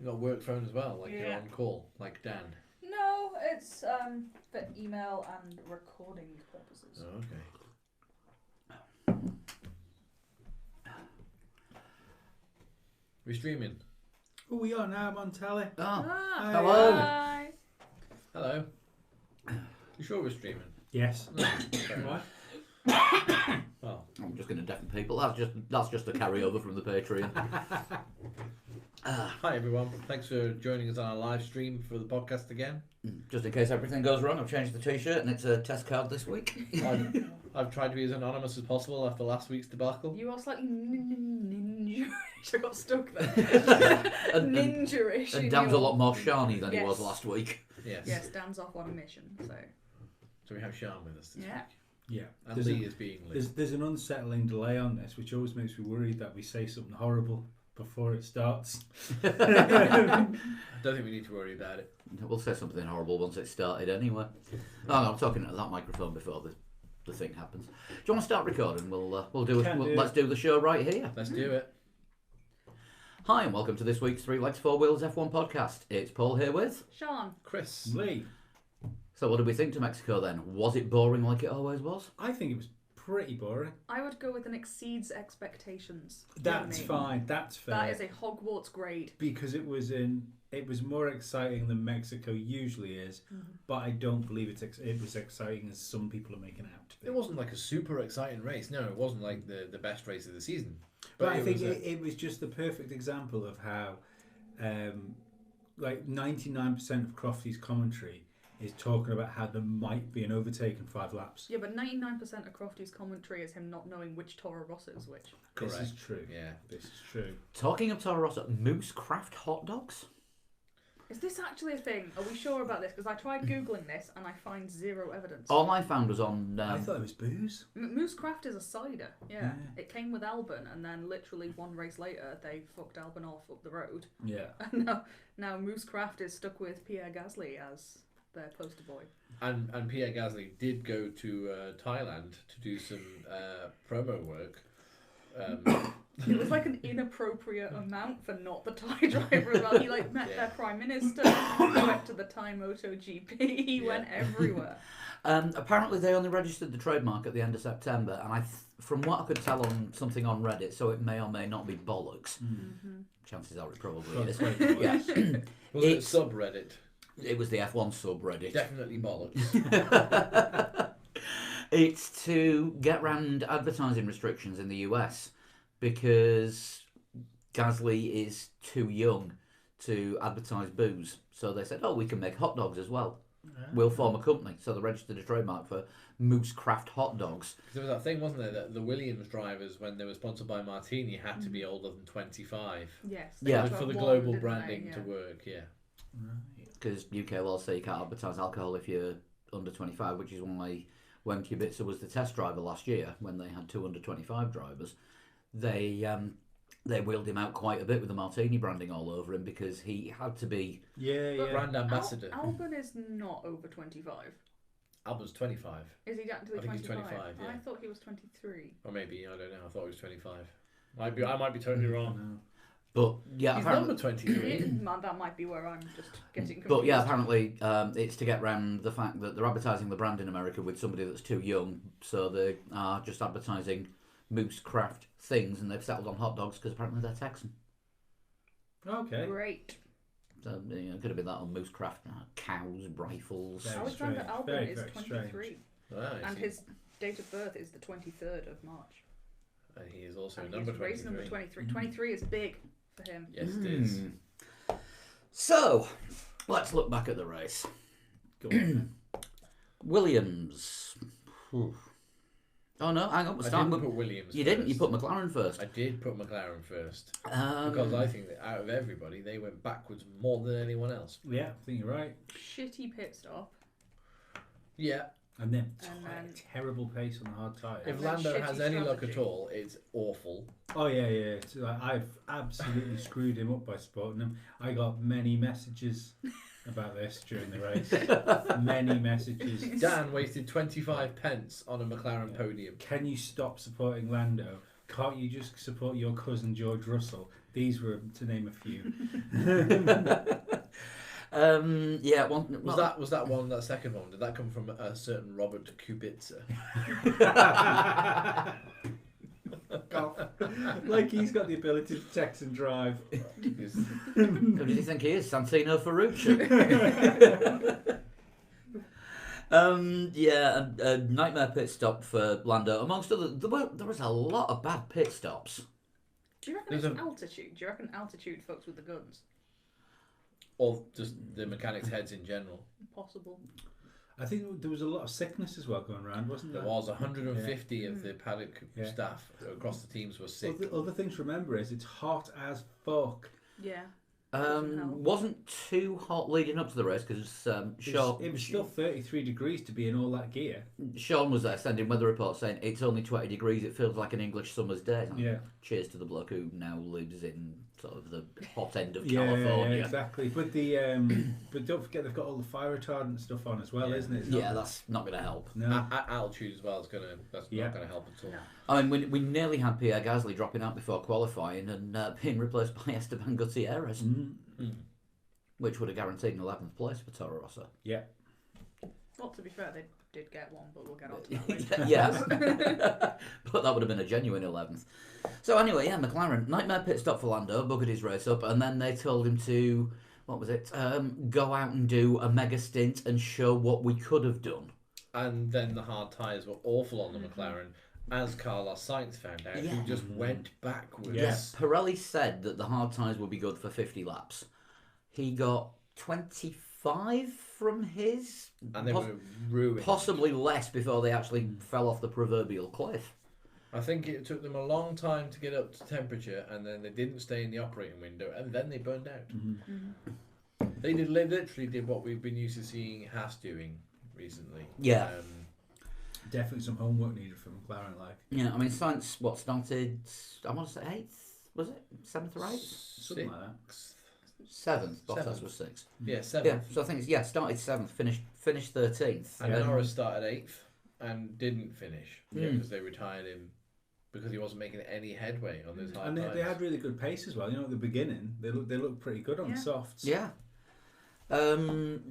got a work phone as well, like you're on call, like Dan. No, it's for email and recording purposes. Oh, okay. We're streaming. Oh, we are now. I'm on telly. Hello. Hi. Hello. You sure we're streaming? Yes. What? Well, I'm just going to deafen people. That's just a carryover from the Patreon. hi everyone. Thanks for joining us on our live stream for the podcast again. Just in case everything goes wrong, I've changed the T-shirt and it's a test card this week. I've tried to be as anonymous as possible after last week's debacle. You are slightly ninja-ish. I got stuck there. Ninja-ish. And Dan's a lot more shiny than he was last week. Yes. Yes, Dan's off on a mission, so we have Sean with us this week. Yeah. And Lee is being Lee. There's an unsettling delay on this, which always makes me worried that we say something horrible before it starts. I don't think we need to worry about it. We'll say something horrible once it started anyway. Oh, no, I'm talking to that microphone before the thing happens. Do you want to start recording? Let's do the show right here. Let's do it. Hi and welcome to this week's 3Legs4Wheels F1 podcast. It's Paul here with Sean. Chris. Lee. So what did we think to Mexico then? Was it boring like it always was? I think it was pretty boring. I would go with an exceeds expectations. That's fine. That's fair. That is a Hogwarts grade. Because it was more exciting than Mexico usually is, but I don't believe it was exciting as some people are making it out to be. It wasn't like a super exciting race. No, it wasn't like the best race of the season. But I think it was just the perfect example of how, like 99% of Crofty's commentary is talking about how there might be an overtake in 5 laps. Yeah, but 99% of Crofty's commentary is him not knowing which Toro Rosso is which. Correct. This is true. Yeah, this is true. Talking of Toro Rosso, Moose Craft hot dogs? Is this actually a thing? Are we sure about this? Because I tried Googling this and I find zero evidence. All I found was on... I thought it was booze. Moose Craft is a cider, yeah. It came with Albon and then literally one race later they fucked Albon off up the road. Yeah. And now Moose Craft is stuck with Pierre Gasly as their poster boy. And Pierre Gasly did go to Thailand to do some promo work. It was like an inappropriate amount for not the Thai driver as well. He met their prime minister. He went to the Thai MotoGP. He went everywhere. Apparently, they only registered the trademark at the end of September, and from what I could tell on something on Reddit, so it may or may not be bollocks. Mm-hmm. Chances are it probably is. Yeah. Was it subreddit? It was the F1 subreddit. Definitely bollocks. It's to get around advertising restrictions in the US because Gasly is too young to advertise booze. So they said, we can make hot dogs as well. We'll form a company. So they registered a trademark for Moose Craft hot dogs. There was that thing, wasn't there, that the Williams drivers, when they were sponsored by Martini, had to be older than 25. Yes. For the global branding to work, Because UK laws say you can't advertise alcohol if you're under 25, which is why when Kubica was the test driver last year, when they had 2 under 25 drivers, they wheeled him out quite a bit with the Martini branding all over him because he had to be brand ambassador. Albon is not over 25. Albon's 25. Is he actually 25? I think he's 25, yeah. I thought he was 23. Or maybe, I don't know, I thought he was 25. I might be totally wrong. But yeah, he's number 23. That might be where I'm just getting confused. But yeah, apparently it's to get around the fact that they're advertising the brand in America with somebody that's too young, so they are just advertising Moose Craft things, and they've settled on hot dogs because apparently they're Texan. Okay. Great. So it could have been that on Moose Craft, cows, rifles. Alexander Albon is 23, and his date of birth is the 23rd of March. And he is also and number 23. Race number 23. 23 is big for him. Yes, it is. So, let's look back at the race. Go on. Williams. Oh no, hang on. I didn't put Williams You first. didn't? You put McLaren first. I did put McLaren first. Because I think that out of everybody, they went backwards more than anyone else. Yeah, I think you're right. Shitty pit stop. Yeah. And then terrible pace on the hard tyre. If Lando has any luck at all, it's awful. Oh yeah. It's like, I've absolutely screwed him up by spotting him. I got many messages about this during the race. Many messages. Dan wasted 25 pence on a McLaren podium. Can you stop supporting Lando? Can't you just support your cousin George Russell? These were to name a few. Was that second one? Did that come from a certain Robert Kubica? Like he's got the ability to text and drive. Who does he think he is? Santino Ferrucci. A nightmare pit stop for Lando. Amongst other, there was a lot of bad pit stops. Do you reckon it's altitude? Do you reckon altitude fucks with the guns? Or just the mechanics' heads in general? Possible. I think there was a lot of sickness as well going around, wasn't there? There was 150 of the paddock staff across the teams were sick. Other thing to remember is it's hot as fuck. Yeah. Wasn't too hot leading up to the race because Sean. It was still 33 degrees to be in all that gear. Sean was there sending weather reports saying it's only 20 degrees. It feels like an English summer's day. Yeah. Cheers to the bloke who now lives in sort of the hot end of California. Yeah, exactly. But but don't forget they've got all the fire retardant stuff on as well, isn't it? That's not going to help. No. At altitude as well, that's not going to help at all. No. I mean, we nearly had Pierre Gasly dropping out before qualifying and being replaced by Esteban Gutierrez, which would have guaranteed an 11th place for Toro Rosso. Yeah. Well, to be fair, they did get one, but we'll get on to that later. Yes. But that would have been a genuine 11th. So anyway, McLaren, nightmare pit stop for Lando, buggered his race up, and then they told him to, go out and do a mega stint and show what we could have done. And then the hard tyres were awful on the McLaren, as Carlos Sainz found out, who just went backwards. Yes, Pirelli said that the hard tyres would be good for 50 laps. He got 25 from his, and they were ruined. Possibly less before they actually fell off the proverbial cliff. I think it took them a long time to get up to temperature, and then they didn't stay in the operating window, and then they burned out. They literally did what we've been used to seeing Haas doing recently. Yeah. Definitely some homework needed for McLaren, like. Yeah, I mean, Sainz, started, I want to say 8th, was it? 7th or 8th? Something like that. 7th, Bottas was 6th. Yeah, 7th. Yeah, so I think, started 7th, finished 13th. And Norris started 8th and didn't finish because they retired him because he wasn't making any headway on those hard tyres. And they had really good pace as well. You know, at the beginning, they looked pretty good on the softs. Yeah. Should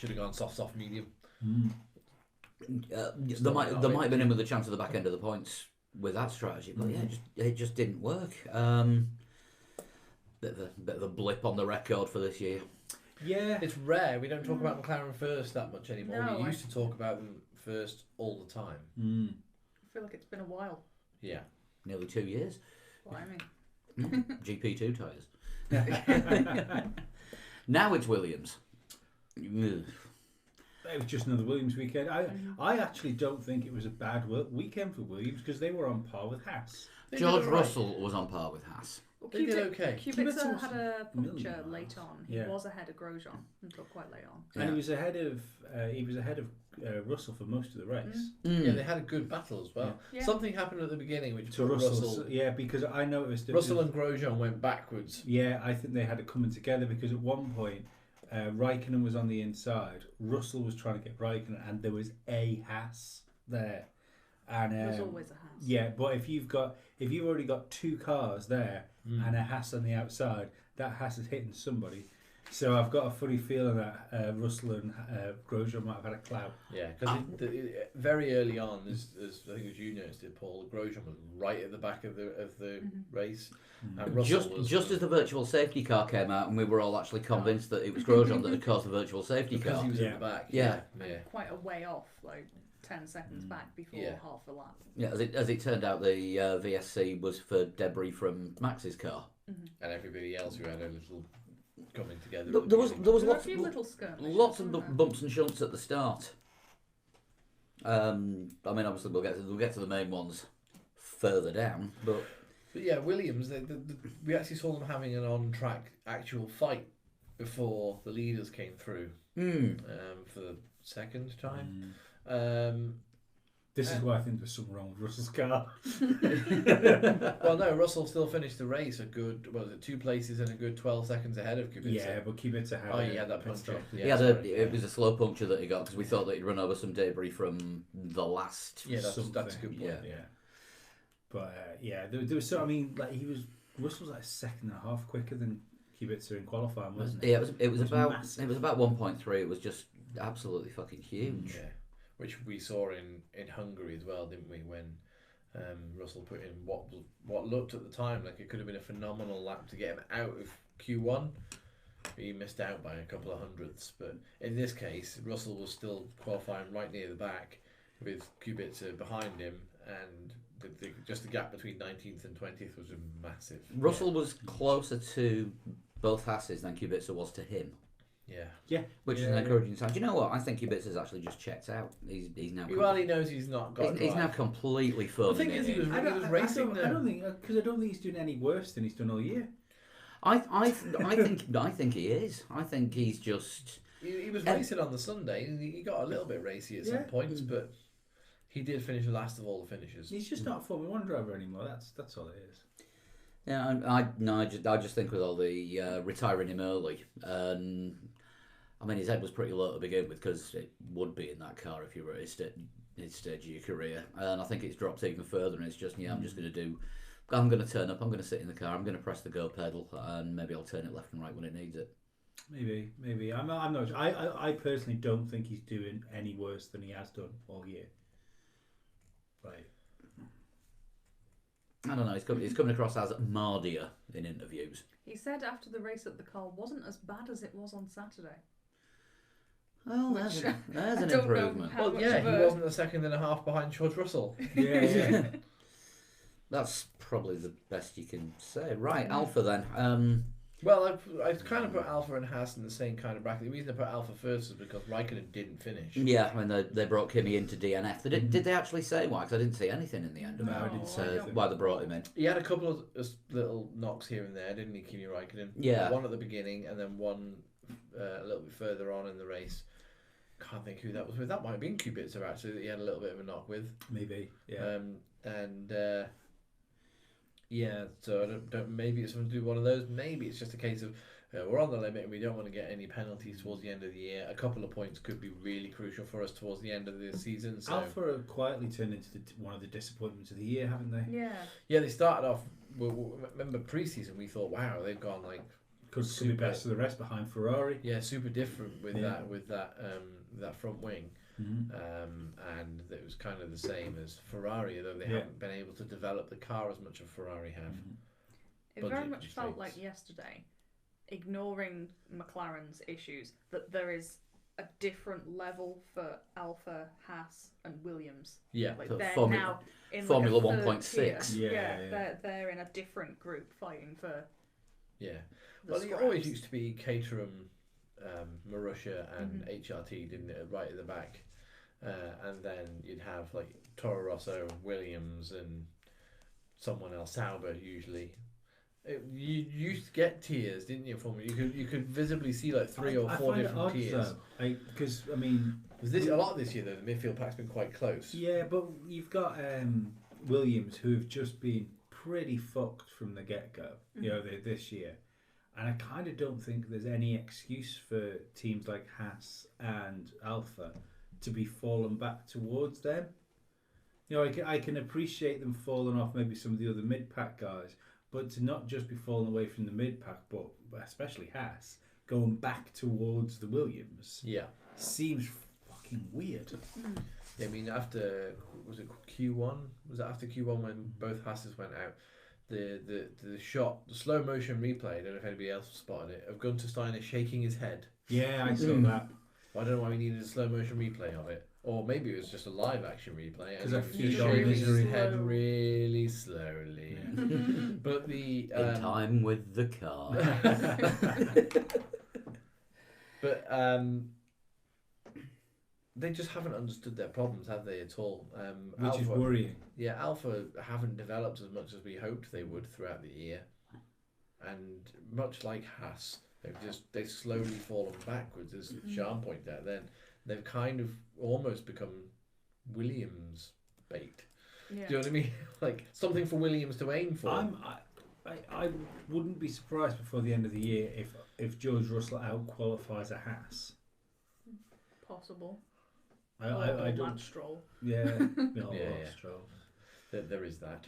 have gone soft, medium. There might have been in with a chance of the back end of the points with that strategy, but it just didn't work. Bit of a blip on the record for this year. Yeah, it's rare. We don't talk about McLaren first that much anymore. No, we used to talk about them first all the time. I feel like it's been a while. Yeah, nearly 2 years. Well, I mean, GP2 tyres. Now it's Williams. It was just another Williams weekend. I actually don't think it was a bad weekend for Williams because they were on par with Haas. George Russell was on par with Haas. Well, they did okay. Kubica had a puncture late on. He was ahead of Grosjean until quite late on. And he was ahead of Russell for most of the race. Yeah, they had a good battle as well. Yeah. Something happened at the beginning which put Russell. Yeah, because I noticed Russell and Grosjean went backwards. Yeah, I think they had it coming together because at one point Raikkonen was on the inside. Russell was trying to get Raikkonen, and there was a Haas there. And there's always a Haas. Yeah, but if you've already got two cars there and a Haas on the outside, that Haas is hitting somebody. So I've got a funny feeling that Russell and Grosjean might have had a clout. Yeah, because very early on, as I think as you noticed it, Paul, Grosjean was right at the back of the race, and Russell was just as the virtual safety car came out, and we were all actually convinced that it was Grosjean that had caused the virtual safety because car. He was at the back. Yeah. Quite a way off, like 10 seconds back before half a lap. Yeah, as it turned out, the VSC was for debris from Max's car, and everybody else who had a little coming together. There was lots of bumps and shunts at the start. I mean, obviously we'll get to the main ones further down, but yeah, Williams. We actually saw them having an on-track actual fight before the leaders came through for the second time. This is why I think there's something wrong with Russell's car. Well, no, Russell still finished the race a good, 2 places and a good 12 seconds ahead of Kubica. Yeah, but Kubica had he had that puncture. Yeah, it was a slow puncture that he got because we thought that he'd run over some debris from the last. Yeah, that's a good point. Yeah. But there was so. I mean, like he was Russell was like a second and a half quicker than Kubica in qualifying, wasn't it? Yeah, it was about massive. it was about 1.3. It was just absolutely fucking huge. Yeah, which we saw in Hungary as well, didn't we? When Russell put in what looked at the time like it could have been a phenomenal lap to get him out of Q1. He missed out by a couple of hundredths, but in this case, Russell was still qualifying right near the back with Kubica behind him, and just the gap between 19th and 20th was massive. Russell was closer to both Hasses than Kubica was to him. Yeah. Which is an encouraging sign. Do you know what? I think Kubica's actually just checked out. He's now. Well, he knows he's not got. He's now completely firm. The thing is, he was racing. I don't think he's doing any worse than he's done all year. I think he is. I think he's just. He was racing on the Sunday, and he got a little bit racy at some points, but he did finish the last of all the finishes. He's just not a Formula One driver anymore. That's all it is. Yeah, I just think with all the retiring him early, and I mean his head was pretty low to begin with because it would be in that car if you were at his stage of your career, and I think it's dropped even further. And it's just I'm just going to turn up. I'm going to sit in the car. I'm going to press the go pedal, and maybe I'll turn it left and right when it needs it. Maybe. I'm not. I personally don't think he's doing any worse than he has done all year. Right. I don't know. He's coming across as Mardia in interviews. He said after the race that the car wasn't as bad as it was on Saturday. Well, Which, there's I an don't know improvement. how Well, yeah, he wasn't a second and a half behind George Russell. Yeah. That's probably the best you can say. Right, Alpha then. Well, I kind of put Alpha and Haas in the same kind of bracket. The reason I put Alpha first is because Raikkonen didn't finish. Yeah, when they brought Kimi into DNF. Did they actually say why? Because I didn't see anything in the end No, about I didn't say why they brought him in. He had a couple of little knocks here and there, didn't he, Kimi Raikkonen? Yeah. One at the beginning and then one a little bit further on in the race. Can't think who that was with. That might have been Kubica actually that he had a little bit of a knock with. Maybe. Yeah. Yeah, so I don't. Maybe it's something to do with one of those. Maybe it's just a case of we're on the limit and we don't want to get any penalties towards the end of the year. A couple of points could be really crucial for us towards the end of the season. So. Alpha have quietly turned into one of the disappointments of the year, haven't they? Yeah. Yeah, they started off. Remember pre-season, we thought, wow, they've gone like Could be best of the rest behind Ferrari. yeah, super different with that front wing. Mm-hmm. And it was kind of the same as Ferrari, although they haven't been able to develop the car as much as Ferrari have. It very much felt like yesterday, ignoring McLaren's issues, that there is a different level for Alpha, Haas, and Williams. Yeah, Like So they're Formula- now in Formula like a third 1.6. tier. Yeah. They're in a different group fighting for. yeah. The Well, it scraps. always used to be Caterham, Marussia, and HRT, didn't it, right at the back, and then you'd have like Toro Rosso, Williams, and someone else, Sauber usually. You used to get tiers, didn't you? You could visibly see like three or four different tiers. Because I mean, A lot this year though, the midfield pack's been quite close. yeah, but you've got Williams who've just been pretty fucked from the get go. You know, this year. And I kind of don't think there's any excuse for teams like Haas and Alpha to be falling back towards them. You know, I can appreciate them falling off maybe some of the other mid-pack guys, but to not just be falling away from the mid-pack, but especially Haas, going back towards the Williams Yeah. seems fucking weird. Yeah, I mean, after, was it Q1? Was it after Q1 when both Hasses went out? The shot, the slow motion replay, I don't know if anybody else spotted it, of Gunter Steiner shaking his head. Yeah, I saw that. I don't know why we needed a slow motion replay of it. Or maybe it was just a live action replay. Because And I he was feel shaking his misery. head really slowly. But the... In time with the car. But they just haven't understood their problems, have they, at all? Which is worrying. Yeah, Alpha haven't developed as much as we hoped they would throughout the year, and much like Haas, they've slowly fallen backwards, as Sean pointed out. Then they've kind of almost become Williams bait. Yeah. Do you know what I mean? Like something for Williams to aim for. I wouldn't be surprised before the end of the year if George Russell out qualifies a Haas. Possible. I don't. Lance Stroll. Yeah. Yeah. Stroll. There is that.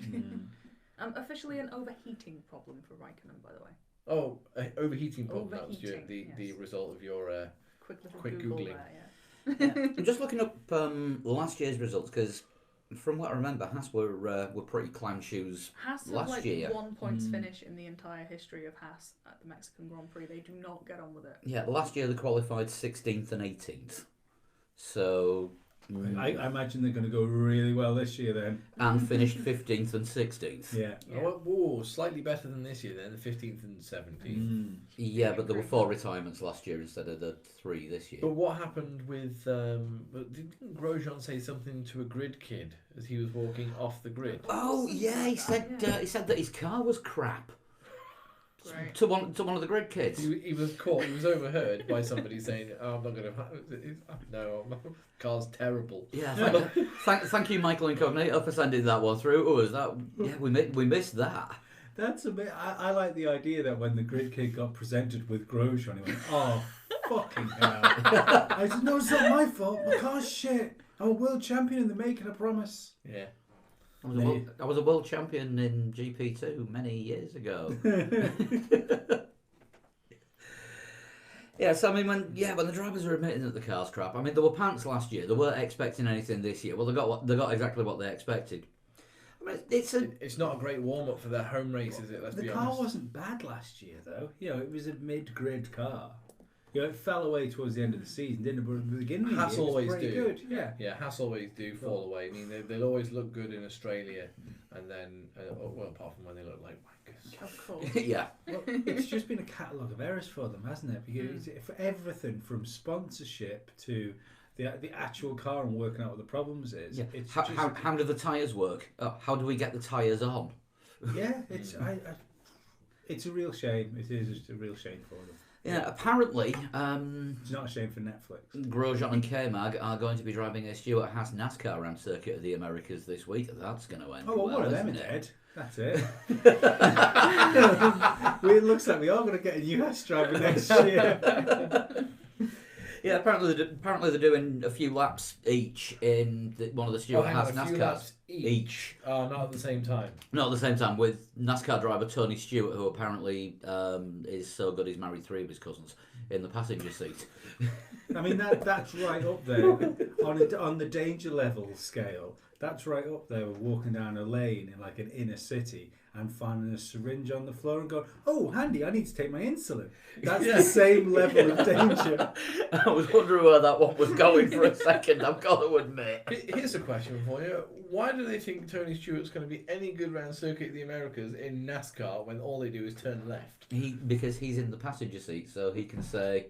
Officially an overheating problem for Raikkonen, by the way. Oh, overheating problem. That was Overheating, the yes. result of your Quick little quick Google Googling. there, yeah. I'm just looking up last year's results because, from what I remember, Haas were pretty clown shoes Haas have last like year. 1 points finish in the entire history of Haas at the Mexican Grand Prix. They do not get on with it. Yeah, last year they qualified 16th and 18th. So. I imagine they're going to go really well this year then. And finished 15th and 16th. Yeah. Oh, slightly better than this year then, the 15th and 17th. Yeah, but there were 4 retirements last year instead of the 3 this year. But what happened with... didn't Grosjean say something to a grid kid as he was walking off the grid? Oh yeah, he said that his car was crap. Great. To one of the grid kids. He was caught. He was overheard by somebody saying, "Oh, I'm not going to. No, my car's terrible." Yeah, thank you, Michael Incognito, for sending that one through. Oh, is that? Yeah, we missed that. That's a bit. I like the idea that when the grid kid got presented with Grosjean, he went, "Oh, fucking hell!" I said, "No, it's not my fault. My car's shit. I'm a world champion in the making. I promise." Yeah. I was a world champion in GP2 many years ago. Yeah, so I mean, when the drivers are admitting that the car's crap, I mean, there were pants last year. They weren't expecting anything this year. Well, they got exactly what they expected. I mean, it's not a great warm up for their home race, is it? Let's be honest. The car wasn't bad last year, though. You know, it was a mid-grid car. You know, it fell away towards the end of the season, didn't it? But at the beginning of the year, Haas it was always pretty do. good. Yeah. Yeah, Haas always do fall away. I mean, they'll always look good in Australia, and then well, apart from when they look like wankers. Of course. yeah. Well, it's just been a catalogue of errors for them, hasn't it? Because for everything from sponsorship to the actual car and working out what the problems is. Yeah. It's how do the tyres work? How do we get the tyres on? Yeah, it's it's a real shame. It is just a real shame for them. Yeah, apparently, It's not a shame for Netflix. Grosjean and K-Mag are going to be driving a Stuart Haas NASCAR around Circuit of the Americas this week. That's going to end. Oh, well, one of them isn't is it? dead. That's it. Well, it looks like we are going to get a US driver next year. Yeah, apparently they're doing a few laps each in one of the Stuart Haas a few NASCARs. laps each. Not at the same time. Not at the same time, with NASCAR driver Tony Stewart, who apparently is so good he's married 3 of his cousins in the passenger seat. I mean, that's right up there on the danger level scale. That's right up there with walking down a lane in like an inner city and finding a syringe on the floor and going, "Oh, handy! I need to take my insulin." That's the same level of danger. I was wondering where that one was going for a second. I've got to admit. Here's a question for you: why do they think Tony Stewart's going to be any good around Circuit of the Americas in NASCAR when all they do is turn left? Because he's in the passenger seat, so he can say,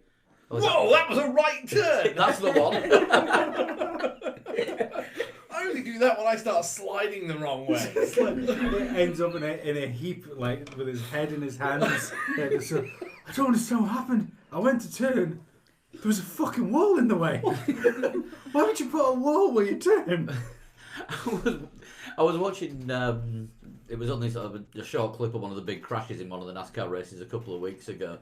"Whoa, that was a right turn!" That's the one. I only do that when I start sliding the wrong way. It's like, it ends up in a heap, like with his head in his hands. So, I don't understand what happened. I went to turn. There was a fucking wall in the way. Why would you put a wall where you turn? I was watching. It was only sort of a short clip of one of the big crashes in one of the NASCAR races a couple of weeks ago,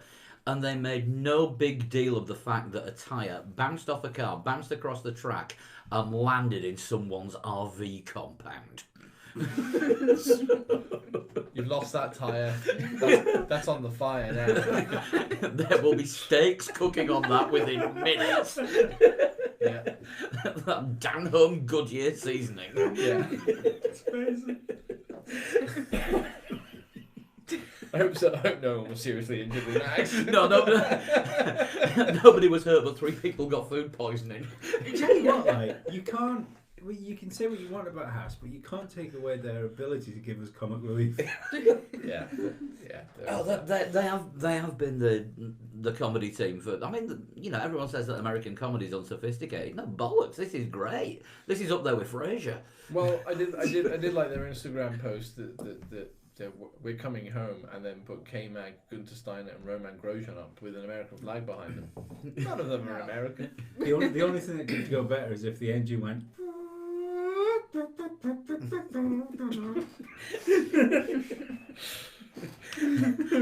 and they made no big deal of the fact that a tyre bounced off a car, bounced across the track, and landed in someone's RV compound. You've lost that tyre. That's on the fire now. There will be steaks cooking on that within minutes. Yeah. That down home Goodyear seasoning. Yeah. It's amazing. I hope no one was seriously injured in that accident. No, nobody was hurt, but 3 people got food poisoning. Tell you what, like, you can't. Well, you can say what you want about Haas, but you can't take away their ability to give us comic relief. Yeah. Oh, they have been the comedy team for. I mean, everyone says that American comedy is unsophisticated. No bollocks. This is great. This is up there with Frasier. Well, I did like their Instagram post that we're coming home, and then put K-Mag, Gunther Steiner, and Roman Grosjean up with an American flag behind them. None of them are American. The only thing that could go better is if the engine went.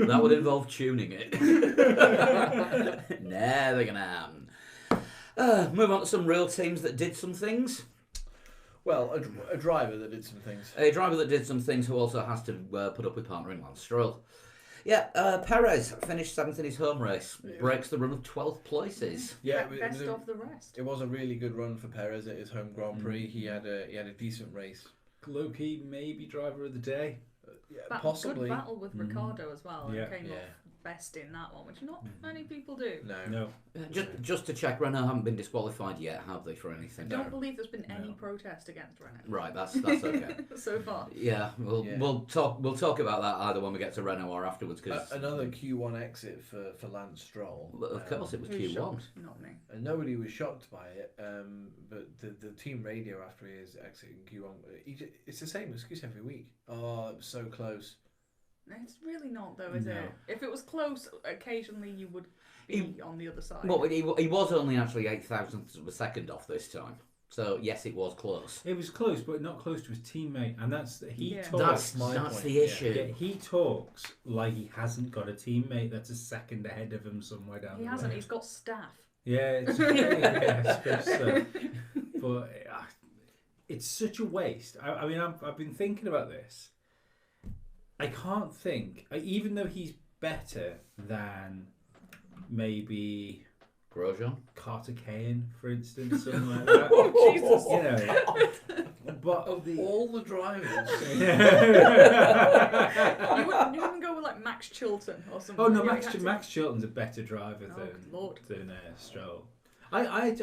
That would involve tuning it. Never gonna happen. Move on to some real teams that did some things. Well, a driver that did some things. A driver that did some things who also has to put up with partnering Lance Stroll. Yeah, Perez finished 7th in his home race, breaks the run of 12 places. Yeah, best of the rest. It was a really good run for Perez at his home Grand Prix. He had a decent race. Low-key, maybe driver of the day. Yeah, possibly. Good battle with Ricardo as well. Yeah. And came off best in that one, which not many people do. No. Just to check, Renault haven't been disqualified yet, have they, for anything? I don't believe there's been any protest against Renault. Right, that's okay. So far. Yeah, we'll talk about that either when we get to Renault or afterwards. Cause another Q1 exit for Lance Stroll. Of course, it was Who's Q1. shocked? Not me. And nobody was shocked by it, but the team radio after his exit in Q1, it's the same excuse every week. Oh, it was so close. It's really not, though, is it? If it was close, occasionally you would be on the other side. Well, he was only actually 0.008 of a second off this time. So, yes, it was close. It was close, but not close to his teammate. And that's That's the issue. Yeah, he talks like he hasn't got a teammate that's a second ahead of him somewhere down the road. He hasn't, he's got staff. Yeah, I suppose so. But it's such a waste. I mean, I've been thinking about this. I can't think, even though he's better than maybe Grosjean? Carter Kane, for instance, something like that. Oh, Jesus. You know, but Of all the drivers. You wouldn't go with like Max Chilton or something. Oh no, You Max had to- Max Chilton's a better driver good Lord. than Stroll. I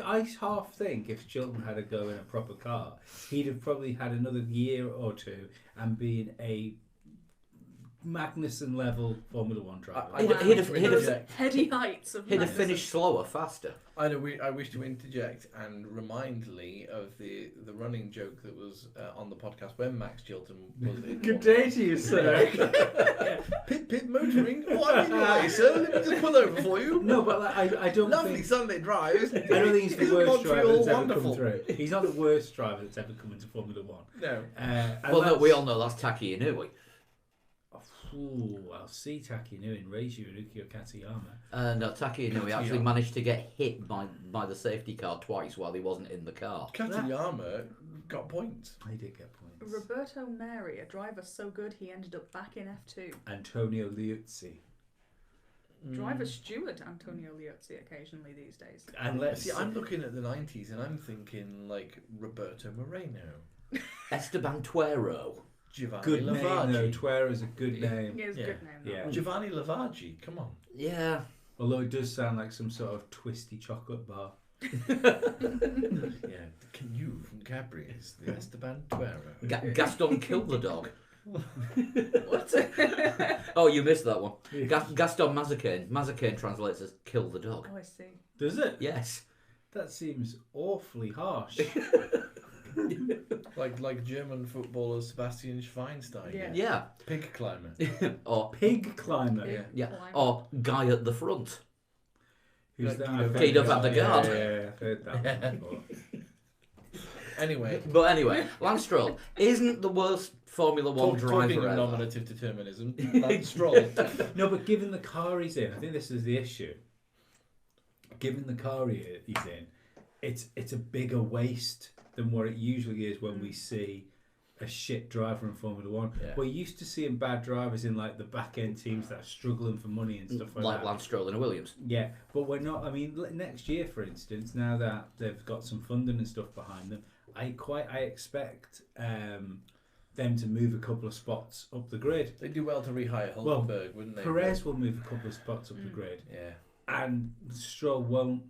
half think if Chilton had a go in a proper car, he'd have probably had another year or two and been a Magnussen level Formula One driver. He'd have heady heights of He'd have Magnussen. finished slower, faster. I wish to interject and remind Lee of the running joke that was on the podcast when Max Chilton was in. Good day to you, sir. Pit motoring? Oh, I'm in your way, sir. Let me just pull over for you. No, but like, I don't Lovely think. Sunday drive. I don't think he's the Isn't worst driver Montreal that's ever wonderful? come through. He's not the worst driver that's ever come into Formula One. No. Well, no, we all know that's Taki Inui. Ooh, I'll see Taki Inu in Reiji Uruki or Katayama. No, Taki Inui actually managed to get hit by the safety car twice while he wasn't in the car. Katayama got points. He did get points. Roberto Meri, a driver so good he ended up back in F2. Antonio Liuzzi. Driver steward Antonio Liuzzi occasionally these days. And let's See, I'm looking at the 90s and I'm thinking like Roberto Moreno. Esteban Tuero. Giovanni good name Lavaggi. though. Tuera is a good name. Yeah, it's a good name. Though. Yeah. Giovanni Lavaggi, come on. Yeah. Although it does sound like some sort of twisty chocolate bar. Yeah, the canoe from Cadbury's, the Esteban Tuero. Gaston killed the dog. What? Oh, you missed that one. Gaston Mazzacane. Mazzacane translates as kill the dog. Oh, I see. Does it? Yes. That seems awfully harsh. like German footballer Sebastian Schweinsteiger. Yeah. Yeah. Pig climber. Or Pig climber. Pig. yeah. Climber. Or guy at the front. Who's Like that? Guido van der Garde. Yeah, I've heard that one before. Anyway, But anyway, Lance Stroll isn't the worst Formula One talking driver of ever. nominative determinism, Lance Stroll. No, but given the car he's in, I think this is the issue. Given the car he's in, it's a bigger waste than what it usually is when we see a shit driver in Formula One. Yeah. We're used to seeing bad drivers in like the back end teams that are struggling for money and stuff like that. Lance Stroll and Williams. Yeah, but we're not. I mean, next year, for instance, now that they've got some funding and stuff behind them, I expect them to move a couple of spots up the grid. They'd do well to rehire Hulkenberg, wouldn't they? Perez will move a couple of spots up the grid, Yeah. and Stroll won't.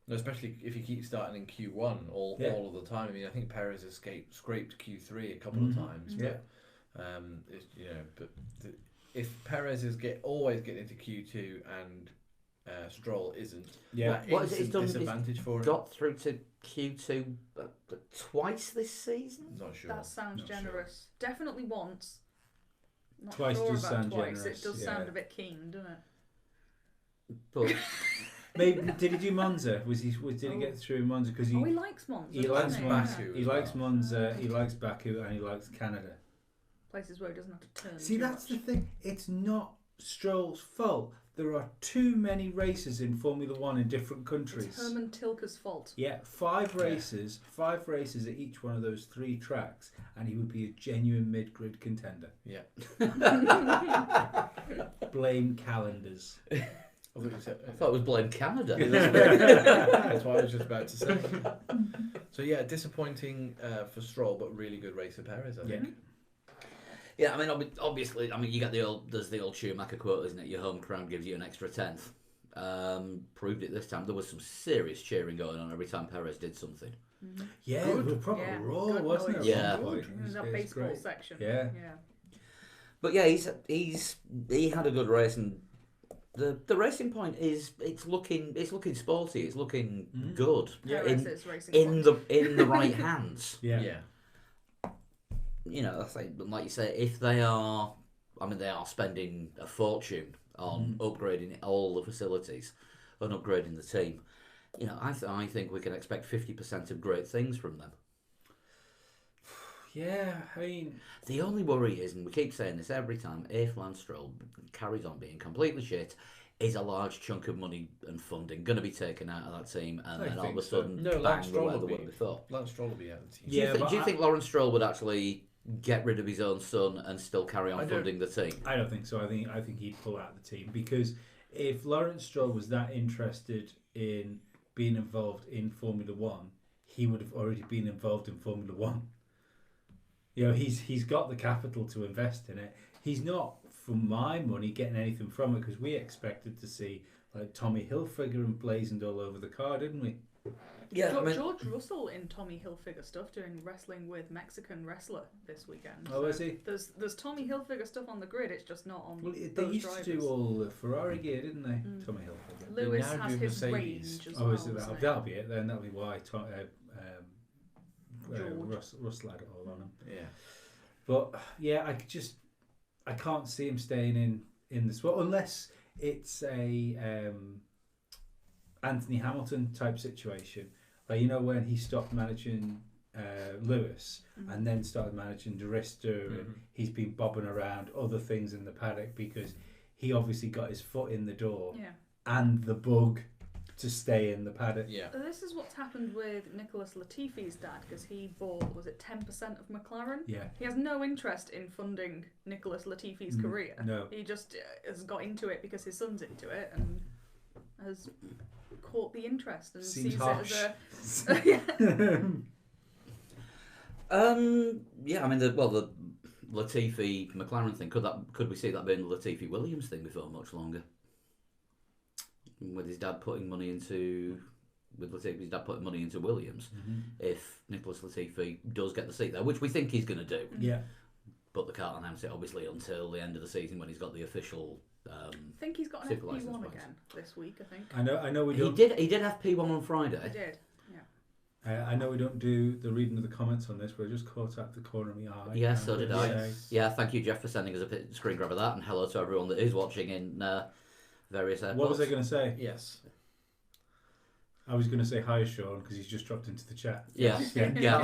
Especially if you keep starting in Q1 all of the time. I mean, I think Perez scraped Q3 a couple of times. Yeah. But if Perez is always getting into Q2 and Stroll isn't, Yeah. What is it? He's done? disadvantage for him. Got through to Q2 twice this season. Not sure. That sounds Not generous. Definitely once. Not Twice sure does about sound twice. generous, It does yeah. sound a bit keen, doesn't it? But Maybe did he do Monza? Did he get through Monza? Because He likes Monza. he likes doesn't Baku. He likes Monza. He likes Baku, and he likes Canada. Places where he doesn't have to turn. See, too that's much. the thing. It's not Stroll's fault. There are too many races in Formula One in different countries. It's Herman Tilke's fault. Yeah, 5 races at each one of those 3 tracks, and he would be a genuine mid-grid contender. Yeah. Blame calendars. I thought it was blame Canada. That's what I was just about to say. So yeah, disappointing for Stroll, but really good race for Perez, I think. Yeah, I mean, obviously, you get there's the old Schumacher quote, isn't it? Your home crowd gives you an extra 10th. Proved it this time. There was some serious cheering going on every time Perez did something. Mm-hmm. Yeah, it was a proper roar, wasn't it? Yeah. In that baseball section. Yeah. But yeah, he had a good race, and the racing point is it's looking sporty, it's looking good. Yeah, in the right hands. Yeah. You know, like you say, if they are, they are spending a fortune on upgrading all the facilities and upgrading the team. You know, I think we can expect 50% of great things from them. Yeah, I mean... The only worry is, and we keep saying this every time, if Lance Stroll carries on being completely shit, is a large chunk of money and funding going to be taken out of that team, and then all of a sudden, Lance bang, Stroll where will they be. were before. Lance Stroll will be out of the team. Yeah, Do you think Lawrence Stroll would actually get rid of his own son and still carry on funding the team? I don't think so. I think he'd pull out the team, because if Lawrence Stroll was that interested in being involved in Formula One, he would have already been involved in Formula One. You know, he's got the capital to invest in it. He's not, for my money, getting anything from it, because we expected to see like Tommy Hilfiger emblazoned all over the car, didn't we? Yeah, George Russell in Tommy Hilfiger stuff doing wrestling with Mexican wrestler this weekend. Oh, is he? There's Tommy Hilfiger stuff on the grid. It's just not on. Well, they those used drivers. to do all the Ferrari gear, didn't they? Tommy Hilfiger. Lewis They now has do his Mercedes. range as Oh, well. is it that? so- That'll be it then. That'll be why George. Russell had it all on him. Yeah. But yeah, I can't see him staying in this. Well, unless it's a Anthony Hamilton type situation, like, you know, when he stopped managing Lewis and then started managing De Rister, and he's been bobbing around other things in the paddock because he obviously got his foot in the door and the bug to stay in the paddock. Yeah. This is what's happened with Nicholas Latifi's dad, because he bought, was it 10% of McLaren? Yeah. He has no interest in funding Nicholas Latifi's career. No. He just has got into it because his son's into it and has caught the interest and Seems sees harsh. it as a... Yeah, the Latifi McLaren thing, could we see that being the Latifi Williams thing before much longer? With his dad putting money into Williams, if Nicholas Latifi does get the seat there, which we think he's going to do. Yeah. But they can't announce it obviously until the end of the season when he's got the official. I think he's got an Super FP1 license again this week, I think. I know we don't. He did have P1 on Friday. He did, yeah. I know we don't do the reading of the comments on this, but I just caught out the corner of my eye. Yeah, so did I. Yes. Yeah, thank you, Jeff, for sending us a screen grab of that, and hello to everyone that is watching in various airports. What was I going to say? Yes. I was going to say hi, Sean, because he's just dropped into the chat. Yeah, Yeah.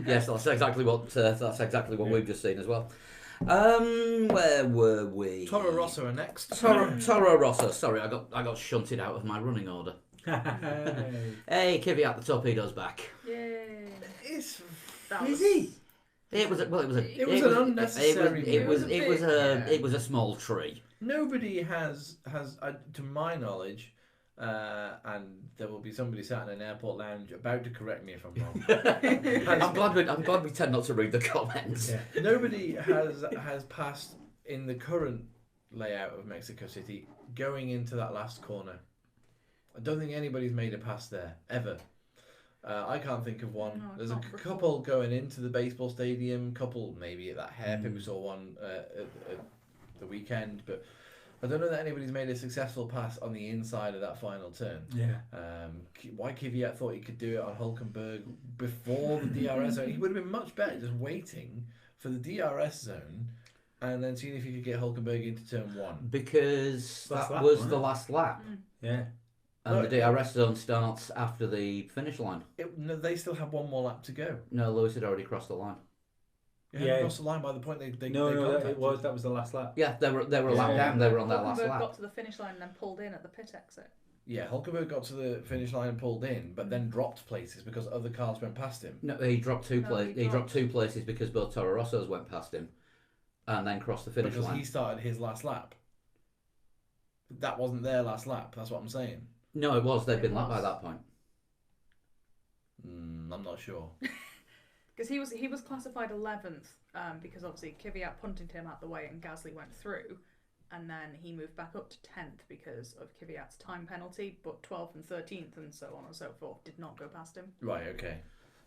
that's exactly what we've just seen as well. Where were we? Toro Rosso are next. Toro Rosso. Sorry, I got shunted out of my running order. Hey, Kivy at the torpedo's back. Yay. Is he? It was an unnecessary. It was a small tree. Nobody has to my knowledge, and there will be somebody sat in an airport lounge about to correct me if I'm wrong. I'm glad we tend not to read the comments. Yeah. Nobody has passed in the current layout of Mexico City going into that last corner. I don't think anybody's made a pass there ever. I can't think of one. No, There's a couple going into the baseball stadium, couple maybe at that hairpin. We saw one at the weekend, but I don't know that anybody's made a successful pass on the inside of that final turn. Yeah. Why Kvyat thought he could do it on Hulkenberg before the DRS zone. He would have been much better just waiting for the DRS zone and then seeing if he could get Hulkenberg into turn one. Because that was the last lap. Yeah. And the DRS zone starts after the finish line. No, they still have one more lap to go. No, Lewis had already crossed the line. It hadn't crossed the line by the point they that was the last lap. Yeah, they were a lap down. They were on their last Hulkenberg lap. got to the finish line and then pulled in at the pit exit. Yeah, Hulkenberg got to the finish line and pulled in, but then dropped places because other cars went past him. No, he dropped two places. He dropped 2 places because both Toro Rossos went past him, and then crossed the finish line. Because he started his last lap. That wasn't their last lap. That's what I'm saying. No, it was. They'd been lapped by that point. I'm not sure. Because he was classified 11th because obviously Kvyat punted him out the way and Gasly went through, and then he moved back up to 10th because of Kvyat's time penalty, but 12th and 13th and so on and so forth did not go past him. Right. Okay.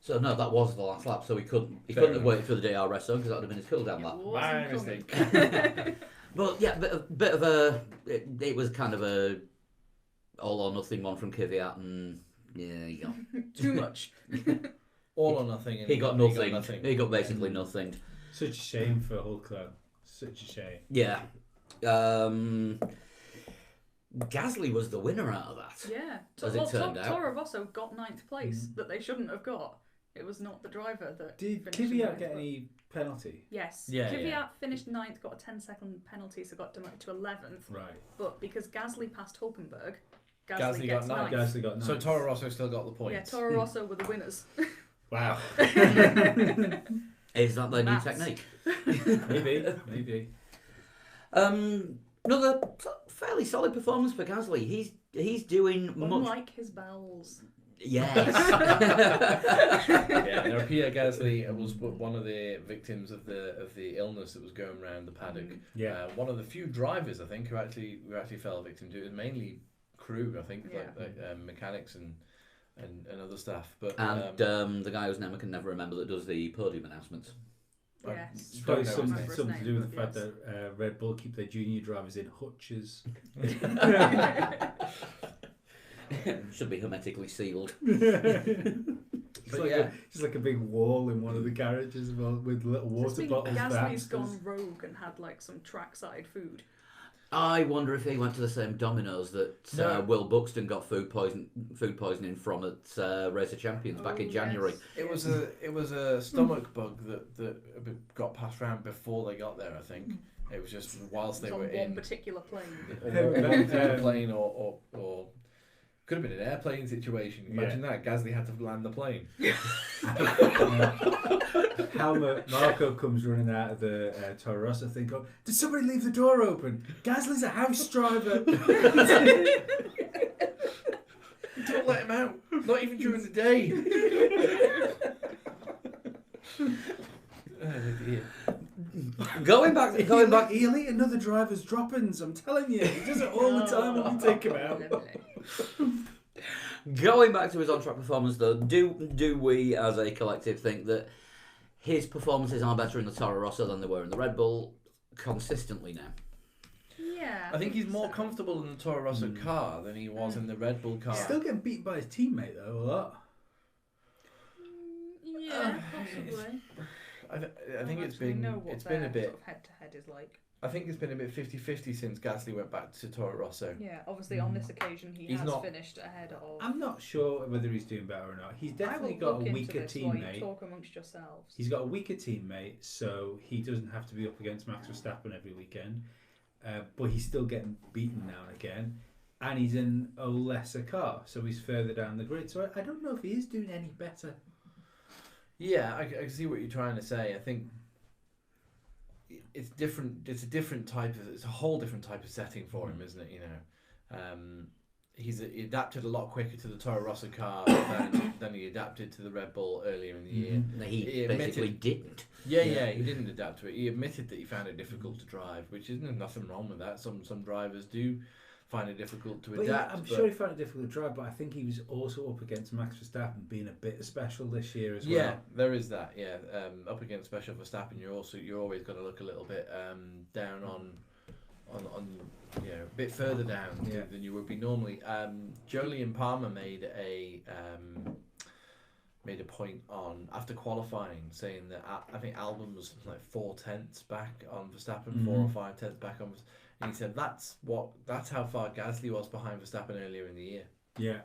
So no, that was the last lap. So he couldn't have waited for the DRS zone because that would have been his cool down lap. My mistake. Well, yeah, bit of a. It was kind of a all or nothing one from Kvyat, and yeah, he got too much. All or nothing. He got nothing. He got basically nothing. Such a shame for Hulk, though. Such a shame. Yeah. Gasly was the winner out of that. Yeah. As it turned out. Toro Rosso got 9th place that they shouldn't have got. It was not the driver that. Did finished in Kvyat ninth, get but- any penalty? Yes. Yeah, Kvyat yeah. finished 9th, got a 10-second penalty, so got demoted to 11th. Right. But because Gasly passed Hulkenberg, Gasly Gasly gets got 9th. 9th. Gasly got 9. So Toro Rosso still got the points. Yeah, Toro Rosso were the winners. Wow. Is that their new Maths. technique? Maybe. Another fairly solid performance for Gasly. He's doing much. Unlike his bowels. Yes. Yeah, no, Pierre Gasly was one of the victims of the illness that was going around the paddock. Yeah. One of the few drivers, I think, who actually fell victim to it. Mainly crew, I think, like mechanics and other staff. But and the guy whose name I can never remember that does the podium announcements. Yes. Probably Don't know something his to name, do with the but fact that Red Bull keep their junior drivers in hutches. Should be hermetically sealed. It's like just like a big wall in one of the garages with little water bottles. Gasly's gone rogue and had like some trackside food. I wonder if he went to the same Domino's that Will Buxton got food poisoning from at Race of Champions back in January. Yes. it was a stomach bug that got passed around before they got there. I think it was just whilst they were on in one particular plane. one particular plane or could have been an airplane situation. Imagine that Gasly had to land the plane. Helmut Marko comes running out of the Toro Rosso thing going, did somebody leave the door open? Gasly's a house driver. Don't let him out. Not even during the day. Going back. He'll eat another driver's droppings, I'm telling you. He does it all the time when we take him out. Going back to his on-track performance, though, do we as a collective think that his performances are better in the Toro Rosso than they were in the Red Bull consistently now? Yeah. I think he's more comfortable in the Toro Rosso car than he was in the Red Bull car. Still getting beaten by his teammate though a lot. Yeah, possibly. I think it's been a bit. Sort of head-to-head is like. I think it's been a bit 50-50 since Gasly went back to Toro Rosso. Yeah, obviously on this occasion he's finished ahead of. I'm not sure whether he's doing better or not. He's definitely got a weaker teammate. Talk amongst yourselves. He's got a weaker teammate, so he doesn't have to be up against Max Verstappen every weekend. But he's still getting beaten now and again. And he's in a lesser car, so he's further down the grid. So I don't know if he is doing any better. Yeah, I can see what you're trying to say. I think it's different. It's a whole different type of setting for him, isn't it? You know, he adapted a lot quicker to the Toro Rosso car than he adapted to the Red Bull earlier in the year. He basically didn't. Yeah, he didn't adapt to it. He admitted that he found it difficult to drive, which isn't nothing wrong with that. Some drivers do find it difficult to adapt. Yeah, I'm sure he found it difficult to drive, but I think he was also up against Max Verstappen being a bit special this year as well. Yeah, there is that. Yeah, up against special Verstappen, you're always got to look a little bit down on a bit further down than you would be normally. Jolyon Palmer made a point on after qualifying saying that I think Albon was like 4 tenths back on Verstappen, 4 or 5 tenths back on. And he said that's how far Gasly was behind Verstappen earlier in the year. Yeah.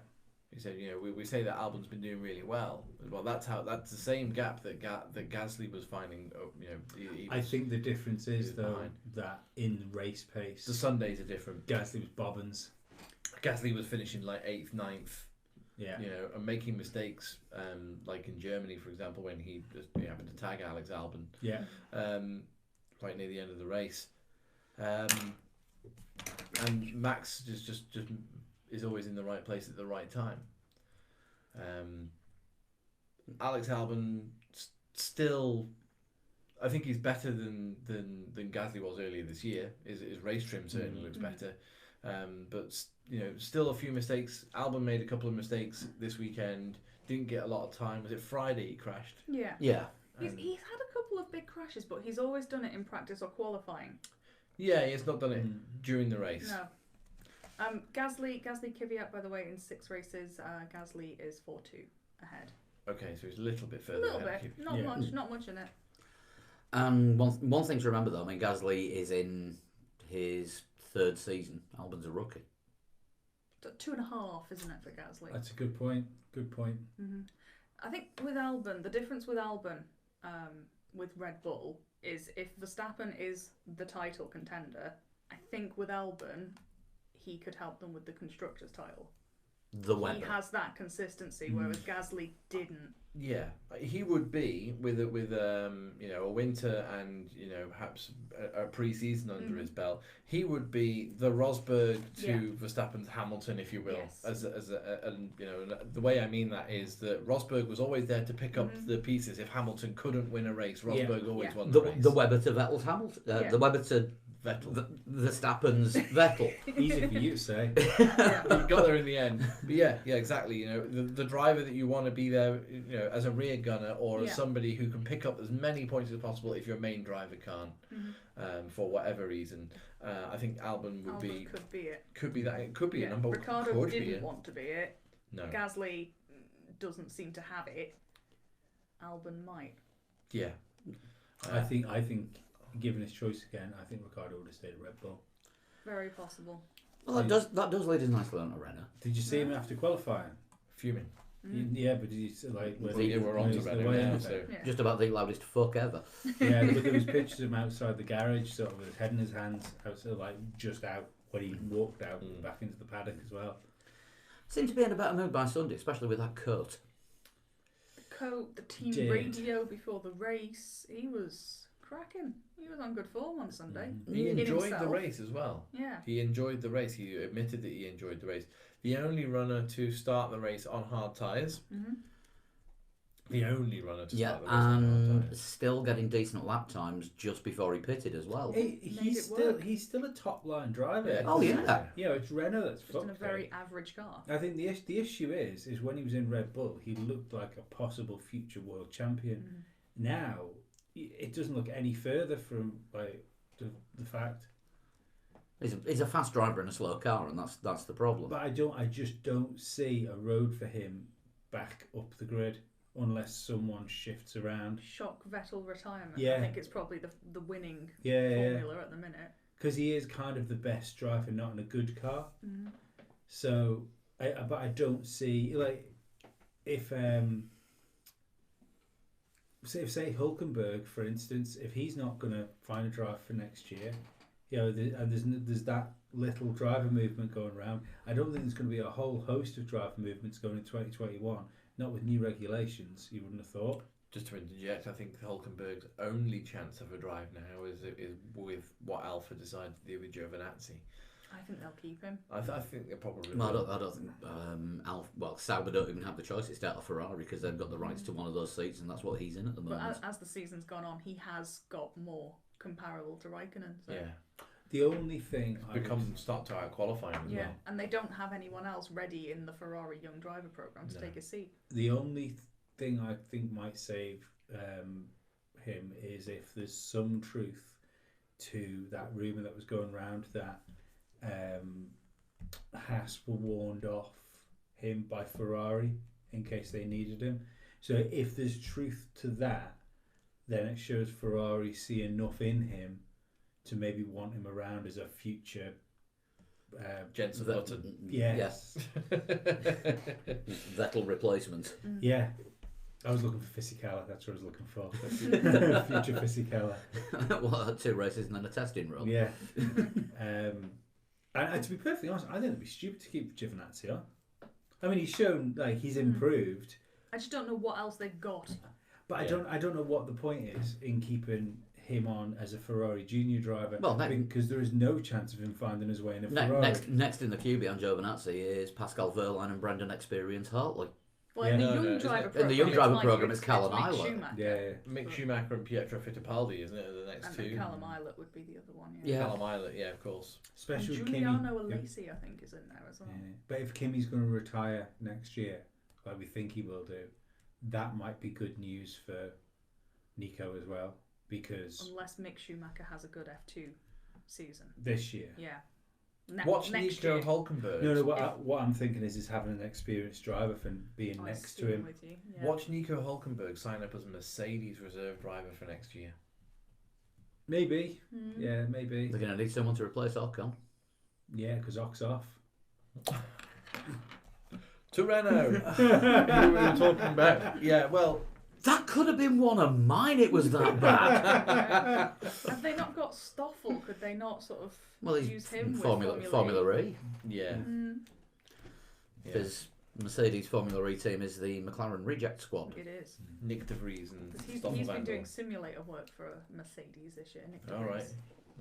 He said, we say that Albon's been doing really well. Well, that's the same gap that Gasly was finding. I think the difference is though behind. that in race pace, The Sundays are different. Gasly was bobbins. Gasly was finishing like 8th, 9th. Yeah. And making mistakes, like in Germany, for example, when he happened to tag Alex Albon. Yeah. Right near the end of the race. And Max just is always in the right place at the right time. Alex Albon still, I think he's better than Gasly was earlier this year. His race trim certainly looks better, but still a few mistakes. Albon made a couple of mistakes this weekend. Didn't get a lot of time. Was it Friday he crashed? Yeah. Yeah. He's had a couple of big crashes, but he's always done it in practice or qualifying. Yeah, he has not done it during the race. No. Gasly Kvyat, by the way, in 6 races, Gasly is 4-2 ahead. Okay, so he's a little bit further. A little ahead. bit, not much in it. And one thing to remember though, I mean, Gasly is in his 3rd season. Albon's a rookie. 2.5, isn't it, for Gasly? That's a good point. Good point. Mm-hmm. I think with Albon, the difference with Albon, with Red Bull, is if Verstappen is the title contender, I think with Albon, he could help them with the constructors' title. The weather. He has that consistency, whereas Gasly didn't. Yeah, he would be with a winter and perhaps a pre-season under his belt. He would be the Rosberg to Verstappen's Hamilton, if you will. Yes. The way I mean that is that Rosberg was always there to pick up the pieces. If Hamilton couldn't win a race, Rosberg always won the race. The Webber to Vettel's Hamilton. The Webber to Vettel. Verstappen's Vettel. Easy for you to say. He got there in the end. But yeah, exactly. The driver that you want to be there, as a rear gunner or as somebody who can pick up as many points as possible if your main driver can't, for whatever reason. I think Albon Could be it. Could be that. It could be a number. Ricciardo didn't want to be it. No. Gasly doesn't seem to have it. Albon might. Yeah. I think given his choice again, I think Ricciardo would have stayed at Red Bull. Very possible. Well, that does lead us nicely on to Renault. Did you see him after qualifying? Fuming. Yeah, but did you like? We're on to Renault now, so. Just about the loudest fuck ever. Yeah, but there was pictures of him outside the garage, sort of with his head in his hands, outside, just out when he walked out back into the paddock as well. Seemed to be in a better mood by Sunday, especially with that coat. The team radio before the race, he was cracking. He was on good form on Sunday. He enjoyed the race as well. Yeah. He enjoyed the race. He admitted that he enjoyed the race. The only runner to start the race on hard tyres. The only runner to start the race on hard tyres. Still getting decent lap times just before he pitted as well. He's still a top line driver. Yeah. Oh yeah. Yeah, it's Renault that's just in a very average car. I think the issue is when he was in Red Bull, he looked like a possible future world champion. Now it doesn't look any further from the fact. He's a fast driver in a slow car, and that's the problem. But I just don't see a road for him back up the grid unless someone shifts around. Shock Vettel retirement. Yeah. I think it's probably the winning formula at the minute. Because he is kind of the best driver, not in a good car. So, but I don't see if say Hulkenberg, for instance, if he's not going to find a driver for next year, and there's that little driver movement going around. I don't think there's going to be a whole host of driver movements going in 2021. Not with new regulations, you wouldn't have thought. Just to interject, I think Hulkenberg's only chance of a drive now is with what Alfa decided to do with Giovinazzi. I think they'll keep him. I think they probably Well, will. I don't think Sauber don't even have the choice. It's out of Ferrari because they've got the rights to one of those seats, and that's what he's in at the moment. But as the season's gone on, he has got more comparable to Raikkonen. So. Yeah. The only thing start to out qualifying as well. And they don't have anyone else ready in the Ferrari young driver program to take a seat. The only thing I think might save him is if there's some truth to that rumour that was going around that Haas were warned off him by Ferrari in case they needed him. So if there's truth to that, then it shows Ferrari see enough in him to maybe want him around as a future Jensen Button. Yes. Vettel replacement. Yeah. I was looking for Fisichella, that's what I was looking for. Future Fisichella. Well, 2 races and then a testing run. Yeah. And to be perfectly honest, I think it'd be stupid to keep Giovinazzi on. I mean, he's shown like he's improved. I just don't know what else they've got. But I don't know what the point is in keeping him on as a Ferrari junior driver. Well, because there is no chance of him finding his way in a Ferrari. Next in the QB on Giovinazzi is Pascal Wehrlein and Brendan Experience Hartley. Well, in the young driver program, in the young driver like program, it's Callum Mick Islet. Schumacher. Yeah. Mick Schumacher and Pietro Fittipaldi, isn't it? Are the next And two. then Callum Islet would be the other one. Yeah. Callum Islet, yeah, of course. Especially and with Giuliano Kimi. Alesi, I think, is in there as well. Yeah. But if Kimi's going to retire next year, like we think he will do, that might be good news for Nico as well. Because unless Mick Schumacher has a good F2 season. This year. Yeah. Watch next Nico year. Hulkenberg. No, what I'm thinking is having an experienced driver for being next to him. With you. Yeah. Watch Nico Hulkenberg sign up as a Mercedes reserve driver for next year. Maybe. Yeah, maybe. They're going to need someone to replace Ocon. Yeah, because Ock's off. To Renault. Who we were talking about. Yeah, well... That could have been one of mine, it was that bad. Have they not got Stoffel? Could they not sort of He's use him Formula E. Yeah. Because Mercedes Formula E team is the McLaren reject squad. It is. Nick de Vries and Because he's been doing simulator work for Mercedes this year. Nick de Vries. All right.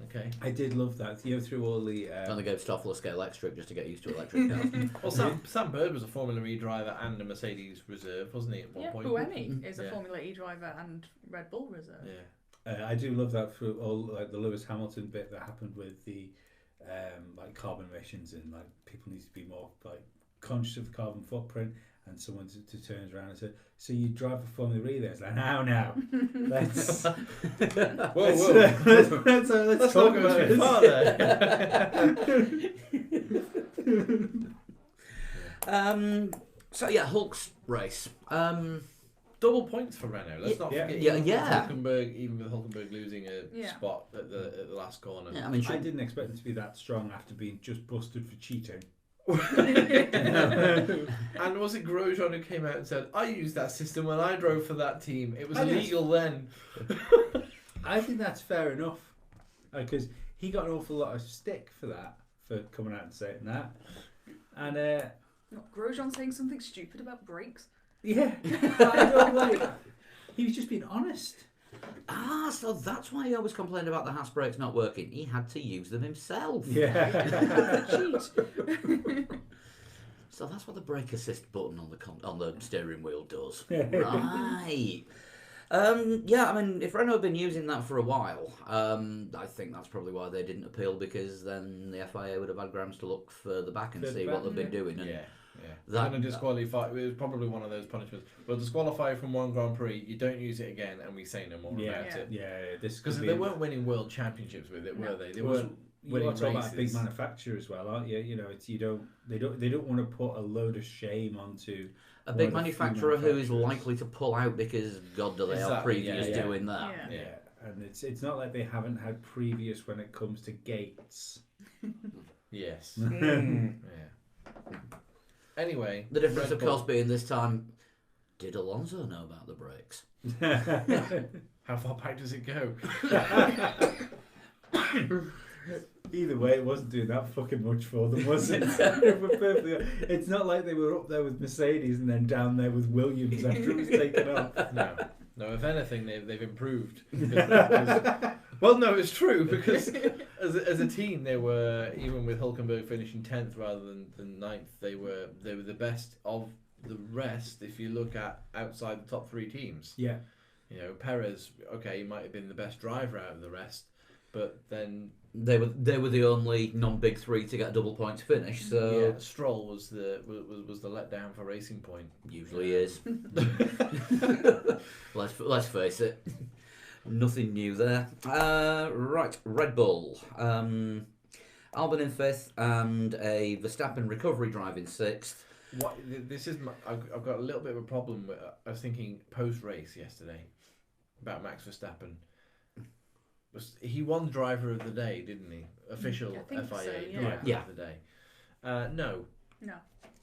Okay. I did love that. Through all the... And they gave Stoffel a scale electric just to get used to electric cars. Well, Sam Bird was a Formula E driver and a Mercedes reserve, wasn't he, at one point? Buemi is a Formula E driver and Red Bull reserve. Yeah. I do love that for all like the Lewis Hamilton bit that happened with the like carbon emissions, and like people need to be more like conscious of the carbon footprint. And someone to turns around and said, "So you drive a Formula E?" There, it's like, now, let's whoa. let's talk about too far there. So yeah, Hulk's race. Double points for Renault. Let's not forget. Hulkenberg, even with Hulkenberg losing a spot at the last corner. Yeah, I mean, I didn't expect him to be that strong after being just busted for cheating. And was it Grosjean who came out and said, "I used that system when I drove for that team. It was illegal then." I think that's fair enough, because he got an awful lot of stick for that, for coming out and saying that. And not Grosjean saying something stupid about brakes. Yeah, I don't like. He was just being honest. So that's why he always complained about the Haas brakes not working. He had to use them himself. Yeah. So that's what the brake assist button on the steering wheel does. Right. Yeah, I mean, if Renault had been using that for a while, I think that's probably why they didn't appeal, because then the FIA would have had grounds to look further back and see what they've been doing. And They're going to disqualify. It was probably one of those punishments. We'll disqualify from one Grand Prix. You don't use it again, and we say no more about it. Yeah, because they weren't winning world championships with it, were they? They weren't winning races. You're talking about a big manufacturer as well, aren't you? You know, they don't want to put a load of shame onto a big manufacturer who is likely to pull out because God, do they have previous doing that? Yeah, and it's not like they haven't had previous when it comes to gates. Yes. Yeah. Anyway, the difference, of course, being this time, did Alonso know about the brakes? How far back does it go? Either way, it wasn't doing that fucking much for them, was it? It's not like they were up there with Mercedes and then down there with Williams after it was taken off. No. If anything, they've improved. Well, no, it's true, because as a team, they were, even with Hulkenberg finishing 10th rather than 9th, they were the best of the rest. If you look at outside the top 3 teams, yeah, you know, Perez, okay, he might have been the best driver out of the rest, but then they were the only non-big 3 to get a double points finish. So Stroll was the letdown for Racing Point. Usually is. Let's face it. Nothing new there. Right, Red Bull. Albon in 5th and a Verstappen recovery drive in 6th. I've got a little bit of a problem with. I was thinking post race yesterday about Max Verstappen. he won Driver of the Day, didn't he? Official I think FIA so, yeah. Driver Yeah. of the Day. No,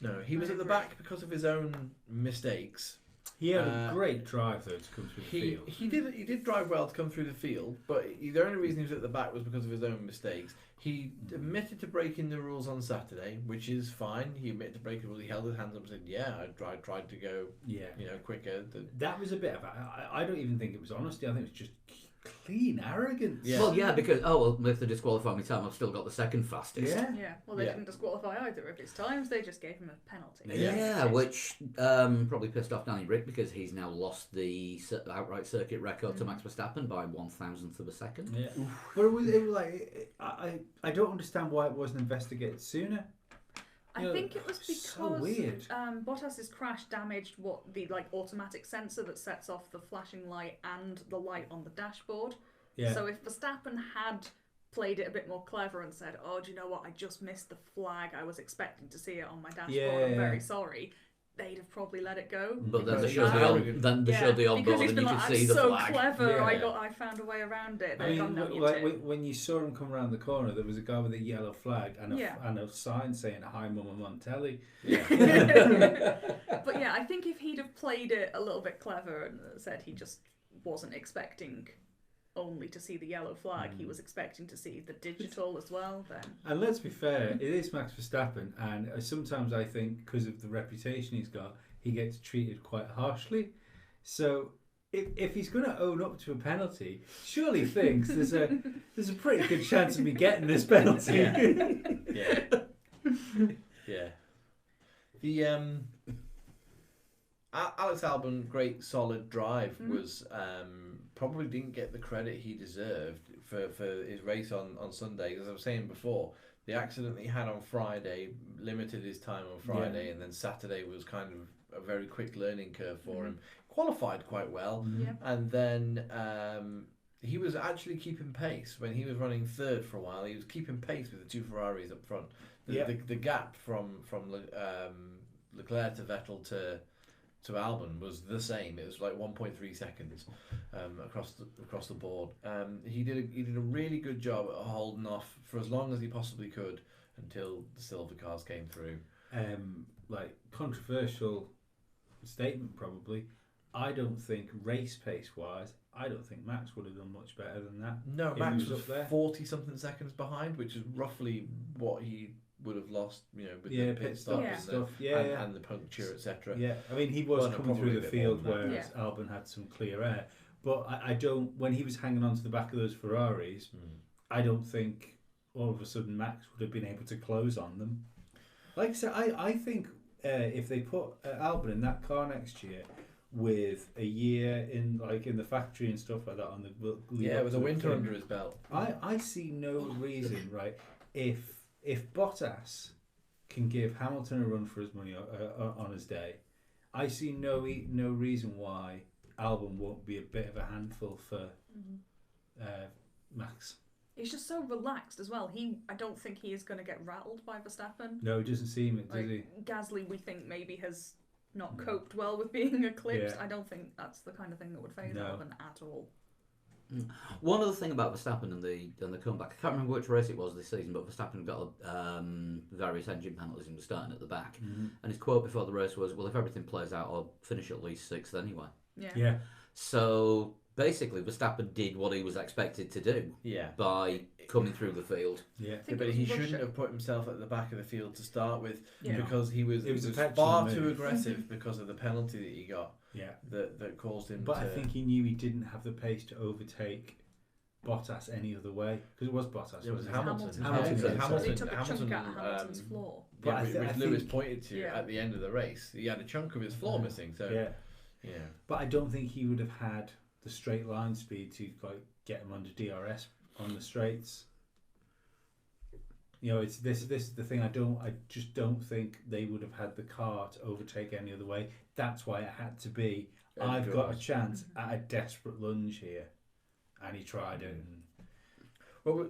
No. he was I at the agree. back because of his own mistakes. He had a great drive though to come through the field. He did drive well to come through the field, but the only reason he was at the back was because of his own mistakes. He admitted to breaking the rules on Saturday, which is fine. He admitted to breaking the rules. He held his hands up and said, "Yeah, I tried to go, quicker." That was a bit of I don't even think it was honesty. I think it was just clean arrogance. Yeah. Well, yeah, because if they disqualify me time, I've still got the second fastest. Yeah. Well, they didn't disqualify either of his times. They just gave him a penalty. Yeah, which probably pissed off Danny Rick because he's now lost the outright circuit record to Max Verstappen by 1,000th of a second. Yeah. But it was like I don't understand why it wasn't investigated sooner. I think it was because so weird. Bottas's crash damaged the automatic sensor that sets off the flashing light and the light on the dashboard. Yeah. So if Verstappen had played it a bit more clever and said, "Oh, do you know what? I just missed the flag. I was expecting to see it on my dashboard. I'm very sorry," they'd have probably let it go. But then Because they he's showed arrogant. the onboard because he's and been you like, could "I'm see the so flag. clever. Yeah. I found a way around it." I They've gone, "No, mean, you like did." when you saw him come around the corner, there was a guy with a yellow flag and Yeah. a sign saying "Hi, Mama Montelli." But yeah, I think if he'd have played it a little bit clever and said he just wasn't expecting only to see the yellow flag, he was expecting to see the digital as well, then... And let's be fair, it is Max Verstappen, and sometimes I think because of the reputation he's got, he gets treated quite harshly. So if he's going to own up to a penalty, surely he thinks there's a pretty good chance of me getting this penalty. Yeah. The Alex Albon, great solid drive, was probably didn't get the credit he deserved for his race on Sunday. As I was saying before, the accident that he had on Friday limited his time on Friday, and then Saturday was kind of a very quick learning curve for him. Qualified quite well, and then he was actually keeping pace when he was running third for a while. He was keeping pace with the two Ferraris up front. The gap from Leclerc to Vettel to Albon was the same. It was like 1.3 seconds across the board. He did a really good job at holding off for as long as he possibly could until the silver cars came through. Like controversial statement probably. I don't think race pace wise, I don't think Max would have done much better than that. No, if Max he was up there. 40 something seconds behind, which is roughly what he would have lost, with the pit stop and the puncture, etc. Yeah, I mean he was coming through the field whereas that. Albon had some clear air. But I don't. When he was hanging on to the back of those Ferraris, I don't think all of a sudden Max would have been able to close on them. Like I said, I think if they put Albon in that car next year with a year in the factory and stuff like that on the with a winter under his belt, I see no reason, right? If Bottas can give Hamilton a run for his money on his day, I see no reason why Albon won't be a bit of a handful for Max. He's just so relaxed as well. I don't think he is going to get rattled by Verstappen. No, he doesn't seem it, does he? Gasly, we think maybe has not coped well with being eclipsed. Yeah. I don't think that's the kind of thing that would phase Albon at all. One other thing about Verstappen and the comeback, I can't remember which race it was this season, but Verstappen got various engine penalties and was starting at the back. And his quote before the race was, "Well, if everything plays out, I'll finish at least sixth anyway." Yeah. So basically, Verstappen did what he was expected to do by coming through the field. But he shouldn't have put himself at the back of the field to start with because he was a far too aggressive because of the penalty that he got. That caused him. But I think he knew he didn't have the pace to overtake Bottas any other way because it was Bottas. It was Hamilton. Hamilton. He took a chunk out of Hamilton's floor. Which Lewis pointed to at the end of the race. He had a chunk of his floor missing. So But I don't think he would have had the straight line speed to get him under DRS on the straights. It's this is the thing. I just don't think they would have had the car to overtake any other way. That's why it had to be. I've got a chance at a desperate lunge here, and he tried it. Well,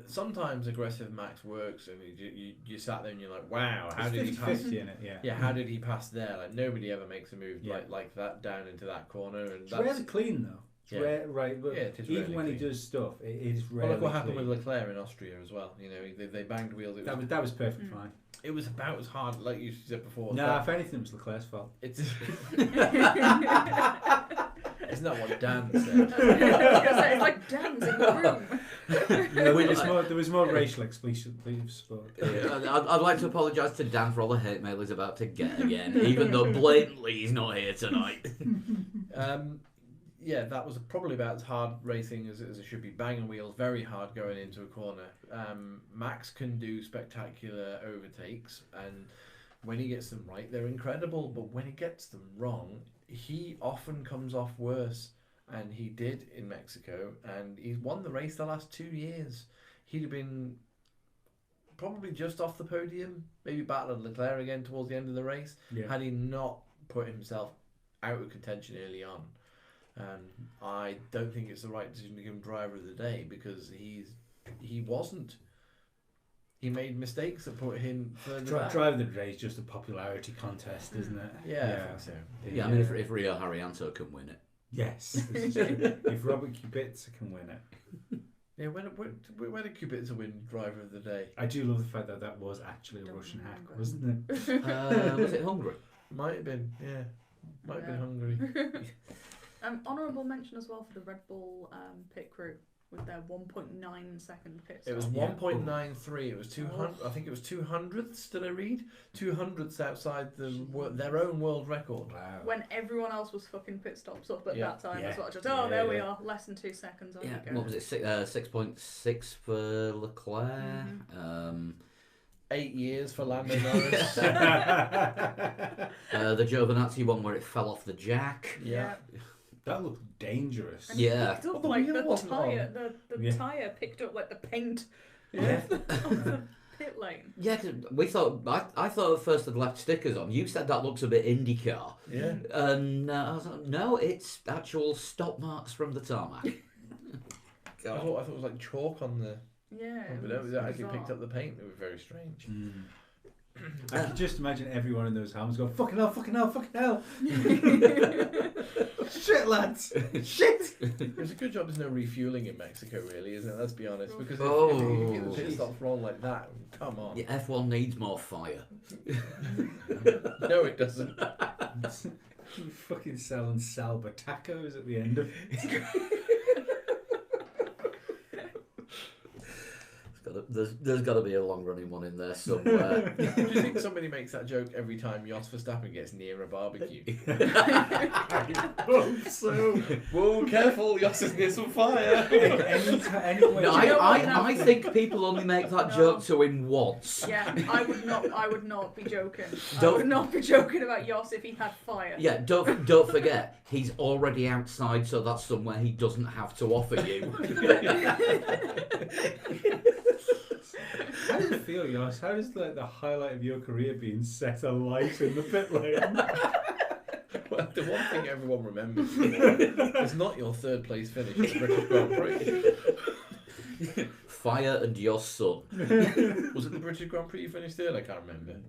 sometimes aggressive Max works, and you sat there and you're like, wow, how did he pass? In it, how did he pass there? Like nobody ever makes a move like that down into that corner, and it's really clean though. It's rare, right? But it is even when he clean. does stuff, it is Well, rarely look what happened clean. with Leclerc in Austria as well. You know, they banged wheels. That was perfectly fine. It was about as hard, like you said before. No, if anything, it was Leclerc's fault. It's it's not what Dan said. It's like Dan's in the room. There was more racial expletives. I'd like to apologise to Dan for all the hate mail he's about to get again, even though blatantly he's not here tonight. Yeah, that was probably about as hard racing as it should be. Banging wheels, very hard going into a corner. Max can do spectacular overtakes, and when he gets them right, they're incredible. But when he gets them wrong, he often comes off worse, and he did in Mexico. And he's won the race the last 2 years. He'd have been probably just off the podium, maybe battling Leclerc again towards the end of the race, had he not put himself out of contention early on. I don't think it's the right decision to give him driver of the day, because he wasn't. He made mistakes that put him further back. Driver of the day is just a popularity contest, isn't it? Yeah, I think so. Yeah, I mean, if Rio Haryanto can win it. Yes. If Robert Kubica can win it. Yeah, where did Kubica win driver of the day? I do love the fact that was actually a Russian hack, wasn't it? Was it Hungary? Might have been, yeah. Might have been Hungary. Honourable mention as well for the Red Bull pit crew with their 1.9 second pit stop. It was 1.93. It was 200. I think it was 200ths. Did I read 200ths outside their own world record? Wow. When everyone else was fucking pit stops up at that time as well. Just Yeah, we are, less than 2 seconds. Yeah, what was it? 6.6 for Leclerc. 8 years for Lando Norris. The Giovinazzi one where it fell off the jack. Yeah. That looked dangerous. And Yeah. picked up, the like wheel the wasn't tyre, on. the tyre picked up like the paint Yeah. off the pit lane. Yeah, cause we thought I thought at first they'd left stickers on. You said that looks a bit IndyCar. Yeah. And I was like, no, it's actual stop marks from the tarmac. I thought it was like chalk on the. Yeah. But it was actually picked up the paint. It was very strange. I can just imagine everyone in those helmets going, fucking hell, fucking hell, fucking hell. Shit, lads. Shit. It's a good job there's no refueling in Mexico, really, isn't it? Let's be honest. Because if you get the pit stops wrong like that, come on. Yeah, F1 needs more fire. No, it doesn't. You fucking selling Salba tacos at the end of it. There's got to be a long running one in there somewhere. Do you think somebody makes that joke every time Jos Verstappen gets near a barbecue? I hope so. Whoa, careful, Jos is near some fire. No, I think people only make that joke to win once. Yeah, I would not be joking. I Don't- would not be joking about Jos if he had fire. Yeah, don't forget, he's already outside, so that's somewhere he doesn't have to offer you. How does it feel, Josh? How does the highlight of your career being set alight in the pit lane? Well, the one thing everyone remembers is not your third place finish at the British Grand Prix. Fire and your son. Was it the British Grand Prix you finished third? I can't remember.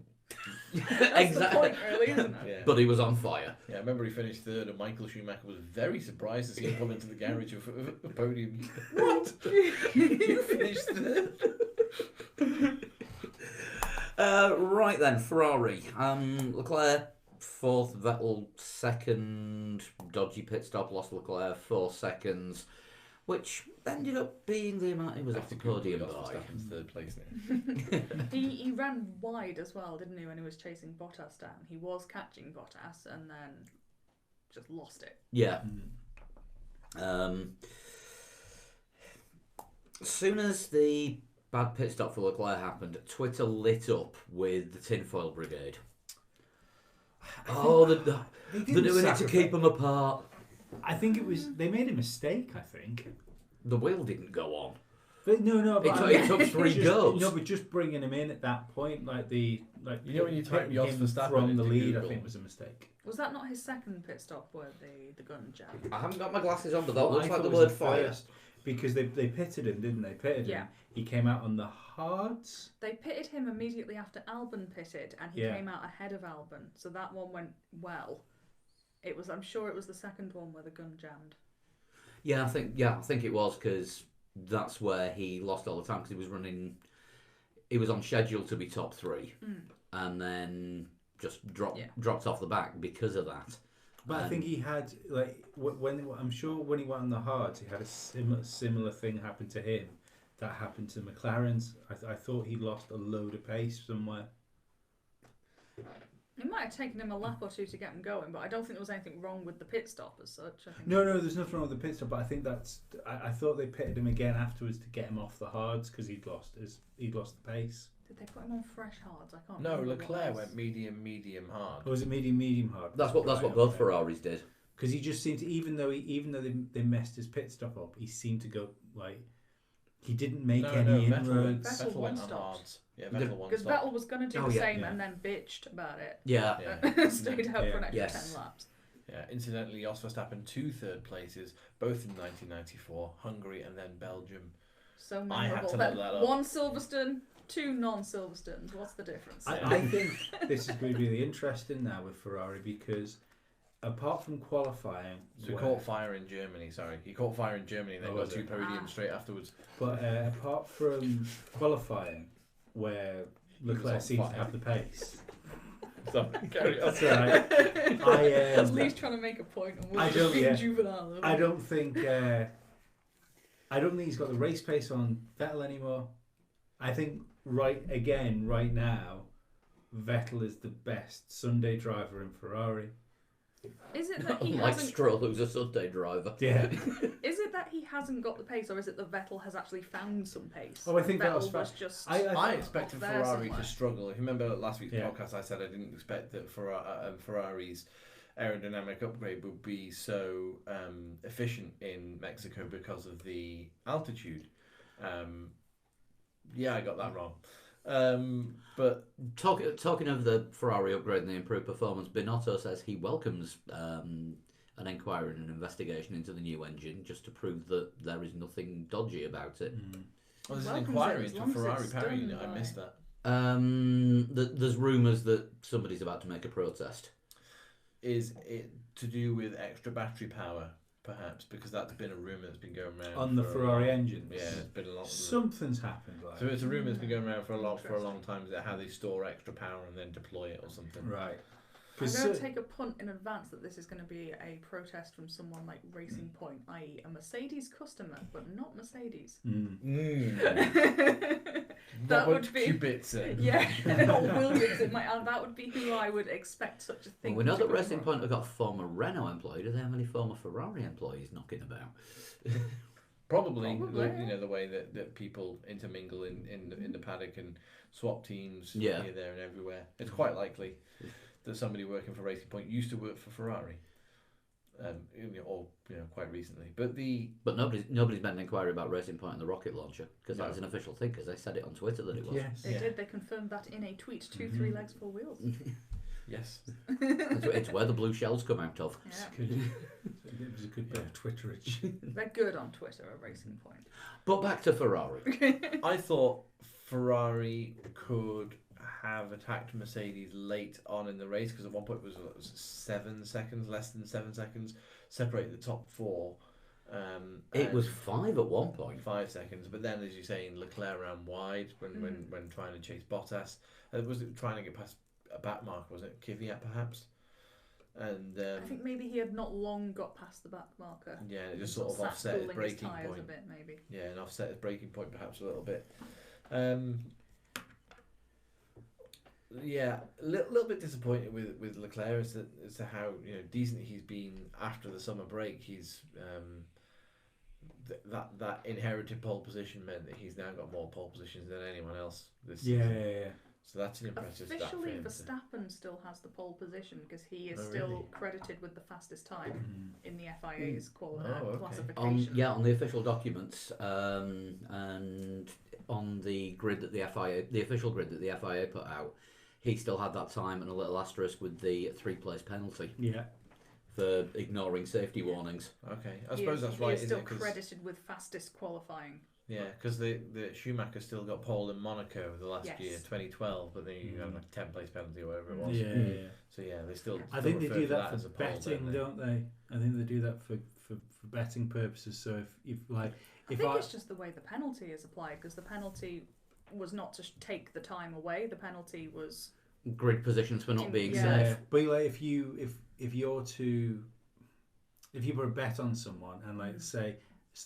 That's the point, really, isn't it? Yeah. But he was on fire. Yeah, I remember he finished third, and Michael Schumacher was very surprised to see him pull into the garage of a podium. What? You finished third? Right then, Ferrari. Leclerc fourth, Vettel second, dodgy pit stop, lost Leclerc 4 seconds, which ended up being the amount he was off the podium by. Verstappen's third place now. He ran wide as well, didn't he, when he was chasing Bottas down? He was catching Bottas and then just lost it. Yeah. As soon as the bad pit stop for Leclerc happened, Twitter lit up with the tinfoil brigade. They're doing it to keep them apart. I think it was... They made a mistake, I think. The wheel didn't go on. But no, but It took 3 goes. No, but just bringing him in at that point, when you type Jos Verstappen from the into lead, Google. I think was a mistake. Was that not his second pit stop where the gun jammed? I haven't got my glasses on, but that looks I like thought the it was word the fire. first, because they pitted him, didn't they? Pitted Yeah. him. He came out on the hards. They pitted him immediately after Albon pitted, and he came out ahead of Albon, so that one went well. I'm sure it was the second one where the gun jammed. Yeah, I think it was because that's where he lost all the time because he was running. He was on schedule to be top 3, and then just dropped off the back because of that. But I think he had when he went on the hards, he had a similar thing happen to him that happened to McLaren's. I thought he lost a load of pace somewhere. It might have taken him a lap or two to get him going, but I don't think there was anything wrong with the pit stop as such. I think No, there's nothing wrong with the pit stop, but I think I thought they pitted him again afterwards to get him off the hards because he'd lost the pace. Did they put him on fresh hards? I can't. No, remember Leclerc went medium hard. Or was it medium hard? That's what both Ferraris did. Because he just seemed to, even though they messed his pit stop up, he seemed to go like he didn't make any inroads. Vettel went on stopped. hards. Yeah, Vettel one Because stopped. Vettel was going to do the same and then bitched about it. Yeah. Stayed out for an extra 10 laps. Yeah, incidentally, Jos Verstappen 2 third places, both in 1994, Hungary and then Belgium. So memorable. I had to look that up. 1 Silverstone, 2 non-Silverstones. What's the difference? I think this is going to be really interesting now with Ferrari because apart from qualifying, so he caught fire in Germany. Sorry, he caught fire in Germany and then got 2 podiums straight afterwards. But apart from qualifying, where Leclerc seems to have the pace. Sorry, carry on. That's all right. At least trying to make a point. And we're just being juvenile. I don't think he's got the race pace on Vettel anymore. I think right now, Vettel is the best Sunday driver in Ferrari. Is it that he Like hasn't... Stroll, who's a Sunday driver. Yeah. Is it that he hasn't got the pace, or is it that Vettel has actually found some pace? Oh, I think Vettel was just... I expected there Ferrari somewhere. to struggle. If you remember last week's podcast, I said I didn't expect that Ferrari's aerodynamic upgrade would be so efficient in Mexico because of the altitude. I got that wrong. But talking of the Ferrari upgrade and the improved performance, Binotto says he welcomes an inquiry and an investigation into the new engine just to prove that there is nothing dodgy about it. Well, there's an inquiry into Ferrari power unit. I missed that. There's rumours that somebody's about to make a protest. Is it to do with extra battery power? Perhaps because that's been a rumour that's been going around on the Ferrari engines. Yeah, it's been a lot. Something's happened. So it's a rumour that's been going around for a long time. Is that how they store extra power and then deploy it or something? Right. I'm going to take a punt in advance that this is going to be a protest from someone like Racing Point, i.e. a Mercedes customer, but not Mercedes. That would be Kubica. Yeah, or Williams. That would be who I would expect such a thing. Well, we know that Racing Point have got a former Renault employee. Do they have any former Ferrari employees knocking about? Probably. The way that people intermingle in the paddock and swap teams here, there, and everywhere. It's quite likely that somebody working for Racing Point used to work for Ferrari, quite recently. But nobody's made an inquiry about Racing Point and the rocket launcher because that was an official thing because they said it on Twitter that it was. Yes. They did. They confirmed that in a tweet to 3Legs4Wheels. Yes. It's where the blue shells come out of. Yeah. It was a good bit of Twitterage. They're good on Twitter at Racing Point. But back to Ferrari. I thought Ferrari could have attacked Mercedes late on in the race because at one point it was 7 seconds, less than 7 seconds, separated the top 4. It was 5 at one point. 5 seconds, but then, as you're saying, Leclerc ran wide when trying to chase Bottas. Was it trying to get past a back marker? Was it Kvyat perhaps? And I think maybe he had not long got past the back marker. Yeah, it just sort of offset his breaking point. point. A bit, maybe. Yeah, and offset his breaking point perhaps a little bit. Yeah, a little bit disappointed with Leclerc as to how decent he's been after the summer break. He's that inherited pole position meant that he's now got more pole positions than anyone else this season. Yeah. So that's an impressive stat for Officially, him. Verstappen still has the pole position because he is still credited with the fastest time in the FIA's classification. On the official documents and on the grid that the official grid that the FIA put out, he still had that time and a little asterisk with the 3-place penalty. Yeah. For ignoring safety warnings. Okay, I suppose that's right. He is still credited with fastest qualifying. Yeah, because the Schumacher still got pole in Monaco the last year, 2012, but then you have like a 10-place penalty or whatever it was. Yeah. So yeah, they still. I think they do that for betting, don't they? I think they do that for for betting purposes. So if I think it's just the way the penalty is applied, because the penalty was not to take the time away. The penalty was grid positions for not being Yeah. safe. But like if you put a bet on someone and like say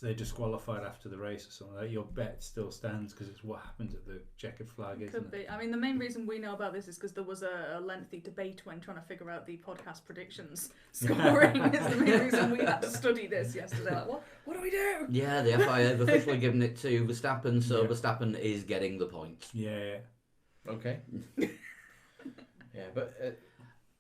they're disqualified after the race or something, like, your bet still stands because it's what happened at the checkered flag, isn't Could be. I mean, the main reason we know about this is because there was a lengthy debate when trying to figure out the podcast predictions scoring. Is the main reason we had to study this yesterday. Like, what do we do? Yeah, the FIA have officially given it to Verstappen, so Yeah. Verstappen is getting the points. Yeah. Okay. Yeah, but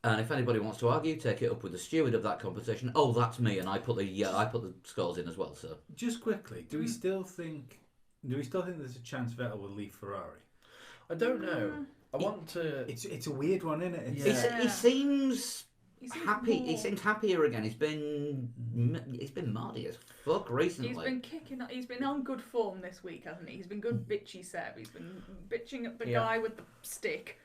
And if anybody wants to argue, take it up with the steward of that competition. Oh, that's me, and I put the scores in as well. So Just quickly, do we still think there's a chance Vettel will leave Ferrari? I don't know. I want to. It's a weird one, isn't it? Yeah. he seems He seems happy. more- He seems happier again. He's been mardy as fuck recently. He's been on good form this week, hasn't he? He's been good bitchy Seb. He's been bitching at the Yeah. guy with the stick.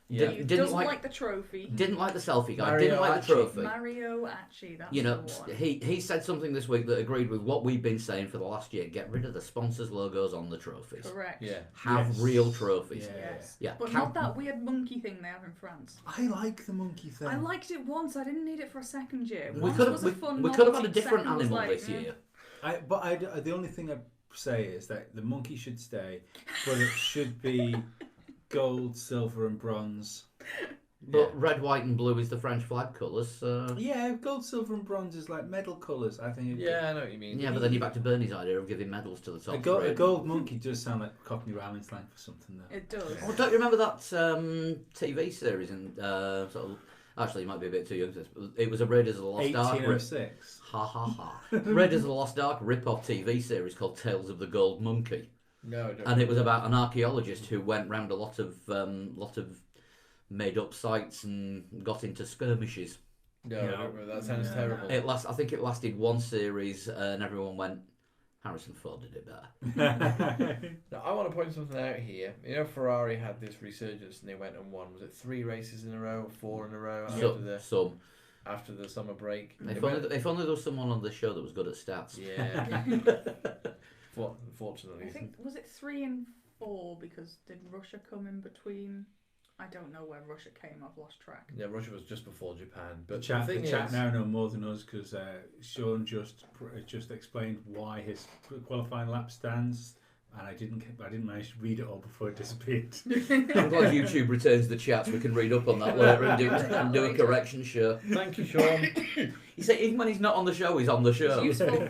Yeah. He Didn't doesn't like- like the trophy. Didn't like the selfie guy. Mario Didn't like the Achi. trophy. Mario Achi, that's You know, the one. he said something this week that agreed with what we've been saying for the last year. Get rid of the sponsors' logos on the trophies. Correct. Yeah. Have Yes. real trophies. Yeah. Yes. Yeah. But not that weird monkey thing they have in France. I like the monkey thing. I liked it once. I didn't need it for a second year. We Once could was have a fun we could have had a novelty, different second was animal like, this year. The only thing I say is that the monkey should stay, but it should be gold, silver, and bronze. But red, white, and blue is the French flag colours. So Yeah, gold, silver, and bronze is like medal colours. I think. Yeah, I know what you mean. yeah, but then you're back to Bernie's idea of giving medals to the top A three. gold monkey does sound like Cockney rhyming slang for something, though. It does. Oh, don't you remember that TV series? And sort of, actually, you might be a bit too young for this. But it was a Raiders of the Lost Ark. 1806. Ha ha ha! Raiders of the Lost Ark rip-off TV series called Tales of the Gold Monkey, No, I don't. and it was about an archaeologist who went round a lot of made-up sites and got into skirmishes. No, I don't remember. That sounds No. terrible. I think it lasted one series, and everyone went, Harrison Ford did it better. Now, I want to point something out here. You know, Ferrari had this resurgence and they went and won. Was it 3 races in a row, 4 in a row after the summer break? If only there was someone on the show that was good at stats. Yeah. Unfortunately. I think, was it 3 and 4 because did Russia come in between? I don't know where Russia came. I've lost track. Yeah, Russia was just before Japan. But The the thing chat is, now know more than us because Sean just explained why his qualifying lap stands, and I didn't manage to read it all before it disappeared. I'm glad YouTube returns the chats. We can read up on that later and do a correction show. thank you, Sean. You say even when he's not on the show, he's on the show. It's useful.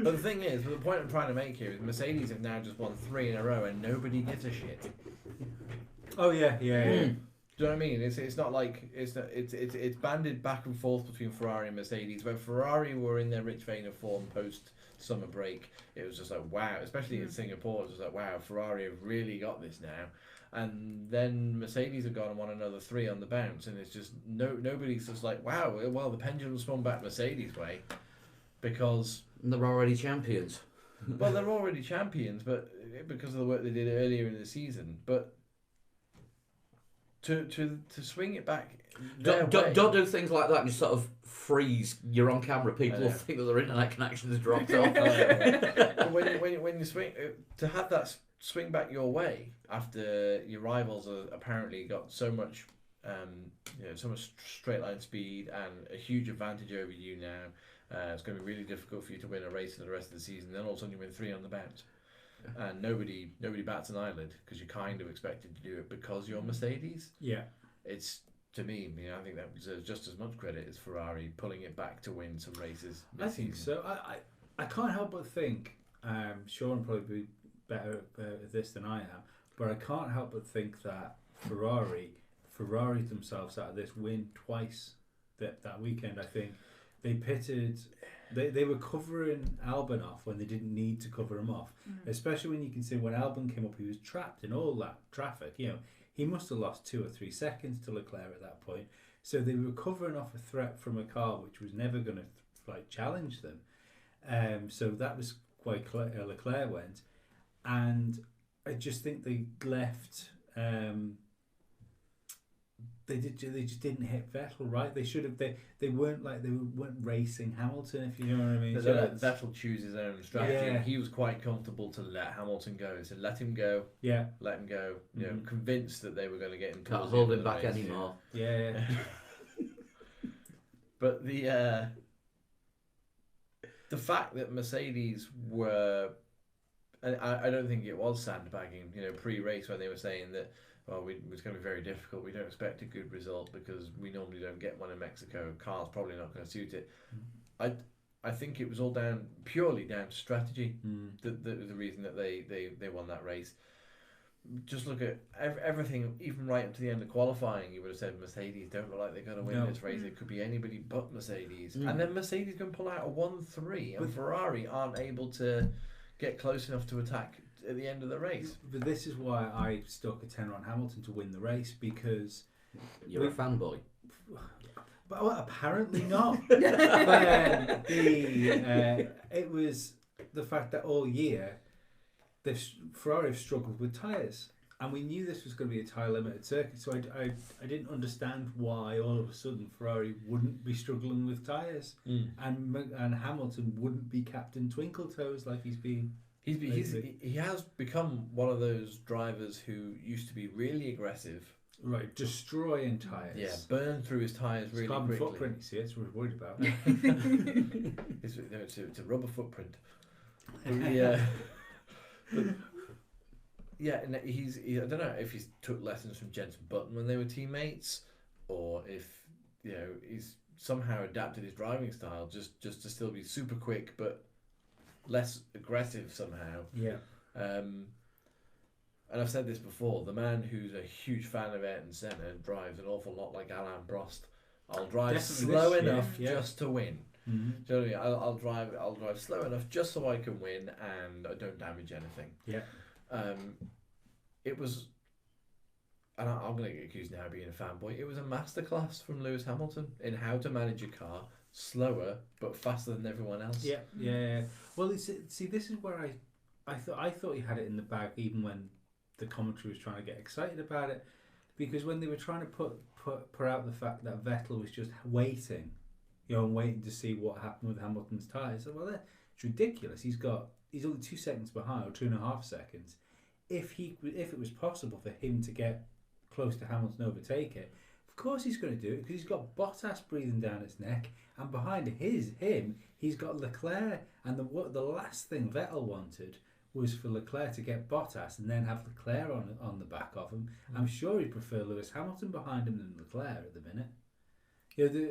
But the thing is, the point I'm trying to make here is Mercedes have now just won 3 in a row and nobody gives a shit. Oh yeah. Do you know what I mean? It's not like it's banded back and forth between Ferrari and Mercedes. When Ferrari were in their rich vein of form post summer break, it was just like wow, especially in Singapore, it was just like wow, Ferrari have really got this now. And then Mercedes have gone and won another 3 on the bounce, and it's just nobody's just like wow, well the pendulum swung back Mercedes way because They're already champions. well they're already champions, but because of the work they did earlier in the season, but. To swing it back. Don't do things like that and just sort of freeze. You're on camera. People will think that their internet connection has dropped off. But when you swing to have that swing back your way after your rivals are apparently got so much, so much straight line speed and a huge advantage over you now. It's going to be really difficult for you to win a race for the rest of the season. Then all of a sudden you win 3 on the bounce. And nobody bats an eyelid because you're kind of expected to do it because you're Mercedes. Yeah. It's to me, I think that deserves just as much credit as Ferrari pulling it back to win some races. I think so. I can't help but think Sean will probably be better at this than I am, but I can't help but think that Ferrari themselves out of this win twice that weekend. I think they pitted. They were covering Albon off when they didn't need to cover him off. Especially when you can see when Albon came up, he was trapped in all that traffic. You know, he must have lost 2 or 3 seconds to Leclerc at that point. So they were covering off a threat from a car which was never going to challenge them. So that was why Leclerc went, and I just think they left they just didn't hit Vettel right. They should have. They weren't racing Hamilton, if you know what I mean. So Vettel chooses his own strategy. Yeah. He was quite comfortable to let Hamilton go. So let him go. Yeah. Let him go. You know, convinced that they were going to get him. Can't hold him back anymore. Yeah. But the fact that Mercedes were, and I don't think it was sandbagging. You know, pre-race when they were saying that, well, it was going to be very difficult. We don't expect a good result because we normally don't get one in Mexico. Car's probably not going to suit it. I think it was all purely down to strategy. The reason that they won that race. Just look at everything, even right up to the end of qualifying. You would have said Mercedes don't look like they're going to win this race. It could be anybody but Mercedes. And then Mercedes can pull out a 1-3, and Ferrari aren't able to get close enough to attack at the end of the race. But this is why I stuck a tenner on Hamilton to win the race, because you're a fanboy. But apparently not. It was the fact that all year Ferrari have struggled with tyres, and we knew this was going to be a tyre limited circuit. So I didn't understand why all of a sudden Ferrari wouldn't be struggling with tyres, and Hamilton wouldn't be Captain Twinkle Toes like he's been. He has become one of those drivers who used to be really aggressive. Right, destroying tyres. Yeah, burn through his tyres really carbon quickly. Footprint, you see, that's what we're worried about. It's a rubber footprint. Yeah. But and I don't know if he's took lessons from Jenson Button when they were teammates, or if he's somehow adapted his driving style just to still be super quick but less aggressive somehow. Yeah. And I've said this before, the man who's a huge fan of Ayrton Senna drives an awful lot like Alain Prost. I'll drive slow enough just to win. Mm-hmm. Do you know what I mean? I'll drive slow enough just so I can win and I don't damage anything. Yeah. It was, and I'm going to get accused now of being a fanboy, it was a masterclass from Lewis Hamilton in how to manage a car slower but faster than everyone else. Yeah. Well, see, this is where I thought he had it in the bag even when the commentary was trying to get excited about it, because when they were trying to put out the fact that Vettel was just waiting, and waiting to see what happened with Hamilton's tyres. Well, it's ridiculous. He's only 2 seconds behind, or 2.5 seconds. If it was possible for him to get close to Hamilton, overtake it, of course he's going to do it, because he's got Bottas breathing down his neck, and behind him he's got Leclerc. And the last thing Vettel wanted was for Leclerc to get Bottas and then have Leclerc on the back of him. I'm sure he'd prefer Lewis Hamilton behind him than Leclerc at the minute.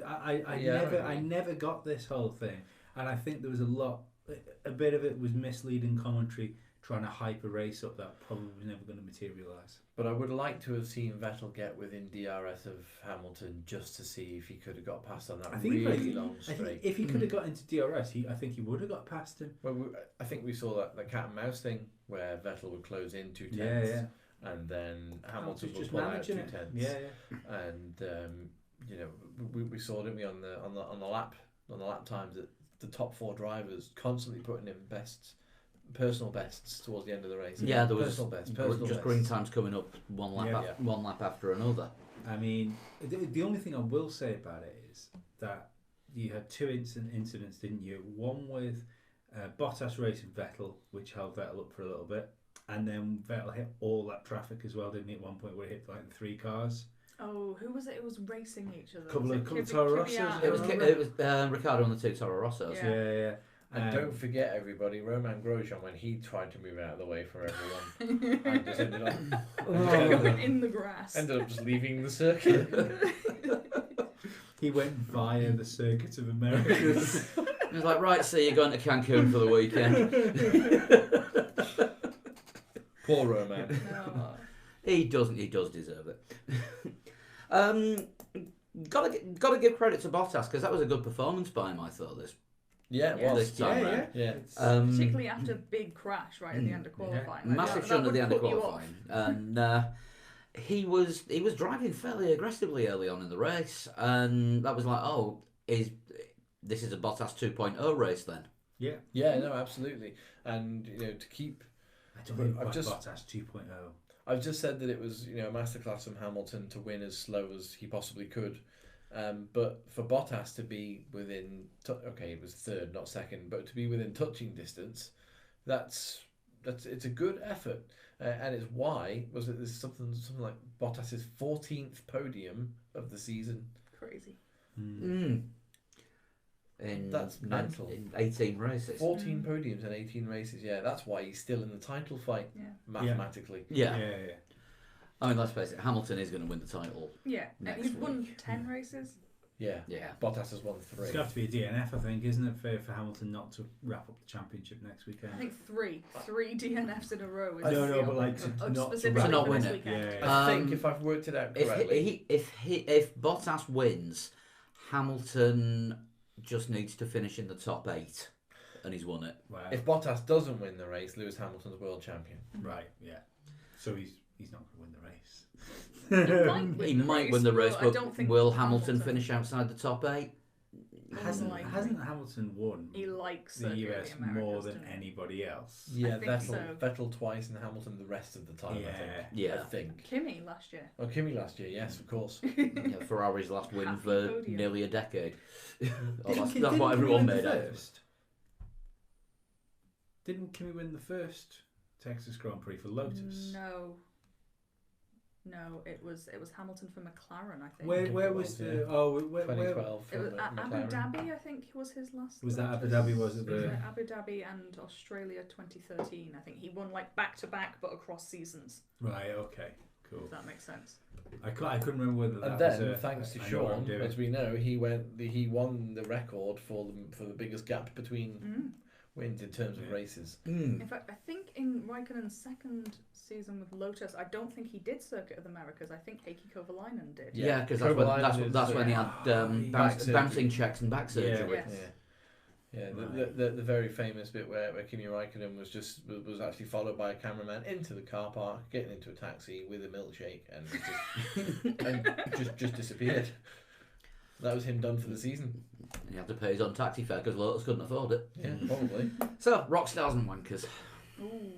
I never got this whole thing, and I think there was a bit of it was misleading commentary trying to hype a race up that probably was never going to materialise. But I would like to have seen Vettel get within DRS of Hamilton just to see if he could have got past on that really long straight. If he could have got into DRS, I think he would have got past him. Well, I think we saw that the cat and mouse thing where Vettel would close in 2/10, and then Hamilton would pull out 2/10. And we saw, didn't we, on the lap times that the top 4 drivers constantly putting in personal bests towards the end of the race. Yeah, there was personal best. green times coming up one lap after another. I mean, the only thing I will say about it is that you had 2 incidents, didn't you? One with Bottas racing Vettel, which held Vettel up for a little bit, and then Vettel hit all that traffic as well, didn't he? At one point where he hit like 3 cars. Oh, who was it? It was racing each other. Couple of Toro Rossos. It was Ricciardo on the 2 Toro Rossos. Yeah. And don't forget, everybody, Romain Grosjean, when he tried to move out of the way for everyone, and just ended up in the grass. Ended up just leaving the circuit. He went via the Circuit of Americas. He was like, right, so you're going to Cancun for the weekend. Poor Romain. Oh. He does deserve it. Gotta give credit to Bottas, because that was a good performance by him, I thought, this. Yeah, it was. This time round. Yeah. Particularly after a big crash right at the end of qualifying. Yeah. Massive shunt at the end of qualifying. And he was driving fairly aggressively early on in the race, and that was like, this is a Bottas 2.0 race then. Yeah, no, absolutely. And to keep, I don't think Bottas 2.0. I've just said that it was a masterclass from Hamilton to win as slow as he possibly could. But for Bottas to be within, it was third, not second, but to be within touching distance, it's a good effort, and it's why there's something like Bottas's 14th podium of the season. Crazy. That's mental. In 18 races. 14 podiums in 18 races. Yeah, that's why he's still in the title fight mathematically. Yeah. I mean, let's face it, Hamilton is going to win the title. Yeah, and he's won week. 10 races. Yeah. Bottas has won 3. It's got to be a DNF, I think, isn't it, for Hamilton not to wrap up the championship next weekend? I think 3 DNFs in a row. Is No, but like specifically to not for win this it. weekend. I think if I've worked it out correctly, If Bottas wins, Hamilton just needs to finish in the top 8, and he's won it. Wow. if Bottas doesn't win the race, Lewis Hamilton's world champion. Right, yeah. So he's not going to win the race. He might win the race, I but don't think will Hamilton finish outside the top 8? Hasn't Unlikely. Hamilton won He likes the US Americas, more than doesn't he? anybody else? Yeah, think Vettel, so. Vettel twice and Hamilton the rest of the time. I think. Yeah. I think. Kimi last year. Oh, Kimi last year, yes, of course. Yeah, Ferrari's last win Happy for podium. nearly a decade. That's Didn't what everyone Kimi win made the out of it. first? Didn't Kimi win the first Texas Grand Prix for Lotus? No, it was Hamilton for McLaren, I think. Where was Yeah. the where 2012 It was from Abu McLaren. Dhabi, I think, was his last. was that? Lotus. Abu Dhabi was it It was the? Abu Dhabi and Australia 2013. I think he won like back to back, but across seasons. Right. Okay. Cool. If that makes sense. I couldn't remember whether that And was then, a, thanks to I know what I'm Sean, doing. as we know, he won the record for the biggest gap between wins in terms of Yeah. races. In fact, I think in Raikkonen's second season with Lotus, I don't think he did Circuit of the Americas. I think Heikki Kovalainen did. Yeah, because Kovalainen that's is, when he had back surgery. bouncing checks and back surgery. Yes. Yeah, Right. the very famous bit where Kimi Raikkonen was actually followed by a cameraman into the car park, getting into a taxi with a milkshake, and just disappeared. That was him done for the season. And he had to pay his own taxi fare because Lotus couldn't afford it. Yeah, probably. So, rock stars and wankers. Ooh.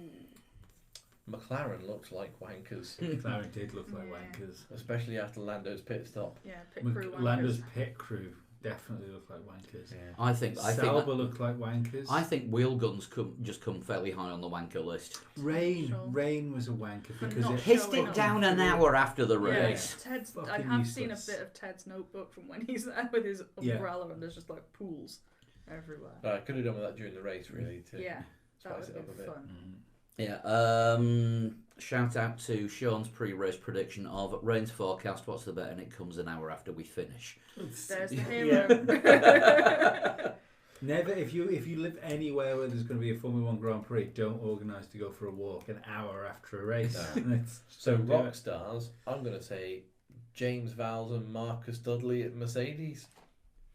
McLaren looks like wankers, McLaren did look like Yeah. wankers. especially after Lando's pit stop. Yeah, pit crew Lando's wankers. pit crew definitely looked like wankers. Yeah. I think Sauber looked like wankers. I think wheel guns come fairly high on the wanker list. Rain was a wanker For because not it Pissed showing it up. down an hour after the Yeah, race. Ted's. I Fucking have seen a useless. bit of Ted's notebook from when he's there with his Yeah. umbrella, and there's just like pools everywhere. I could have done with that during the race, really. To Yeah, that spice would it up a be bit. fun. Mm. Yeah. Shout out to Sean's pre-race prediction of rain's forecast. What's the bet? And it comes an hour after we finish. There's the hero. Never, if you live anywhere where there's going to be a Formula 1 Grand Prix, don't organise to go for a walk an hour after a race. It's- So don't do rock it. stars, I'm going to say James Vowles and Marcus Dudley at Mercedes,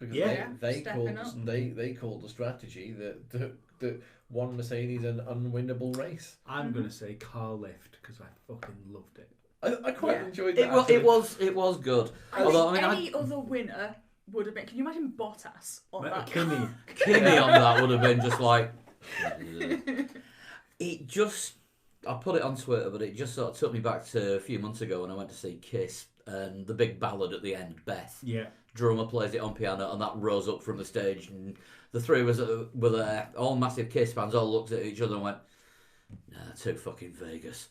because Yeah. they Stepping called up. they called the strategy that won Mercedes an unwinnable race. I'm going to say car lift because I fucking loved it. I quite Yeah. enjoyed It that. was actually. it was good. I Although think I mean, any other winner would have been. Can you imagine Bottas on that? Kimi. Kimi on that would have been just like. It just. I put it on Twitter, but it just sort of took me back to a few months ago when I went to see Kiss and the big ballad at the end, Beth. Yeah. Drummer plays it on piano and that rose up from the stage and the three of us were there, all massive Kiss fans, all looked at each other and went, nah, too fucking Vegas.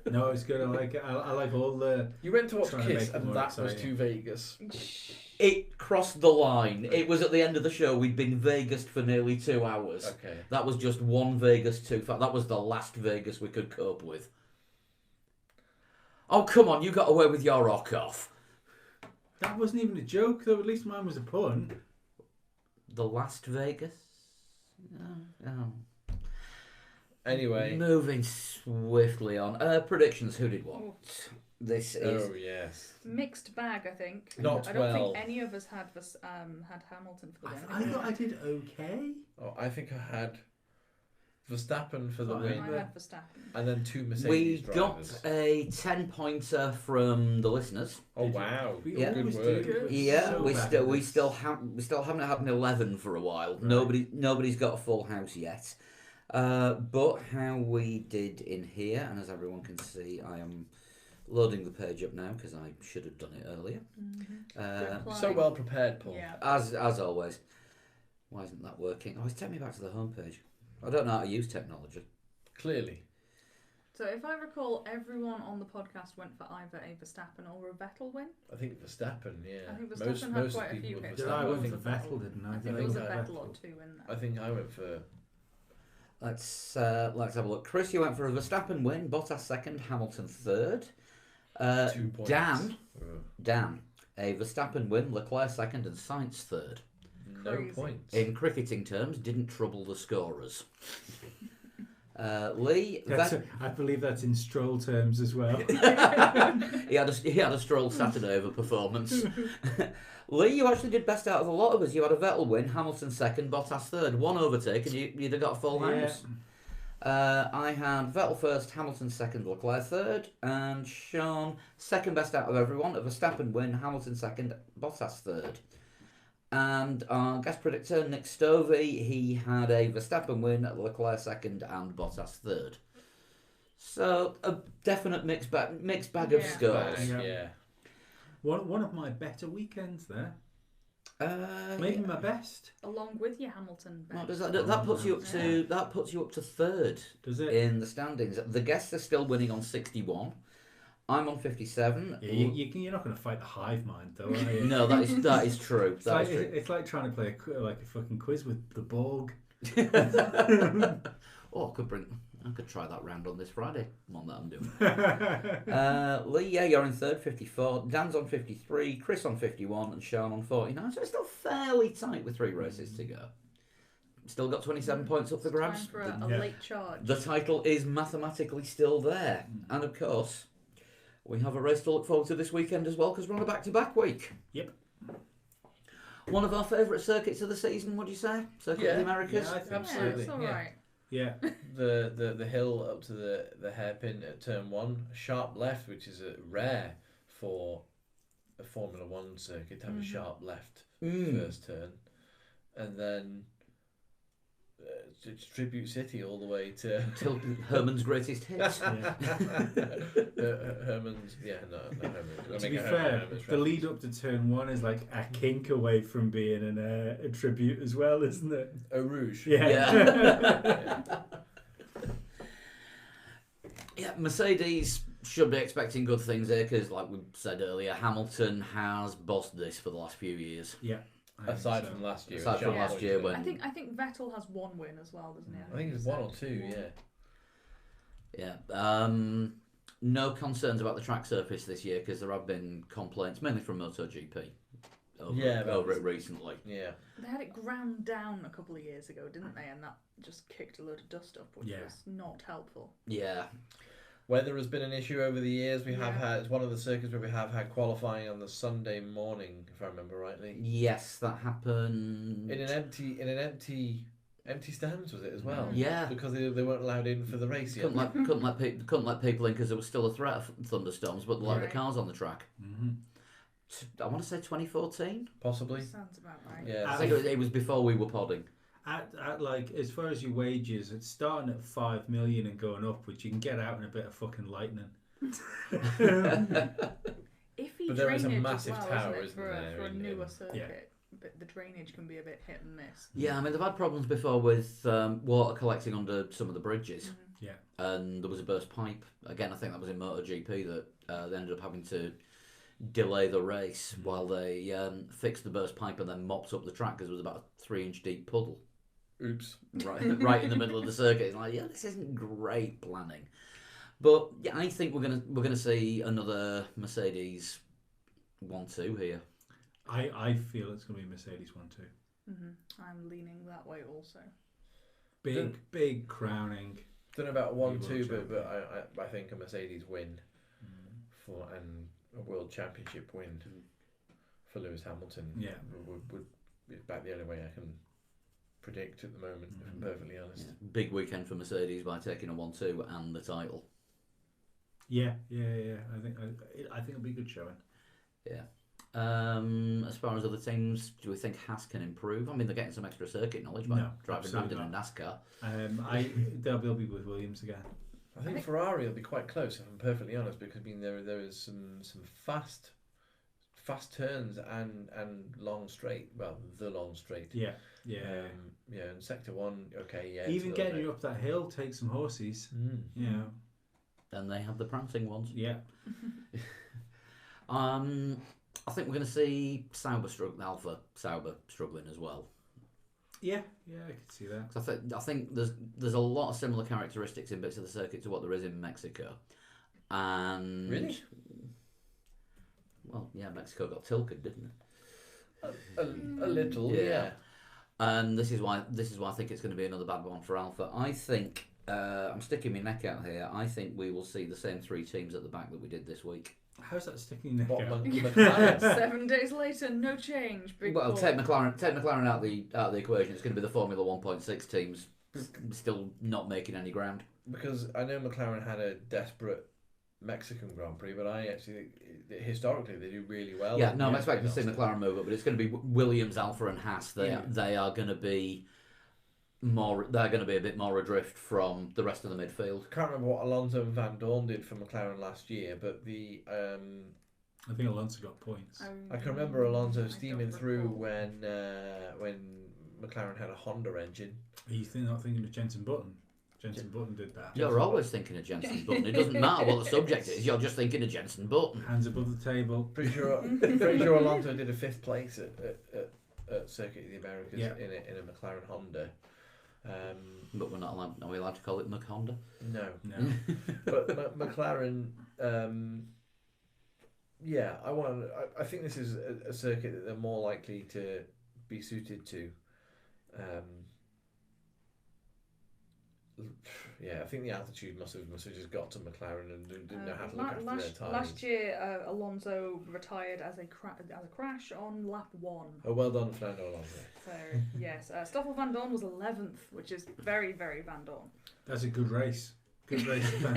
No, it's good. I like it. I like all the. You went to watch Trying to Kiss make it and more that was exciting. too Vegas. It crossed the line. It was at the end of the show. We'd been Vegas for nearly 2 hours. Okay. That was just one Vegas too far. That was the last Vegas we could cope with. Oh, come on, you got away with your rock off. That wasn't even a joke, though. At least mine was a pun. The last Vegas? Oh. Anyway. Moving swiftly on. Predictions, who did what? This is... Oh yes. Mixed bag, I think. Not I don't well. think any of us had had Hamilton for the win. I thought I did okay. Oh, I think I had Verstappen for the Oh, win, I had Verstappen. and then 2 We Mercedes got drivers. a 10-pointer from the listeners. Oh wow! We Yeah. always Good do. work. We're Yeah, so we bad still at we this. still haven't had an 11 for a while. Right. Nobody's got a full house yet. But how we did in here, and as everyone can see, I am loading the page up now because I should have done it earlier. So well prepared, Paul. Yeah. As always. Why isn't that working? Oh, it's taking me back to the homepage. I don't know how to use technology. Clearly. So if I recall, everyone on the podcast went for either a Verstappen or a Vettel win. I think Verstappen, yeah. I think Verstappen had quite a few hits. Did I went for Vettel, didn't I? I think Did there was a go for Vettel or two in there. I think I went for... Let's have a look. Chris, you went for a Verstappen win, Bottas second, Hamilton third. 2 points. Dan, a Verstappen win, Leclerc second, and Sainz third. No Crazy. points. In cricketing terms, didn't trouble the scorers. Lee, I believe that's in Stroll terms as well. he had a Stroll Saturday of a performance. Lee, you actually did best out of a lot of us. You had a Vettel win, Hamilton second, Bottas third, one overtake, and you'd have got a full house. I had Vettel first, Hamilton second, Leclerc third, and Sean second best out of everyone. A Verstappen win, Hamilton second, Bottas third. And our guest predictor, Nick Stovey, he had a Verstappen win, Leclerc second, and Bottas third. So a definite mixed bag of scores. Yeah. One of my better weekends there. Maybe my best. Along with your Hamilton. Well, that puts you up to third. Does it? In the standings? The guests are still winning on 61. I'm on 57. Yeah, you're not going to fight the hive mind, though, are you? No, that is true. It's like trying to play a fucking quiz with the Borg. Oh, I could try that round on this Friday. One that I'm doing. Lee, yeah, you're in third, 54. Dan's on 53. Chris on 51, and Sean on 49. So it's still fairly tight with 3 races to go. Still got 27 points up for grabs. Time for a late charge. The title is mathematically still there, and of course, we have a race to look forward to this weekend as well because we're on a back-to-back week. Yep. One of our favourite circuits of the season, would you say? Circuit of the Americas? Yeah, I think Absolutely. Yeah, it's alright. Yeah. The hill up to the hairpin at turn 1, sharp left, which is rare for a Formula 1 circuit to have a sharp left first turn, and then it's Tribute City all the way to Till Herman's greatest hits. Herman's, no Herman. To be fair, the lead up to turn 1 is like a kink away from being a tribute as well, isn't it? A Rouge. Yeah. Yeah, Mercedes should be expecting good things here because, like we said earlier, Hamilton has bossed this for the last few years. Yeah. Aside from last year. Aside from last year, when I think Vettel has 1 win as well, doesn't he? I think it's 1 or 2, yeah. Yeah. No concerns about the track surface this year because there have been complaints, mainly from MotoGP, over it recently. Yeah. They had it ground down a couple of years ago, didn't they? And that just kicked a load of dust up, which was not helpful. Yeah. Weather has been an issue over the years. We have had, it's one of the circuits where we have had qualifying on the Sunday morning, if I remember rightly. Yes, that happened. In an empty stands, was it as well? Yeah. Because they weren't allowed in for the race yet. Couldn't let people in because there was still a threat of thunderstorms, but they let the cars on the track. Mm-hmm. I want to say 2014. Possibly. Sounds about right. Yeah. I think it was before we were podding. At like, as far as your wages, it's starting at 5 million and going upwards. You can get out in a bit of fucking lightning. Iffy But there is a drainage massive as well, tower, isn't it, for isn't there, a in- newer circuit. But the drainage can be a bit hit and miss. Yeah, I mean, they've had problems before with water collecting under some of the bridges. Yeah. And there was a burst pipe. Again, I think that was in MotoGP that they ended up having to delay the race while they fixed the burst pipe and then mopped up the track because it was about a 3-inch deep puddle. Oops. Right in the middle of the circuit. It's like, yeah, this isn't great planning. But yeah, I think we're gonna see another Mercedes 1-2 here. I feel it's going to be Mercedes 1-2. I'm leaning that way also. Big crowning. Don't know about 1-2, World but I think a Mercedes win and a World Championship win for Lewis Hamilton. Yeah. Would be about the only way I can predict at the moment, if I'm perfectly honest. Yeah. Big weekend for Mercedes by taking a 1-2 and the title. Yeah. I think it'll be a good showing. Yeah. As far as other teams, do we think Haas can improve? I mean, they're getting some extra circuit knowledge by driving around in a NASCAR. They'll be with Williams again. I think Ferrari will be quite close, if I'm perfectly honest, because I mean there is some fast turns and long straight. Well, the long straight. Yeah. And sector 1, okay, yeah. Even getting you up that hill takes some horses. Yeah. And they have the prancing ones. Yeah. I think we're going to see Alpha Sauber struggling as well. Yeah, I could see that. I think there's a lot of similar characteristics in bits of the circuit to what there is in Mexico. And really? Well, yeah, Mexico got tilted, didn't it? A little, yeah. And this is why I think it's going to be another bad one for Alpha. I think I'm sticking my neck out here. I think we will see the same 3 teams at the back that we did this week. How's that sticking your neck out? McLaren. 7 days later, no change. Take McLaren out the equation. It's going to be the Formula 1.6 teams still not making any ground. Because I know McLaren had a desperate Mexican Grand Prix, but I actually historically they do really well. Yeah, no, I'm expecting to see McLaren move up, but it's going to be Williams, Alfa, and Haas. They are going to be more. They're going to be a bit more adrift from the rest of the midfield. I can't remember what Alonso and Van Dorn did for McLaren last year, but I think Alonso got points. I can remember Alonso steaming through when McLaren had a Honda engine. Are you not thinking of Jenson Button? Jenson Button did that. You're always thinking of Jenson Button. It doesn't matter what the subject is. You're just thinking of Jenson Button. Hands above the table. Pretty sure Alonso did a 5th place at Circuit of the Americas in a McLaren Honda. But we're not allowed. Are we allowed to call it McHonda? No. But McLaren. I think this is a circuit that they're more likely to be suited to. I think the altitude must have just got to McLaren and didn't know how to look after their tyres. Last year, Alonso retired as a crash on lap 1. Oh, well done, Fernando Alonso. So yes, Stoffel Van Dorn was 11th, which is very, very Van Dorn. That's a good race. Good race. One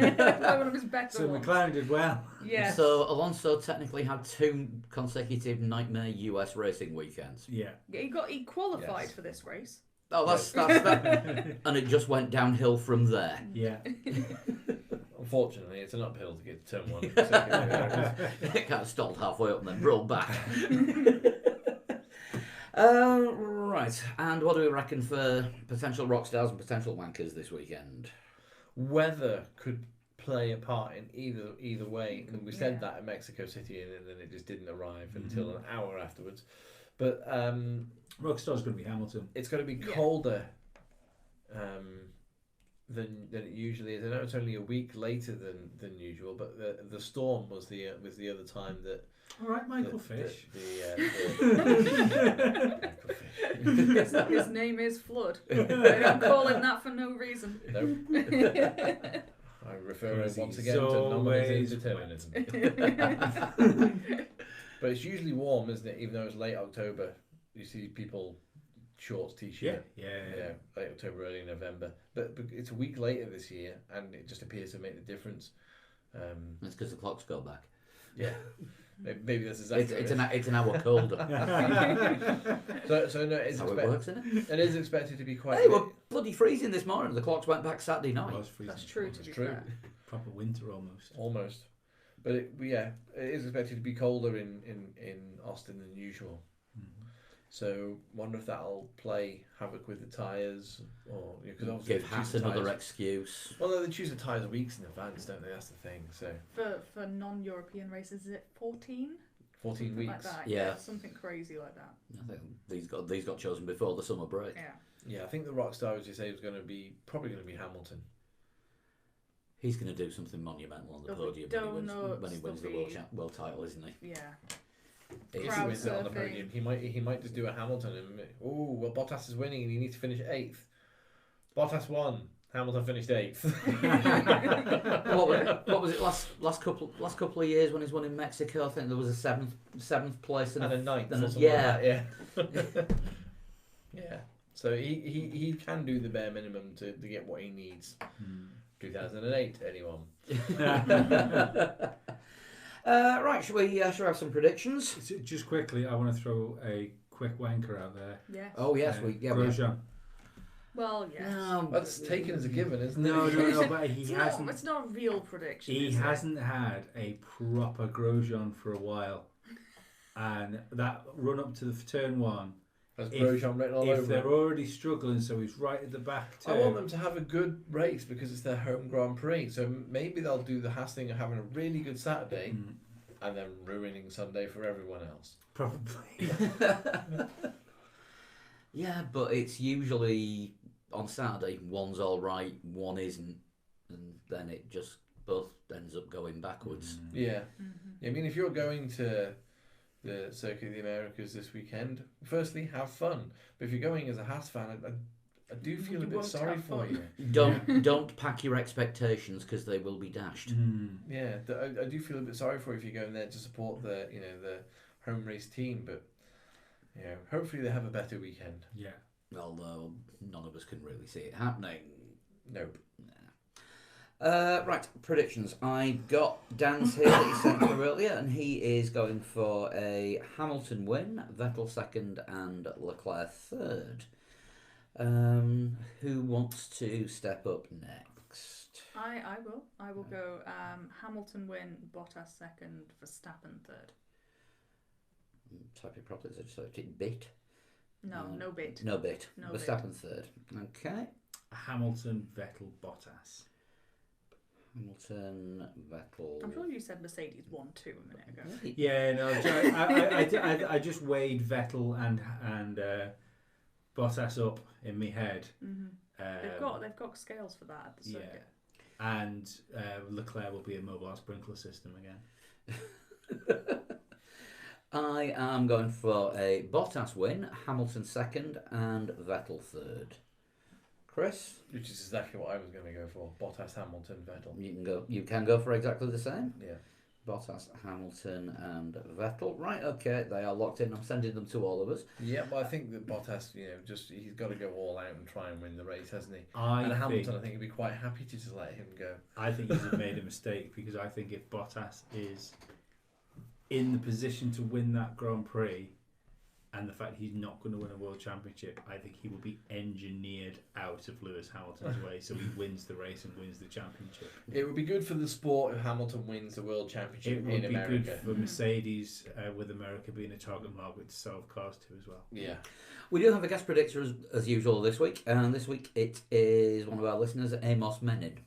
of his better So ones. McLaren did well. Yes. So Alonso technically had 2 consecutive nightmare US racing weekends. Yeah, he qualified for this race. Oh, that's that. And it just went downhill from there. Yeah. Unfortunately, it's an uphill to get to turn 1. It kind of stalled halfway up and then rolled back. Right, and what do we reckon for potential rock stars and potential wankers this weekend? Weather could play a part in either way. And we said that in Mexico City, and then it just didn't arrive until an hour afterwards. But Rockstar's going to be Hamilton. It's going to be colder than it usually is. I know it's only a week later than usual, but the storm was the other time that. All right, Michael Fish. His name is Flood. They don't call him that for no reason. Nope. I refer once again to nominated determinism. But it's usually warm, isn't it? Even though it's late October, you see people shorts, t-shirt. Yeah. Late October, early November. But it's a week later this year, and it just appears to make the difference. It's because the clocks go back. Yeah. Maybe that's exactly it's an hour colder. So no, it's how it works, isn't it? It is expected to be quite. Hey, we're bloody freezing this morning. The clocks went back Saturday night. That's true. To be fair. Proper winter almost. But it is expected to be colder in Austin than usual. Mm-hmm. So wonder if that'll play havoc with the tyres, or give Haas another excuse. Well, no, they choose the tyres weeks in advance, don't they? That's the thing. So for non-European races, is it 14? 14 weeks. Like that. Yeah, something crazy like that. I think these got chosen before the summer break. Yeah, I think the rock star, as you say, is probably going to be Hamilton. He's going to do something monumental on the podium when he wins the world title, isn't he? Yeah. If he wins it on the podium, he might just do a Hamilton and Bottas is winning and he needs to finish 8th. Bottas won. Hamilton finished 8th. what was it last couple of years when he's won in Mexico? I think there was a seventh place and a 9th. Yeah. Yeah. So he can do the bare minimum to get what he needs. 2008, anyone? Right, shall we have some predictions? Just quickly, I want to throw a quick wanker out there. Yes. Oh yes, Grosjean. Well, yes. No, That's taken as a given, isn't No, it? but he hasn't. It's not a real prediction. He is it? hasn't had a proper Grosjean for a while, and that run up to the turn one. That's Grosjean written all over If they're it. already struggling, so he's right at the back I turn. want them to have a good race because it's their home Grand Prix. So maybe they'll do the Haas thing of having a really good Saturday and then ruining Sunday for everyone else. Probably. Yeah, but it's usually on Saturday one's all right, one isn't, and then it just both ends up going backwards. Yeah. I mean, if you're going to the Circuit of the Americas this weekend, firstly, have fun. But if you're going as a Haas fan, I do feel a bit won't sorry have for fun. you. Don't pack your expectations because they will be dashed. Yeah, I do feel a bit sorry for you if you're going there to support the home race team. But hopefully they have a better weekend. Yeah. Although none of us can really see it happening. Nope. Right, predictions. I got Dan's here that he sent through earlier, and he is going for a Hamilton win, Vettel second, and Leclerc third. Who wants to step up next? I will go Hamilton win, Bottas second, Verstappen third. Type it properly, so just type bit. No, no bit. No bit. No Verstappen third. Okay. Hamilton, Vettel, Bottas. Hamilton, Vettel. I'm sure you said Mercedes 1-2 a minute ago. Yeah, no, I just weighed Vettel and Bottas up in my head. They've got scales for that at the circuit. Yeah. And Leclerc will be a mobile sprinkler system again. I am going for a Bottas win, Hamilton second, and Vettel third. Chris, Which is exactly what I was going to go for. Bottas, Hamilton, Vettel. you can go for exactly the same. Yeah. Bottas, Hamilton, and Vettel. Right, okay, they are locked in. I'm sending them to all of us. Yeah, but I think that Bottas, he's got to go all out and try and win the race, hasn't he? Hamilton, I think he'd be quite happy to just let him go. I think he's made a mistake because I think if Bottas is in the position to win that Grand Prix, and the fact he's not going to win a World Championship, I think he will be engineered out of Lewis Hamilton's way, so he wins the race and wins the championship. It would be good for the sport if Hamilton wins the World Championship It would in be America. good for Mercedes, with America being a target market to sell cars to as well. Yeah. We do have a guest predictor as usual this week, and this week it is one of our listeners, Amos Menin,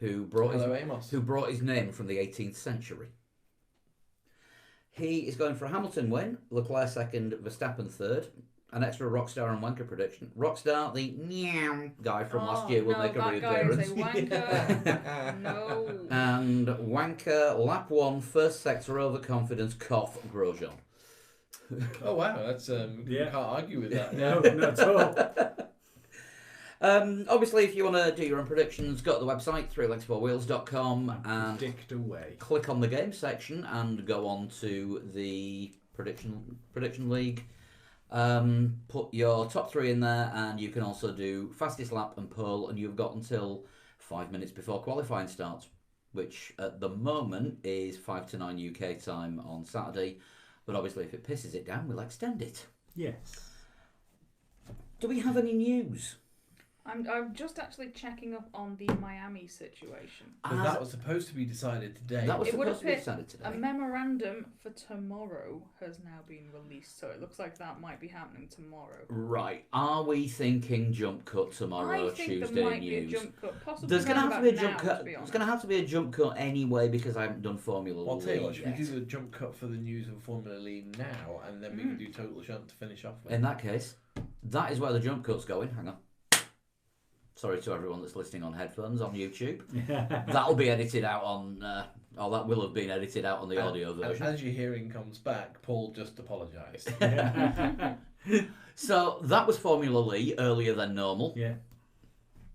who brought his name from the 18th century. He is going for a Hamilton win, Leclerc second, Verstappen third. An extra Rockstar and Wanker prediction. Rockstar, the meow guy from last year, will make a reappearance. That guy is a wanker. No. And Wanker, lap one, first sector overconfidence, cough, Grosjean. Oh wow, that's you can't argue with that. No, not at all. Obviously, if you want to do your own predictions, go to the website 3Legs4Wheels.com and predict away. click on the game section and go on to the prediction league. Put your top three in there, and you can also do fastest lap and pole, and you've got until 5 minutes before qualifying starts, which at the moment is 5 to 9 UK time on Saturday. But obviously, if it pisses it down, we'll extend it. Yes. Do we have any news? I'm just actually checking up on the Miami situation. But that was supposed to be decided today. That was It would supposed to be appear decided today. A memorandum for tomorrow has now been released, so it looks like that might be happening tomorrow. Right. Are we thinking jump cut tomorrow, I think Tuesday there might news? be a jump cut, possibly. There's going to have to be a jump now, cut. to be There's honest. going to have to be a jump cut anyway because I haven't done Formula Well, I'll tell you what, League should we yet. do the jump cut for the news of Formula League now, and then we can do Total Shunt to finish off with? In that case, that is where the jump cut's going. Hang on. Sorry to everyone that's listening on headphones on YouTube. That'll be edited out on, or that will have been edited out on the audio version. And as your hearing comes back, Paul just apologised. So that was Formula League earlier than normal. Yeah.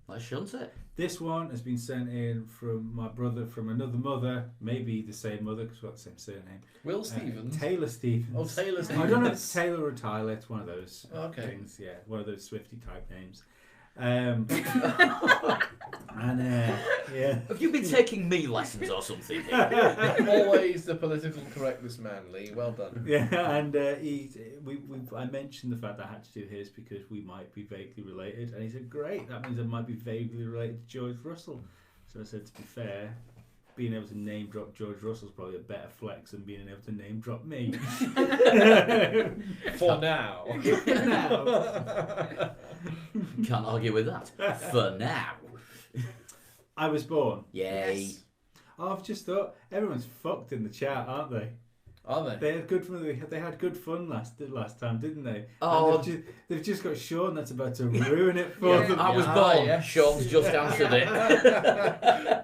Let's shunt it. This one has been sent in from my brother from another mother, maybe the same mother because we've got the same surname. Will Stevens? Taylor Stevens. Oh, Taylor Stevens. I don't know if it's Taylor or Tyler, it's one of those Okay. things, yeah, one of those Swifty type names. Yeah. Have you been taking me lessons or something? Always the political correctness man, Lee. Well done. Yeah, and I mentioned the fact that I had to do his because we might be vaguely related, and he said, "Great, that means I might be vaguely related to George Russell." So I said, to be fair, being able to name drop George Russell's probably a better flex than being able to name drop me. For now. Can't argue with that. For now. I was born. Yay. Yes. Oh, I've just thought everyone's fucked in the chat, aren't they? Are they? They had good fun. They had good fun last time, didn't they? Oh, And they've just got Sean that's about to ruin it for them. I was born. Yeah. Sean's just answered it.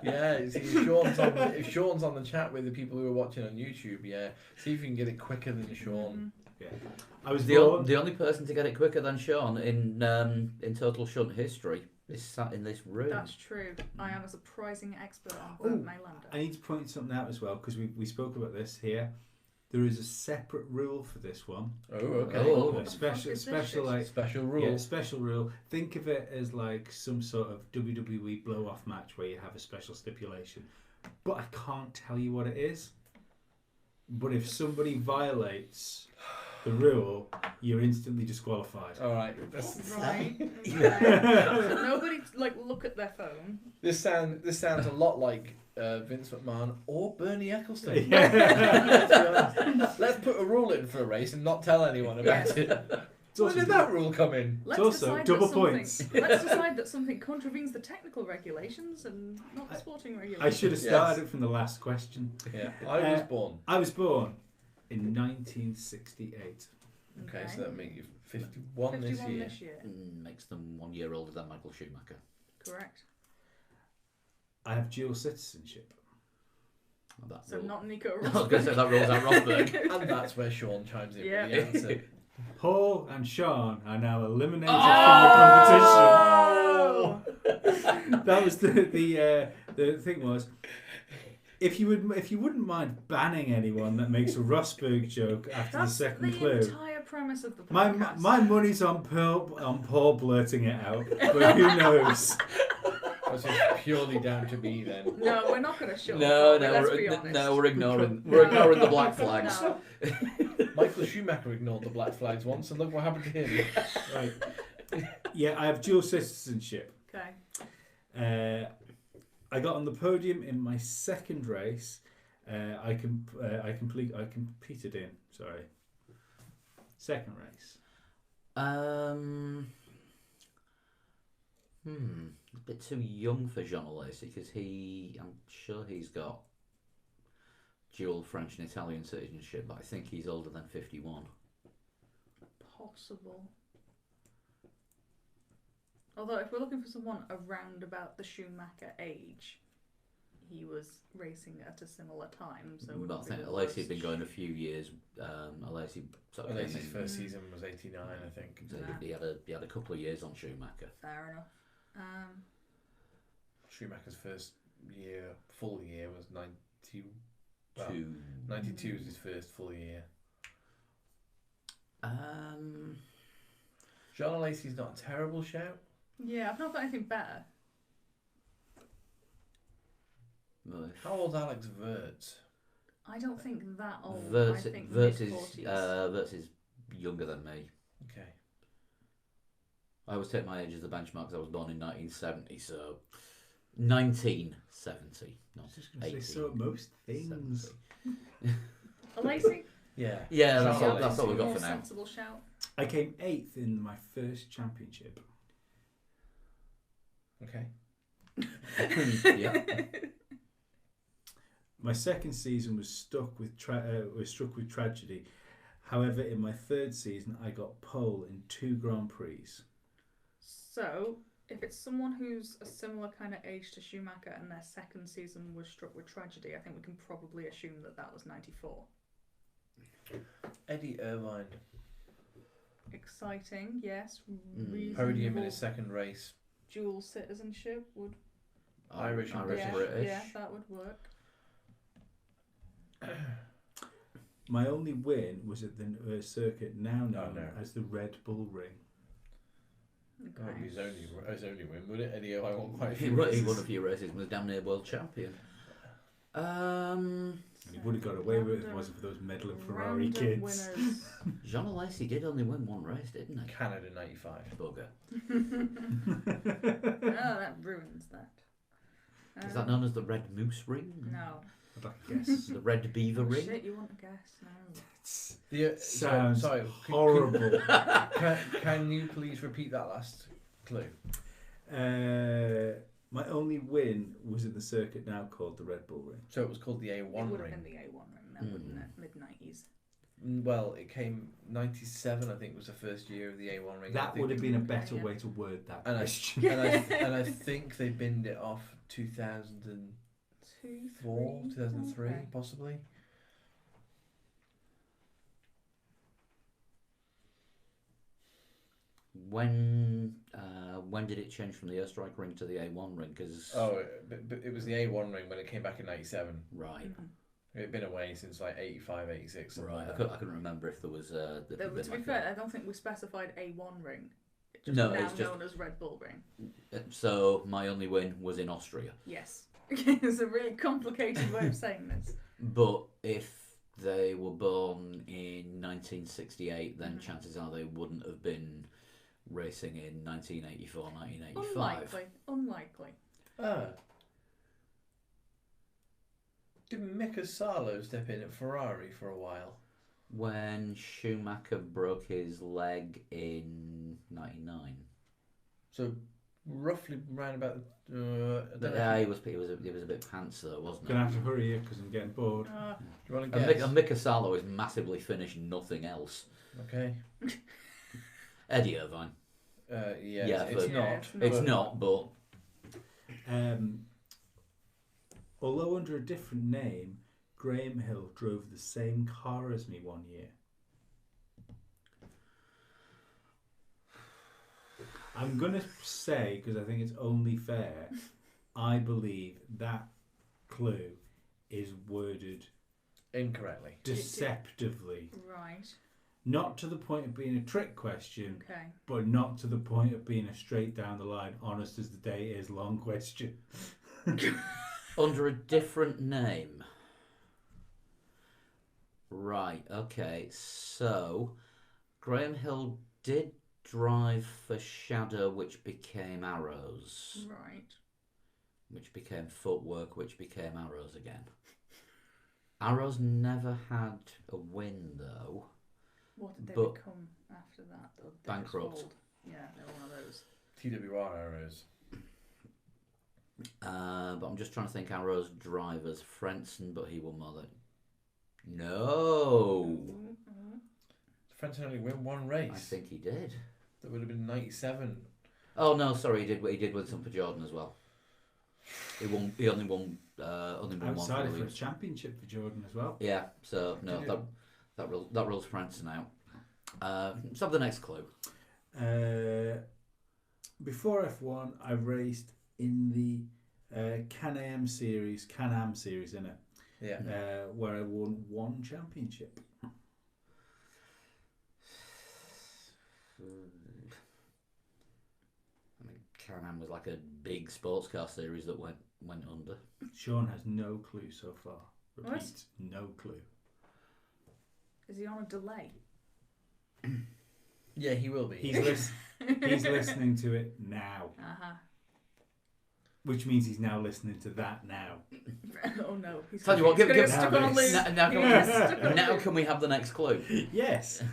Yeah, see, if Sean's on the chat with the people who are watching on YouTube, yeah, see if you can get it quicker than Sean. Yeah. I was The born. only person to get it quicker than Sean in total shunt history is sat in this room. That's true. I am a surprising expert on Oh, Bert Maylander. I need to point something out as well because we spoke about this here. There is a separate rule for this one. Oh, okay. Oh. What the fuck is this Special shit? like Special rule. Yeah, special rule. Think of it as like some sort of WWE blow-off match where you have a special stipulation. But I can't tell you what it is. But if somebody violates the rule, you're instantly disqualified. All right. Right. So nobody look at their phone. This sounds a lot like Vince McMahon or Bernie Ecclestone. Yeah. Let's be honest. Let's put a rule in for a race and not tell anyone about it. Where did that rule come in? Let's also decide double that something- points. Let's decide that something contravenes the technical regulations and not the sporting regulations. I should have started it from the last question. Yeah, I was born. I was born in 1968. Okay, so that makes you 51 this 51 year. this year. Makes them 1 year older than Michael Schumacher. Correct. I have dual citizenship. That So rule. not Nico I was Rosberg. going to say that rules out Rosberg. And that's where Sean chimes in Yeah. with the answer. Paul and Sean are now eliminated Oh! from the competition. That was the thing was, if you wouldn't mind banning anyone that makes a Rosberg joke after That's the second the clue. entire premise of the My podcast. money's on Paul blurting it out, but who knows? That's just purely down to me then. No, we're not going to show No, up. Let's be honest. we're ignoring the black flags. No. Michael Schumacher ignored the black flags once, and look what happened to him. Right. Yeah, I have dual citizenship. Okay. I got on the podium in my second race. I competed in. Sorry. Second race. A bit too young for Jean Alesi because I'm sure he's got dual French and Italian citizenship, but I think he's older than 51. Possible. Although, if we're looking for someone around about the Schumacher age, he was racing at a similar time. So But I think Alesi had been going a few years. Alesi sort of Alesi's came in. first season was 89, I think. So he had a couple of years on Schumacher. Fair enough. Schumacher's first full year was 90. Well, 92 was his first full year. Jean Alesi's not a terrible shout. Yeah, I've not got anything better. How old's Alex Wirtz? I don't think that old. I think Wirtz mid-40s. is younger than me. Okay. I always take my age as the benchmark because I was born in 1970, so 1970, not I was just going to 18. say so at most things. 70. Alesi? Yeah. Yeah, Jean that's all Alesi. we've got More for now. sensible shout. I came 8th in my first championship. Okay. Yeah. My second season was struck with tragedy. However, in my third season, I got pole in 2 Grand Prix. So, if it's someone who's a similar kind of age to Schumacher and their second season was struck with tragedy, I think we can probably assume that was 94. Eddie Irvine. Exciting, yes. Podium in his second race. Dual citizenship would. Irish and British. Yeah, that would work. My only win was at the circuit now known no. as the Red Bull Ring. That would be Okay. his only win, would it? Eddie, I won quite a He few won races. a few races and was damn near world champion. And he would have got away with it if it wasn't for those meddling Ferrari Random kids. winners. Jean Alesi did only win one race, didn't he? Canada 95. Bugger. Oh, that ruins that. Is that known as the Red Moose Ring? No. I'd like to guess. The Red Beaver Oh, Ring? shit, you want to guess? No. Sounds sorry, horrible. Can you please repeat that last clue? My only win was in the circuit now called the Red Bull Ring. So it was called the A1 It would have ring. been the A1 ring then, wouldn't it? Mid-90s. Well, it came 97. I think was the first year of the A1 ring. That I would think. have been a better yeah. way to word that And I, question. and I think they binned it off 2004, 2003, Okay. possibly. When did it change from the airstrike ring to the A1 ring? Because But it was the A1 ring when it came back in 97. right, It had been away since like 85, 86. something right. like I that. couldn't remember if there was. There To had been be like fair, I don't think we specified A1 ring. It's just No, now it's just- known as Red Bull ring. So my only win was in Austria. Yes. It's a really complicated way of saying this. But if they were born in 1968, then chances are they wouldn't have been racing in 1984, 1985. Unlikely. Ah. Didn't Mika Salo step in at Ferrari for a while? When Schumacher broke his leg in '99. So roughly round about. I don't know Yeah, if he was a bit pants though, wasn't Gonna he? have to hurry here because I'm getting bored. you want to And guess? Mika Salo is massively finished nothing else. Okay. Eddie Irvine. Yeah, Yeah, it's but- not. It's not, but Although under a different name, Graham Hill drove the same car as me one year. I'm going to say, because I think it's only fair, I believe that clue is worded Incorrectly. deceptively. Right. Not to the point of being a trick question, Okay. but not to the point of being a straight down the line, honest as the day is long question. under a different name. Right, okay. So, Graham Hill did drive for Shadow, which became Arrows, Right. which became Footwork, which became Arrows again. Arrows never had a win, though. What did they But- become after that? Or they just Bankrupt. sold? Yeah, they're one of those. TWR errors. But I'm just trying to think Arrows drivers. Frentzen, but he won more than... No! Frentzen only win one race. I think he did. That would have been 97. Oh no, sorry, he did win some for Jordan as well. He only won one for Outside for a Williams. championship for Jordan as well. Yeah, so no, Did that rules Frentzen out. Let's have the next clue. Before F1, I raced in the Can-Am series, innit? Yeah. Where I won one championship. I mean, Can-Am was like a big sports car series that went under. Sean has no clue so far. Repeat, What? no clue. Is he on a delay? Yeah, he will be. He's listening to it now, Uh-huh. which means he's now listening to that now. Oh no. He's Tell you what, he's give- gonna give- get stuck on a now loop. this. Now He's gonna get stuck on a now loop. can we have the next clue? Yes.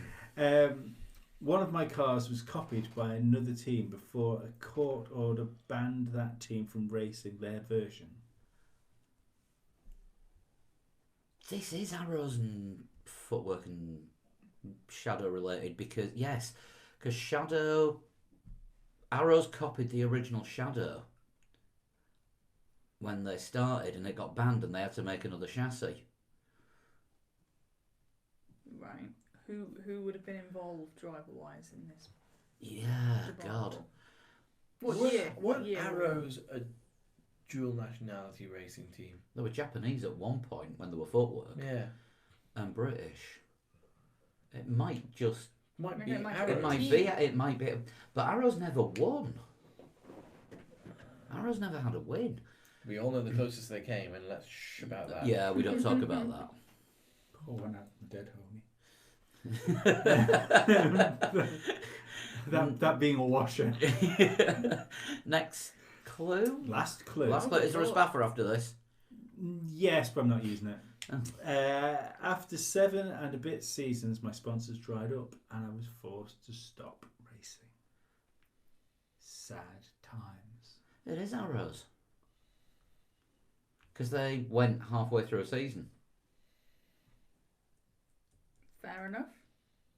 One of my cars was copied by another team before a court order banned that team from racing their version. This is Arrows and Footwork and Shadow related because Arrows copied the original Shadow when they started and it got banned and they had to make another chassis. Right. Who would have been involved driver-wise in this? Yeah, debacle? God. What year? What year? Arrows a dual nationality racing team? They were Japanese at one point when they were Footwork Yeah. and British. It might just Might Maybe be it might Arrows. It might be. But Arrows never won. Arrows never had a win. We all know the closest they came, and let's shh about that. Yeah, we don't talk about that. Poor one out, dead homie. that being a washer. Next clue. Last clue. Last clue. Is there a spaffer after this? Yes, but I'm not using it. After 7 and a bit seasons, my sponsors dried up and I was forced to stop racing. Sad times. It is Arrows. Because they went halfway through a season. Fair enough.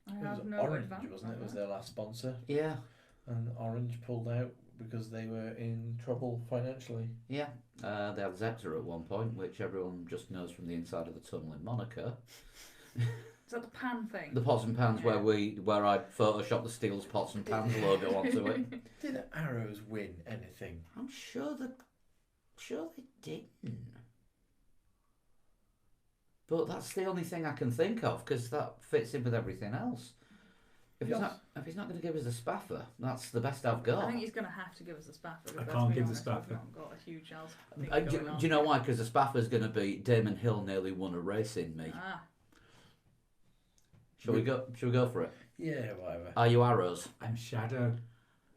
I It was have no Orange, advance wasn't it? on It was that. their last sponsor, Yeah. and Orange pulled out because they were in trouble financially. Yeah. They had Zepter at one point, which everyone just knows from the inside of the tunnel in Monaco. Is that the pan thing? The pots and pans Yeah. where I photoshopped the Steele's pots and pans logo onto it. Did Arrows win anything? I'm sure they didn't. But that's the only thing I can think of because that fits in with everything else. If he's not going to give us a spaffer, that's the best I've I got. think he's going to have to give us a spaffer. I let's can't be give the honest, we've spaffer. not got a huge else. Do you know why? Because the spaffer's going to be Damon Hill nearly won a race in me. Ah, Shall we go for it? Yeah, whatever. Are you Arrows? I'm Shadow.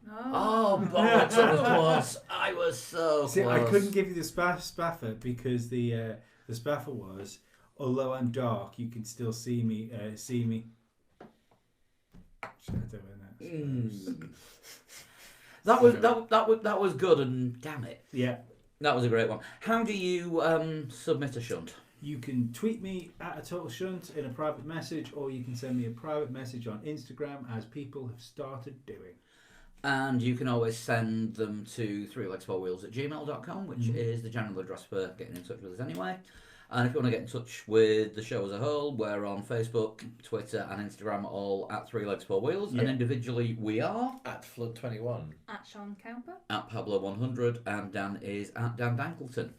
no. Oh, bollocks, I was close. I was so See, close. I couldn't give you the spaffer because the spaffer was, although I'm dark, you can still see me. Shadow in it. That was good, and damn it, Yeah. that was a great one. How do you submit a shunt? You can tweet me at a total shunt in a private message, or you can send me a private message on Instagram, as people have started doing. And you can always send them to 3Legs4Wheels at gmail.com, which is the general address for getting in touch with us anyway. And if you want to get in touch with the show as a whole, we're on Facebook, Twitter and Instagram, all at 3Legs4Wheels. Yeah. And individually we are At Flood21. At Sean Cowper. at Pablo100 and Dan is at Dan Dankleton.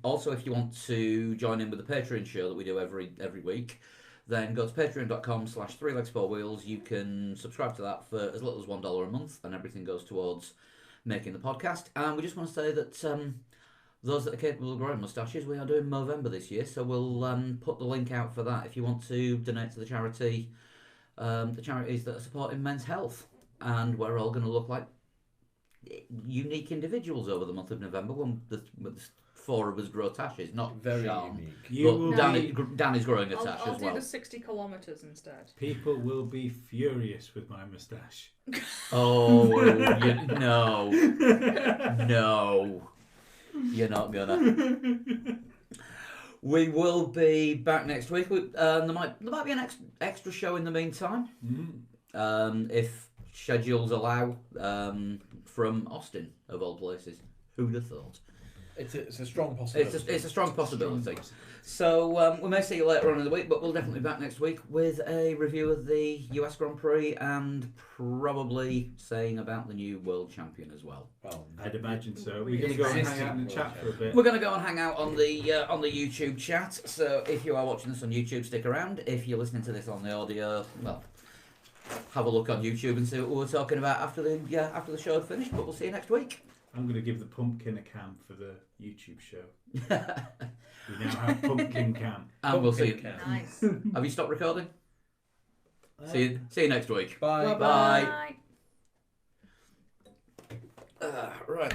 Also, if you want to join in with the Patreon show that we do every week, then go to patreon.com/3legs4wheels. You can subscribe to that for as little as $1 a month, and everything goes towards making the podcast. And we just want to say that those that are capable of growing moustaches, we are doing Movember this year, so we'll put the link out for that if you want to donate to the charity, the charities that are supporting men's health. And we're all going to look like unique individuals over the month of November when the 4 of us grow tashes, not Very Sean. unique. You will But Dan is growing a I'll, tash I'll as do well. the 60 kilometres instead. People will be furious with my moustache. Oh, no. No. You're not gonna. We will be back next week. There might be an extra show in the meantime. If schedules allow, from Austin, of all places. Who'd have thought? It's a strong possibility. It's a strong possibility. So we may see you later on in the week, but we'll definitely be back next week with a review of the US Grand Prix and probably saying about the new world champion as well. Well, I'd imagine so. We're going to go and hang out in the chat for a bit. We're going to go and hang out on the YouTube chat. So if you are watching this on YouTube, stick around. If you're listening to this on the audio, well, have a look on YouTube and see what we were talking about after the show had finished. But we'll see you next week. I'm going to give the pumpkin a cam for the YouTube show. We now have pumpkin cam. And we'll see you. Pumpkin Nice. Have you stopped recording? See you next week. Bye. Bye. Right.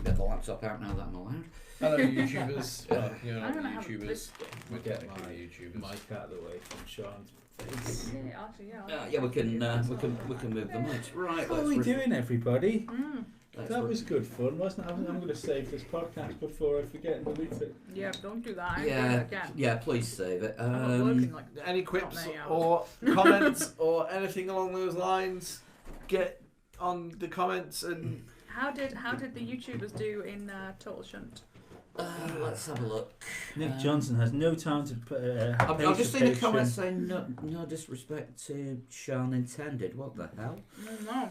Get the laptop out now that I'm allowed. Hello, YouTubers. Well, you're I'm not gonna have YouTubers. this. We're Get technically my YouTubers. mic out of the way from Sean's face. Yeah, actually, yeah. Yeah, we can move the mics. Right. How are we doing, everybody? Let's That was good fun, wasn't it? I'm going to save this podcast before I forget and delete it. Yeah, don't do that. I ain't doing it again. Yeah. Please save it. I'm not working like Any not quips many hours. or comments or anything along those lines? Get on the comments and How did the YouTubers do in Total Shunt? Let's have a look. Nick Johnson has no time to put. I've just seen a comment saying no disrespect to Sean intended. What the hell? No.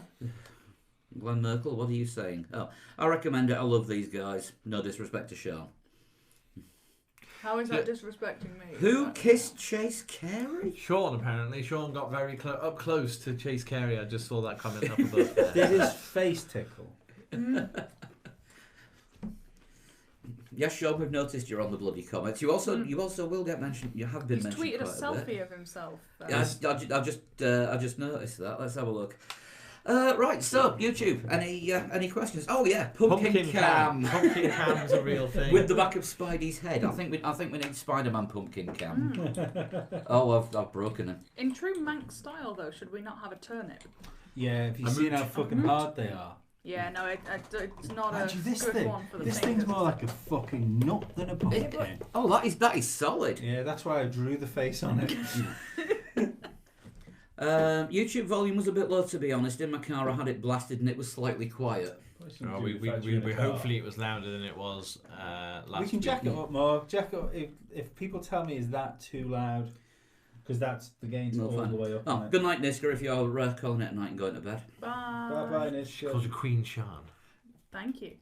Glenn Merkel, what are you saying? Oh, I recommend it. I love these guys. No disrespect to Sean. How is that disrespecting me? Who kissed Chase Carey? Sean, apparently. Sean got very up close to Chase Carey. I just saw that comment up above there. Did his face tickle? Yes, Sean, we've noticed you're on the bloody comments. You also will get mentioned. You have been He's mentioned. tweeted a quite selfie bit. of himself. Yeah, I just noticed that. Let's have a look. Right, so YouTube. Any questions? Oh yeah, pumpkin cam. Pumpkin cam's a real thing. With the back of Spidey's head. I think we need Spider-Man pumpkin cam. Oh, I've broken it. In true Manx style, though, should we not have a turnip? Yeah, have you seen how fucking hard they are? Yeah, no, it's not Actually, a this good thing, one for the this fingers. thing's more like a fucking nut than a pumpkin. Oh, that is solid. Yeah, that's why I drew the face on it. YouTube volume was a bit low, to be honest. In my car, I had it blasted and it was slightly quiet. Oh, we hopefully it was louder than it was last We can week. jack it up more. Jack it up if people tell me is that too loud, because that's the gain's No, all fine. the way up. Oh, good night, Niska, if you're calling it at night and going to bed. Bye. Bye bye, Nish. Called you Queen Sean. Thank you.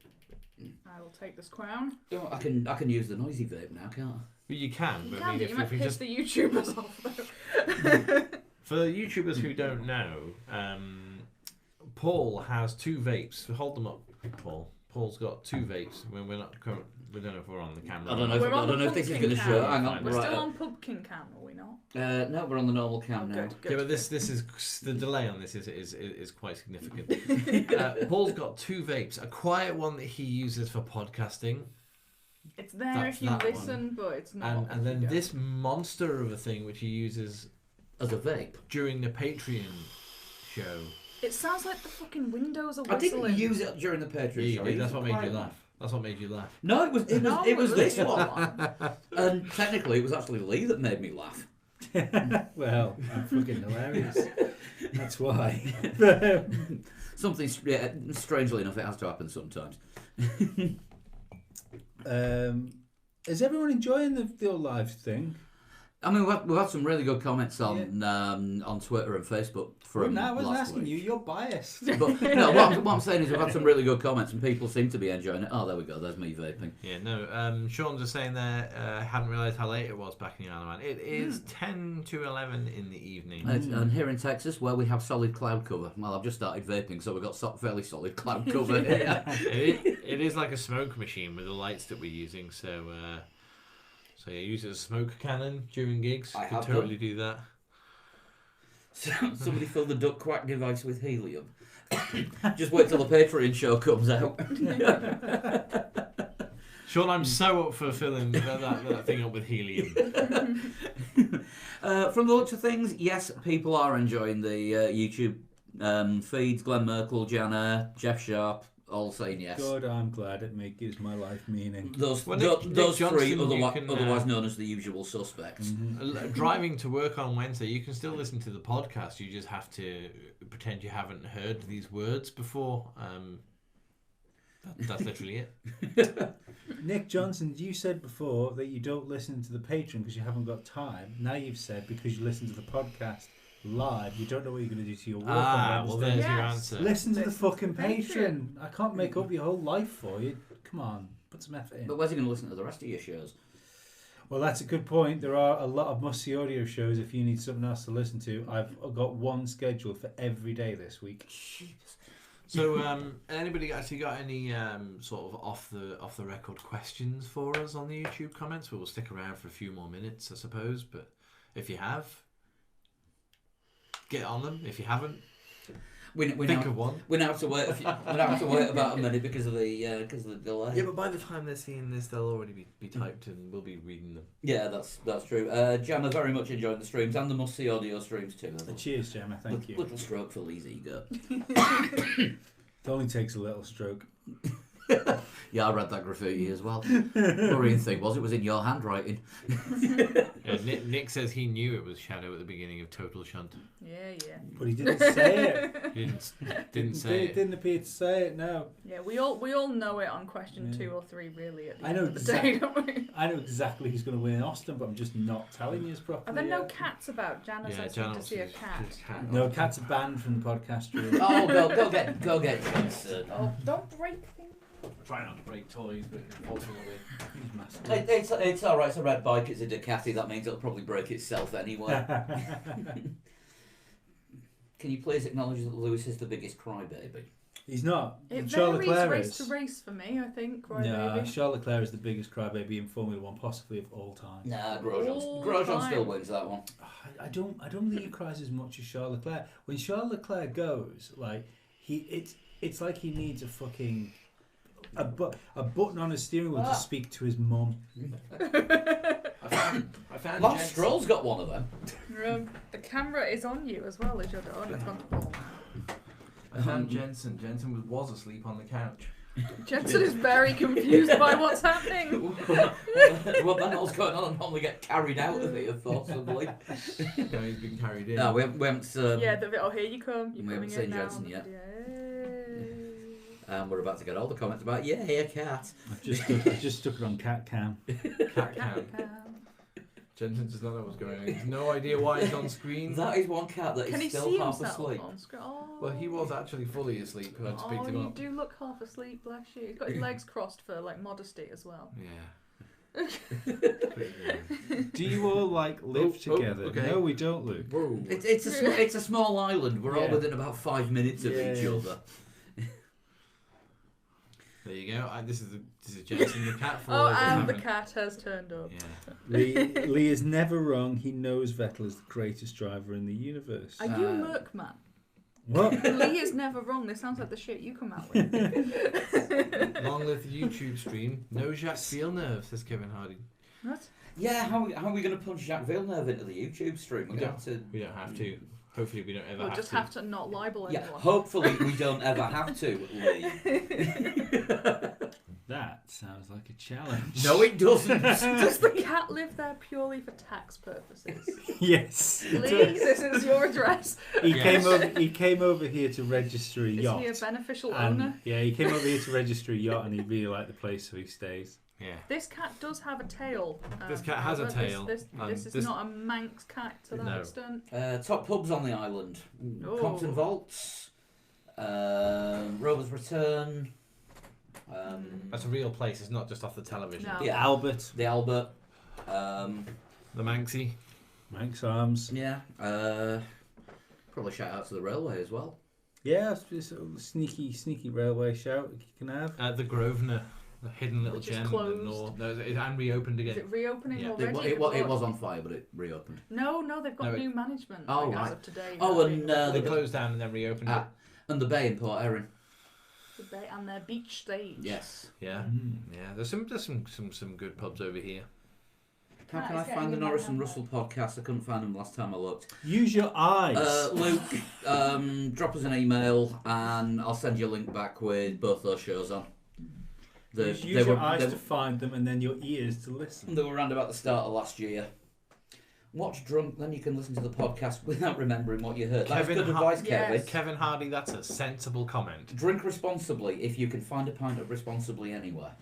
I will take this crown. Oh, I can use the noisy vape now, can't I? Well, you can, You but can I mean, do. if You might we piss just the YouTubers off, though. for YouTubers who don't know, Paul has 2 vapes. Hold them up, Paul. Paul's got 2 vapes. We're not. We don't know if we're on the camera. I don't know. We're on I don't know if this is pumpkin going to cam. show. Hang on. We're right. still on pumpkin cam, are we not? No, we're on the normal cam Oh, now. good. Yeah, but this is the delay on this is quite significant. Paul's got 2 vapes. A quiet one that he uses for podcasting, It's there That's if you that one. listen, but it's not. and then Yeah. this monster of a thing which he uses As a vape. during the Patreon show. It sounds like the fucking windows are I whistling. didn't use it during the Patreon Yeah, you show. did. It That's was what made quite you loud. laugh. That's what made you laugh. No, it was No, this the one. And technically, it was actually Lee that made me laugh. Well, I'm fucking hilarious. That's why. Something strangely enough, it has to happen sometimes. Is everyone enjoying the old live thing? I mean, we've had some really good comments on Twitter and Facebook from No, I wasn't last asking week. you. You're biased. But no, what I'm saying is we've had some really good comments and people seem to be enjoying it. Oh, there we go. There's me vaping. Yeah, no. Sean's just saying there. Hadn't realised how late it was back in the Isle of Man. It is 10 to 11 in the evening. And here in Texas, where we have solid cloud cover. Well, I've just started vaping, so we've got fairly solid cloud cover here. it is like a smoke machine with the lights that we're using. So yeah, use it as a smoke cannon during gigs. I Could have totally do that. Somebody fill the duck quack device with helium. Just wait till the Patreon show comes out. Sean, I'm so up for filling that thing up with helium. From the looks of things, yes, people are enjoying the YouTube feeds. Glenn Merkel, Jana, Jeff Sharp, all saying yes. Good, I'm glad it gives my life meaning. Those Well, those Nick three, Johnson, otherwise known as the usual suspects. Driving to work on Wednesday, you can still listen to the podcast. You just have to pretend you haven't heard these words before. That's literally it. Nick Johnson, you said before that you don't listen to the Patreon because you haven't got time. Now you've said because you listen to the podcast live, you don't know what you're going to do to your work on Well, Wednesday. there's Yes. your answer. Listen to the fucking Patreon. Patreon. I can't make up your whole life for you. Come on, put some effort in. But where's he going to listen to the rest of your shows? Well, that's a good point. There are a lot of must-see audio shows if you need something else to listen to. I've got one scheduled for every day this week. So, anybody actually got any sort of off the record questions for us on the YouTube comments? We'll stick around for a few more minutes, I suppose. But if you have, get on them. If you haven't, think of one. We now have to wait. We now have to wait about a minute because of the delay. Yeah, but by the time they're seeing this, they'll already be typed, and we'll be reading them. Yeah, that's true. Gemma very much enjoyed the streams and the must-see audio streams too. Cheers, Gemma. Thank you. Little stroke for Lee's ego. It only takes a little stroke. Yeah, I read that graffiti as well. Worrying thing was it was in your handwriting. Yeah, Nick says he knew it was Shadow at the beginning of Total Shunt. Yeah. But he didn't say it. He didn't say It didn't appear to say it, no. Yeah, we all know it on question Yeah. 2 or 3 really at the I end know of the day, don't we? I know exactly who's going to win in Austin, but I'm just not telling you as properly. Are there no yet. cats about? Jana Yeah, says Jan to see a cat. No, cats are banned from the podcast room. Oh, go get Johnson. Oh, don't break things. Try not to break toys, but unfortunately. He's massive. It's all right. It's a red bike. It's a Ducati. That means it'll probably break itself anyway. Can you please acknowledge that Lewis is the biggest crybaby? He's not. It Charles varies Leclerc race is. to race for me, I think. Right, No, maybe. Charles Leclerc is the biggest crybaby in Formula One, possibly of all time. Nah, All Grosjean time. still wins that one. I don't think he cries as much as Charles Leclerc. When Charles Leclerc goes, like it's like he needs a fucking a button on his steering wheel to speak to his mum. I found Lance Jensen. Stroll's got one of them. The camera is on you as well as your dog. It's gone to Paul. I found Jensen. Jensen was asleep on the couch. Jensen is very confused by what's happening. What the hell's going on? I normally get carried out of here, possibly. No, he's been carried in. No, we haven't Yeah, here you come. You're we haven't coming seen in now. Jensen yet. Yay. We're about to get all the comments about, yeah, a cat. I just stuck it on cat cam. Cat cam. Jensen does not know what's going on. He has no idea why he's on screen. That is one cat that Can he is still see half himself asleep. on screen? Oh. Well, he was actually fully asleep. I had to pick him You up. do look half asleep, bless you. He's got his legs crossed for like modesty as well. Yeah. Do you all like live together? okay. No, we don't, Luke. Whoa. It's a small island. We're all Yeah. within about 5 minutes of each Yeah. other. There you go. This is Jensen the cat. For Oh, all and the happening. cat has turned up. Yeah. Lee is never wrong. He knows Vettel is the greatest driver in the universe. Are you Merkman? What? Lee is never wrong. This sounds like the shit you come out with. Long live the YouTube stream. No Jacques Villeneuve, says Kevin Hardy. What? Yeah, how are we going to punch Jacques Villeneuve into the YouTube stream? We don't have to. Hopefully we don't ever We'll have just to. have to not libel Yeah, anyone. hopefully we don't ever have to, Lee. That sounds like a challenge. No, it doesn't. Does the cat live there purely for tax purposes? Yes. Lee, this is your address. He Yes. came over here to register a Is yacht. he a beneficial and, owner? yeah, he came over here to register a yacht, and he really liked the place, so he stays. Yeah. This cat does have a tail. This cat has a Albert. tail, This and is this- not a Manx cat to that No. extent. Top pubs on the island. Oh. Compton Vaults. Rover's Return. That's a real place. It's not just off the television. No. The Yeah. Albert, The Albert. The Manxie. Manx Arms. Yeah. Probably shout out to the railway as well. Yeah, it's a sneaky railway shout you can have. The Grosvenor, the hidden little Which is gem. in the closed. north. No, and reopened Is again. it reopening Yeah. already? It was on fire, but it reopened. No, they've got No, new management Oh, as right. of today. Oh, and They the closed down and then reopened it. and the bay in Port Erin. and their beach stage. Yes. Yeah. Mm. Yeah. There's some good pubs over here. How That can is I getting find the in my Norris and handbag. Russell podcast? I couldn't find them last time I looked. Use your eyes. Luke, drop us an email and I'll send you a link back with both those shows on. Use your eyes to find them and then your ears to listen. They were around about the start of last year. Watch drunk, then you can listen to the podcast without remembering what you heard. That's Kevin good Har- advice, Yes. Kevin. Kevin Hardy, that's a sensible comment. Drink responsibly if you can find a pint of responsibly anywhere.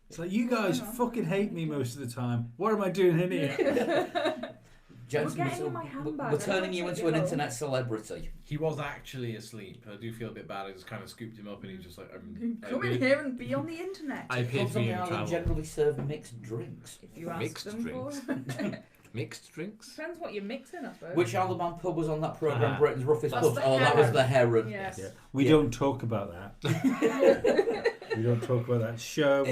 It's like, you guys fucking hate me most of the time. What am I doing in here? Jensen, We're getting in my handbag. we're turning you into an internet celebrity. He was actually asleep. I do feel a bit bad. I just kind of scooped him up and he was just like, Come in here and be on the internet. I paid Pubs for on you the to island travel. generally serve mixed drinks. if you ask Mixed them drinks. for. Mixed drinks? Depends what you're mixing, I suppose. Which Alabama pub was on that programme, Ah. Britain's Roughest That's Pubs? the Oh, that was Heron. the Heron. Yes. Yeah. We Yeah. don't talk about that. We don't talk about that show.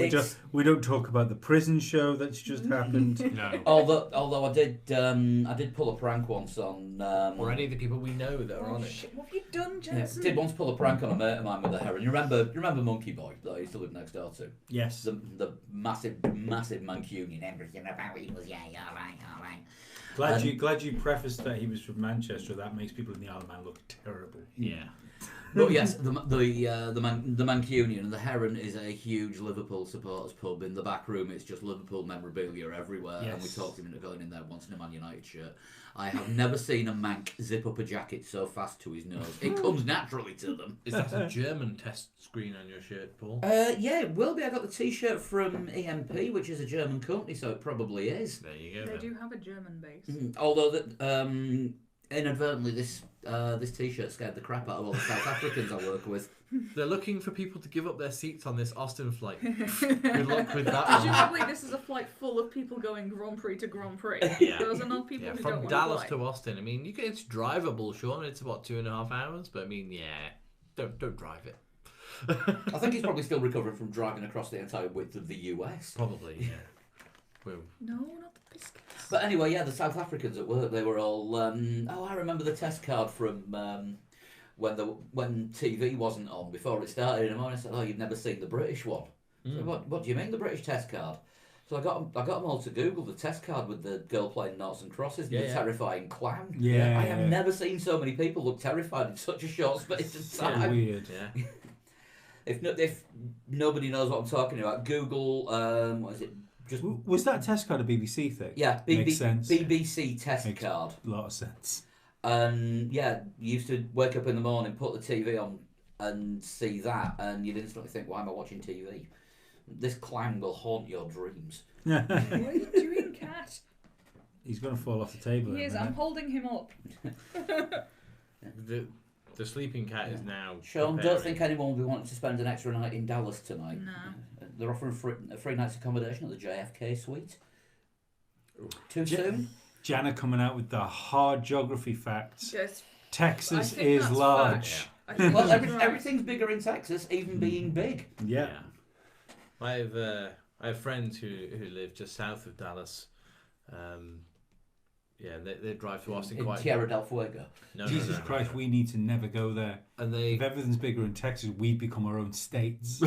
We don't talk about the prison show that's just happened. No. Although I did pull a prank once on. Or any of the people we know that are on it. Shit, what have you done, Yeah, Jensen? did once pull a prank on a mate of mine with a heron. You remember Monkey Boy that I used to live next door to? Yes. The massive Mancunian. Everything about him was all right. Glad you prefaced that he was from Manchester. That makes people in the Isle of Man look terrible. Yeah. But yes, the Mancunian and the Heron is a huge Liverpool supporters pub. In the back room, it's just Liverpool memorabilia everywhere, and we Yes. talked him into going in there once in a Man United shirt. I have never seen a Manc zip up a jacket so fast to his nose. It comes naturally to them. Is that a German test screen on your shirt, Paul? Yeah, it will be. I got the T-shirt from EMP, which is a German company, so it probably is. There you go. They then. do have a German base. Although that inadvertently, this T-shirt scared the crap out of all the South Africans I work with. They're looking for people to give up their seats on this Austin flight. Good luck with that one. Presumably, this is a flight full of people going Grand Prix to Grand Prix. Yeah. Those are not people who don't from want Dallas to to fly. Austin. I mean, it's drivable, Sean. It's about 2.5 hours, but I mean, don't drive it. I think he's probably still recovering from driving across the entire width of the US. Probably, yeah. Well, No, not the biscuits. But anyway, yeah, the South Africans at work, they were all. I remember the test card from when TV wasn't on before it started. And I said, "Oh, you've never seen the British one." So what do you mean the British test card? So I got them all to Google the test card with the girl playing noughts and crosses and the terrifying clown. Yeah, I have never seen so many people look terrified in such a short space of time. So weird. yeah. If nobody knows what I'm talking about, Google. What is it? Just Was that test card a BBC thing? yeah, Makes sense. BBC test Makes card. A lot of sense. And yeah, you used to wake up in the morning, put the TV on, and see that, and you'd instantly think, "Why am I watching TV? This clown will haunt your dreams." What are you doing, cat? He's going to fall off the table. He in is. a I'm minute. holding him up. The sleeping cat is now. Sean, preparing. don't think anyone will be wanting to spend an extra night in Dallas tonight. No. They're offering a free night's accommodation at the JFK suite. Too Ja- soon? Jana coming out with the hard geography facts. Yes. Texas I think is that's large. fact. I think Well, that's right. everything's bigger in Texas, even being big. Yeah. I have friends who live just south of Dallas. They drive to Austin In quite. Tierra del Fuego. No, Jesus no, Christ, we need to never go there. And they. If everything's bigger in Texas, we become our own states.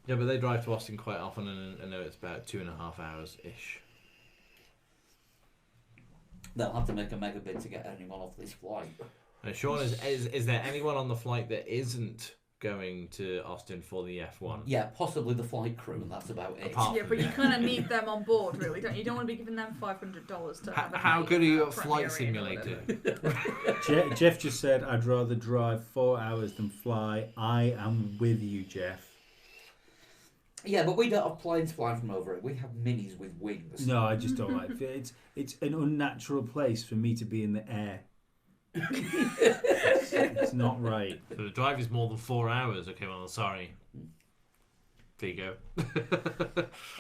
Yeah, but they drive to Austin quite often, and I know it's about 2.5 hours ish. They'll have to make a mega bid to get anyone off this flight. Sean, is there anyone on the flight that isn't going to Austin for the F1? Yeah, possibly the flight crew, and that's about it. Apart- Yeah, but you kind of need them on board, really, don't you? You don't want to be giving them $500 to have a How night good are in you a at Flight Premier Inn or Simulator? whatever. Jeff just said, I'd rather drive 4 hours than fly. I am with you, Jeff. Yeah, but we don't have planes flying from over it. We have minis with wings. No, I just don't like it. It's an unnatural place for me to be in the air. It's not right. So the drive is more than 4 hours. Okay, well, sorry. There you go.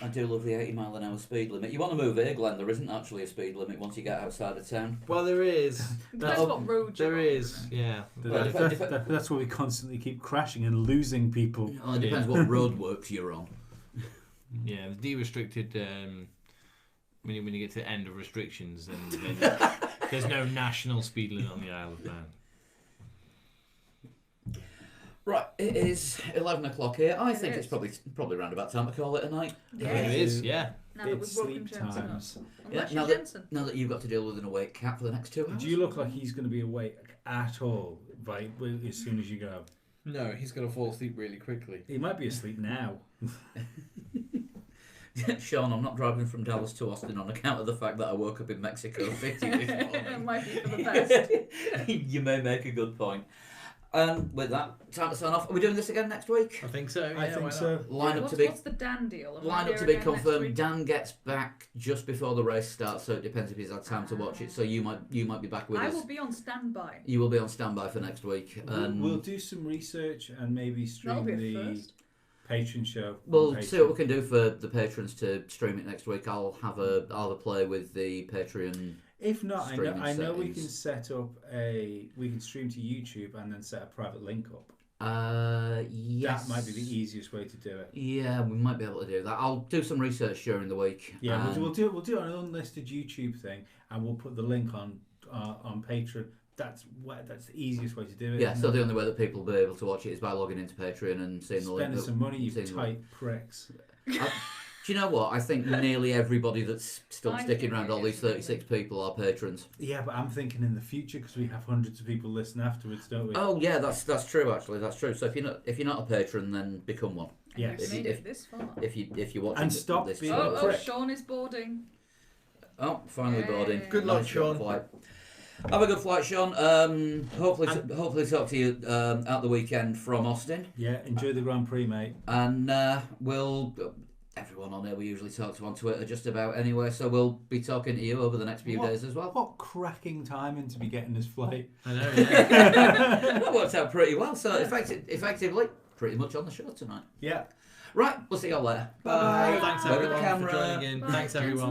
I do love the 80 mile an hour speed limit. You want to move here, Glenn? There isn't actually a speed limit once you get outside of town. Well, there is. Depends what road you're There on, is, doesn't it? yeah. That's why we constantly keep crashing and losing people. Oh, it depends what roadworks you're on. Yeah, the de-restricted. When you get to the end of restrictions, then there's no national speed limit on the Isle of Man. Right, it is 11 o'clock here. I It think is. it's probably round about time to call it a night. Yeah. It is, yeah. Now that It's we've woken sleep Jensen up. times. Unless now you're that- Jensen. Now that you've got to deal with an awake cat for the next 2 hours. Do you look like he's going to be awake at all as soon as you go? No, he's going to fall asleep really quickly. He might be asleep now. Sean, I'm not driving from Dallas to Austin on account of the fact that I woke up in Mexico City this It morning. might be for the best. You may make a good point. With that, time to sign off. Are we doing this again next week? I think so. Yeah, I think why so. Line up what's, to be what's the Dan deal? Am I line up here to be again next confirmed. week? Dan gets back just before the race starts, so it depends if he's had time to watch it. So you might be back with I us. will be on standby. You will be on standby for next week. We'll do some research and maybe That'll stream be a the first. Patreon show. We'll on see what we Patreon. can do for the patrons to stream it next week. I'll have a play with the Patreon. If not, streaming I know we settings. can set up we can stream to YouTube and then set a private link up. Yes. That might be the easiest way to do it. Yeah, we might be able to do that. I'll do some research during the week. Yeah, and- we'll do an unlisted YouTube thing, and we'll put the link on Patreon. That's the easiest way to do it. Yeah, isn't so it? the only way that people will be able to watch it is by logging into Patreon and seeing the link. Spending some money, you seeing the tight pricks. Do you know what? I think nearly everybody that's still I sticking think around, it all these is, really. 36 people, are patrons. Yeah, but I'm thinking in the future because we have hundreds of people listen afterwards, don't we? Oh yeah, that's true. Actually, that's true. So if you're not a patron, then become one. Yes. You've made it this far. If you're watching And stop this being show. a Oh, prick. Sean is boarding. Oh, finally Yay. boarding. Good luck, Nice short Sean. flight. Have a good flight, Sean. Hopefully talk to you out the weekend from Austin, Yeah, enjoy the Grand Prix, mate. and we'll everyone on here we usually talk to on Twitter just about anyway, so we'll be talking to you over the next few days as well. What cracking timing to be getting this flight. I know, yeah. That worked out pretty well, so effectively, pretty much on the show tonight. Yeah. Right, we'll see you all later. Bye. Thanks Bye with the everyone for camera. joining in. Bye. Thanks everyone.